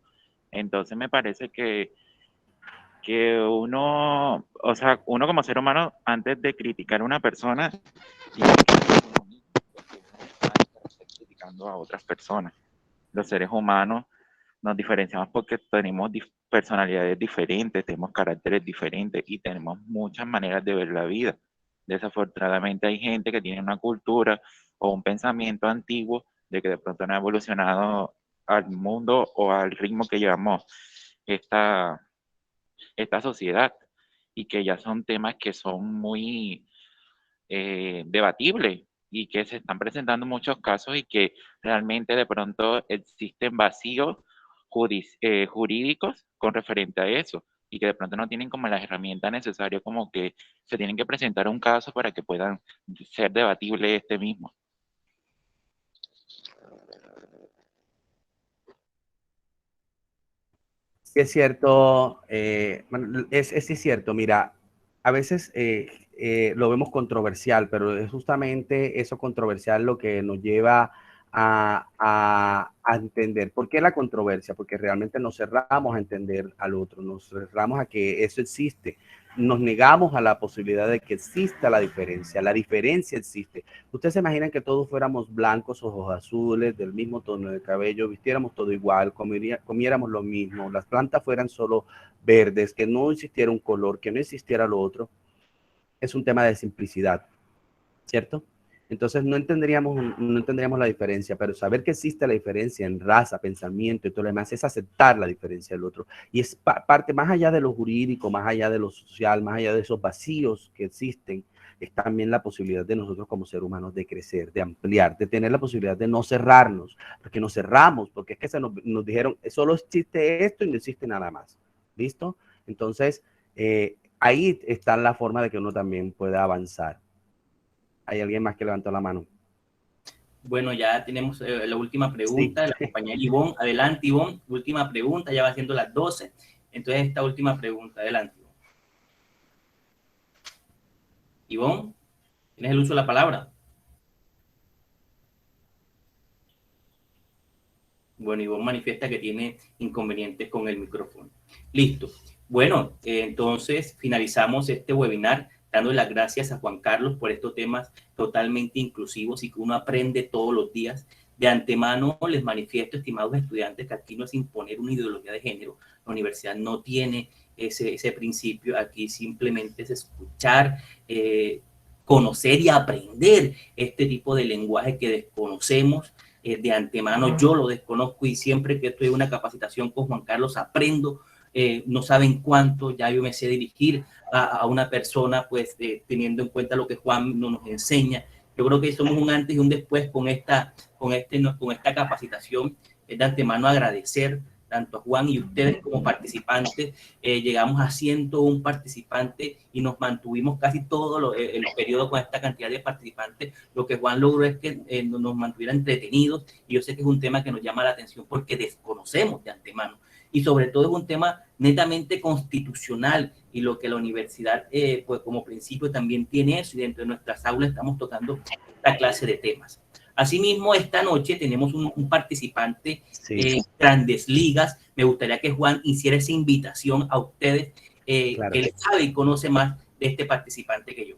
Entonces me parece que uno, o sea, uno como ser humano, antes de criticar a una persona, tiene que ser uno mismo, porque uno está criticando a otras personas. Los seres humanos nos diferenciamos porque tenemos personalidades diferentes, tenemos caracteres diferentes y tenemos muchas maneras de ver la vida. Desafortunadamente hay gente que tiene una cultura o un pensamiento antiguo de que de pronto no ha evolucionado al mundo o al ritmo que llevamos esta sociedad, y que ya son temas que son muy debatibles y que se están presentando muchos casos, y que realmente de pronto existen vacíos jurídicos con referente a eso, y que de pronto no tienen como las herramientas necesarias, como que se tienen que presentar un caso para que puedan ser debatible este mismo. Sí, es cierto, es cierto, mira, a veces lo vemos controversial, pero es justamente eso controversial lo que nos lleva a entender. ¿Por qué la controversia? Porque realmente nos cerramos a entender al otro, nos cerramos a que eso existe, nos negamos a la posibilidad de que exista la diferencia existe. Ustedes se imaginan que todos fuéramos blancos, ojos azules, del mismo tono de cabello, vistiéramos todo igual, comiéramos lo mismo, las plantas fueran solo verdes, que no existiera un color, que no existiera lo otro. Es un tema de simplicidad, ¿cierto? Entonces no entenderíamos la diferencia, pero saber que existe la diferencia en raza, pensamiento y todo lo demás es aceptar la diferencia del otro. Y es parte, más allá de lo jurídico, más allá de lo social, más allá de esos vacíos que existen, es también la posibilidad de nosotros como seres humanos de crecer, de ampliar, de tener la posibilidad de no cerrarnos, porque nos cerramos, porque es que nos dijeron, solo existe esto y no existe nada más. ¿Listo? Entonces, ahí está la forma de que uno también pueda avanzar. ¿Hay alguien más que levantó la mano? Bueno, ya tenemos la última pregunta de la Sí. compañera Ivonne. Adelante, Ivonne. Última pregunta, ya va siendo las 12. Entonces, esta última pregunta. Adelante, Ivonne, ¿tienes el uso de la palabra? Bueno, Ivonne manifiesta que tiene inconvenientes con el micrófono. Listo. Bueno, entonces finalizamos este webinar dando las gracias a Juan Carlos por estos temas totalmente inclusivos y que uno aprende todos los días. De antemano les manifiesto, estimados estudiantes, que aquí no es imponer una ideología de género. La universidad no tiene ese principio. Aquí simplemente es escuchar, conocer y aprender este tipo de lenguaje que desconocemos. De antemano yo lo desconozco, y siempre que estoy en una capacitación con Juan Carlos aprendo. No saben cuánto ya yo me sé dirigir a una persona, pues teniendo en cuenta lo que Juan nos enseña. Yo creo que somos un antes y un después con esta capacitación. De antemano agradecer tanto a Juan y ustedes como participantes. Llegamos a 101 participantes y nos mantuvimos casi todo el periodo con esta cantidad de participantes. Lo que Juan logró es que nos mantuviera entretenidos, y yo sé que es un tema que nos llama la atención porque desconocemos de antemano, y sobre todo es un tema netamente constitucional, y lo que la universidad pues como principio también tiene eso, y dentro de nuestras aulas estamos tocando esta clase de temas. Asimismo, esta noche tenemos un participante Grandes Ligas. Me gustaría que Juan hiciera esa invitación a ustedes, claro, que él sabe y conoce más de este participante que yo.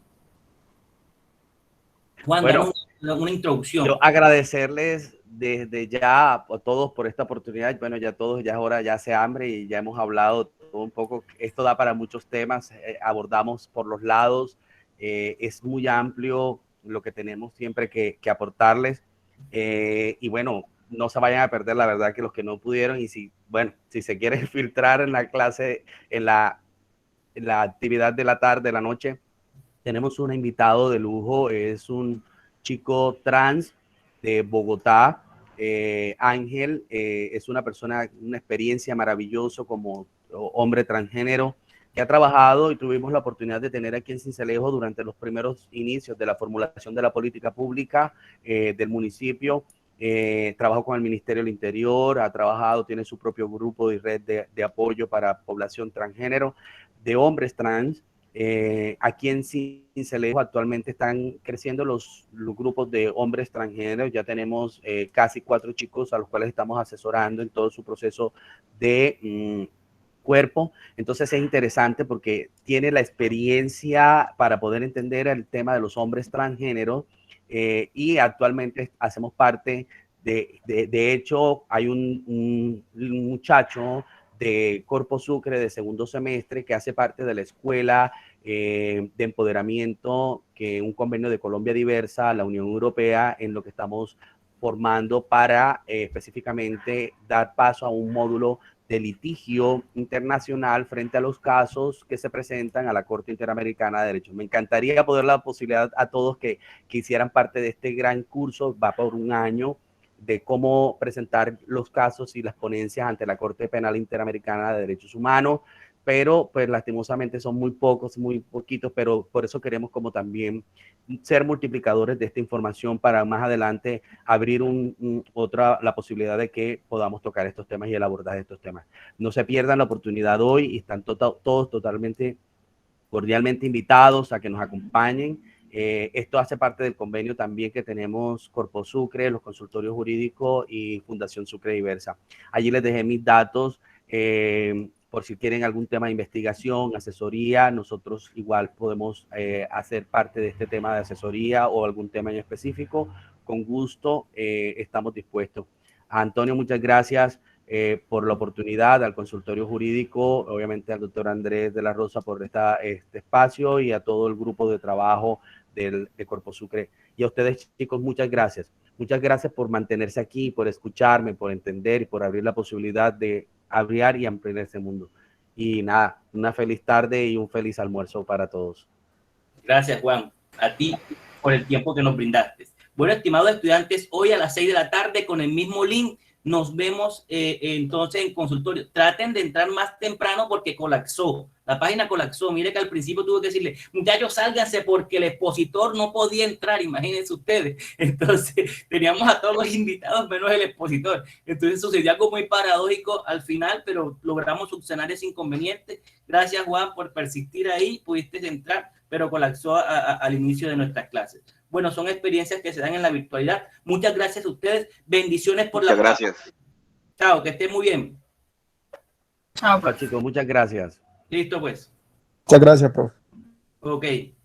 Juan, bueno, una introducción. Yo agradecerles desde ya a todos por esta oportunidad. Bueno, ya todos, ya es hora, ya hace hambre y ya hemos hablado todo un poco. Esto da para muchos temas, abordamos por los lados, es muy amplio lo que tenemos siempre que aportarles, y bueno, no se vayan a perder, la verdad, que los que no pudieron, y si se quieren filtrar en la clase, en la actividad de la tarde, de la noche, tenemos un invitado de lujo, es un chico trans de Bogotá, Ángel, es una persona, una experiencia maravillosa como hombre transgénero, que ha trabajado, y tuvimos la oportunidad de tener aquí en Sincelejo durante los primeros inicios de la formulación de la política pública del municipio. Trabajó con el Ministerio del Interior, ha trabajado, tiene su propio grupo y red de apoyo para población transgénero, de hombres trans. Aquí en Sincelejo actualmente están creciendo los grupos de hombres transgéneros. Ya tenemos casi 4 chicos a los cuales estamos asesorando en todo su proceso de cuerpo. Entonces es interesante porque tiene la experiencia para poder entender el tema de los hombres transgéneros, y actualmente hacemos parte de hecho hay un muchacho de Corpo Sucre de segundo semestre que hace parte de la escuela de empoderamiento, que un convenio de Colombia Diversa, la Unión Europea, en lo que estamos formando para específicamente dar paso a un módulo de litigio internacional frente a los casos que se presentan a la Corte Interamericana de Derechos. Me encantaría poder dar la posibilidad a todos que hicieran parte de este gran curso, va por un año, de cómo presentar los casos y las ponencias ante la Corte Penal Interamericana de Derechos Humanos, pero pues lastimosamente son muy pocos, muy poquitos, pero por eso queremos como también ser multiplicadores de esta información para más adelante abrir la posibilidad de que podamos tocar estos temas y el abordaje de estos temas. No se pierdan la oportunidad hoy y están todos totalmente cordialmente invitados a que nos acompañen. Esto hace parte del convenio también que tenemos Corpo Sucre, los consultorios jurídicos y Fundación Sucre Diversa. Allí les dejé mis datos, por si quieren algún tema de investigación, asesoría. Nosotros igual podemos hacer parte de este tema de asesoría o algún tema en específico. Con gusto estamos dispuestos. A Antonio, muchas gracias por la oportunidad, al consultorio jurídico, obviamente al doctor Andrés de la Rosa por este espacio, y a todo el grupo de trabajo de Corpo Sucre. Y a ustedes, chicos, muchas gracias. Muchas gracias por mantenerse aquí, por escucharme, por entender y por abrir la posibilidad de abrir y ampliar este mundo. Y nada, una feliz tarde y un feliz almuerzo para todos. Gracias, Juan, a ti por el tiempo que nos brindaste. Bueno, estimados estudiantes, hoy a las 6 de la tarde con el mismo link nos vemos entonces en consultorio. Traten de entrar más temprano porque colapsó. La página colapsó. Mire que al principio tuve que decirle, muchachos, sálganse porque el expositor no podía entrar. Imagínense ustedes. Entonces, teníamos a todos los invitados menos el expositor. Entonces, sucedió algo muy paradójico al final, pero logramos subsanar ese inconveniente. Gracias, Juan, por persistir ahí. Pudiste entrar, pero colapsó al inicio de nuestras clases. Bueno, son experiencias que se dan en la virtualidad. Muchas gracias a ustedes. Bendiciones por muchas gracias. Chao, que estén muy bien. Chao, chicos. Muchas gracias. Listo, pues. Muchas gracias, profe. Ok.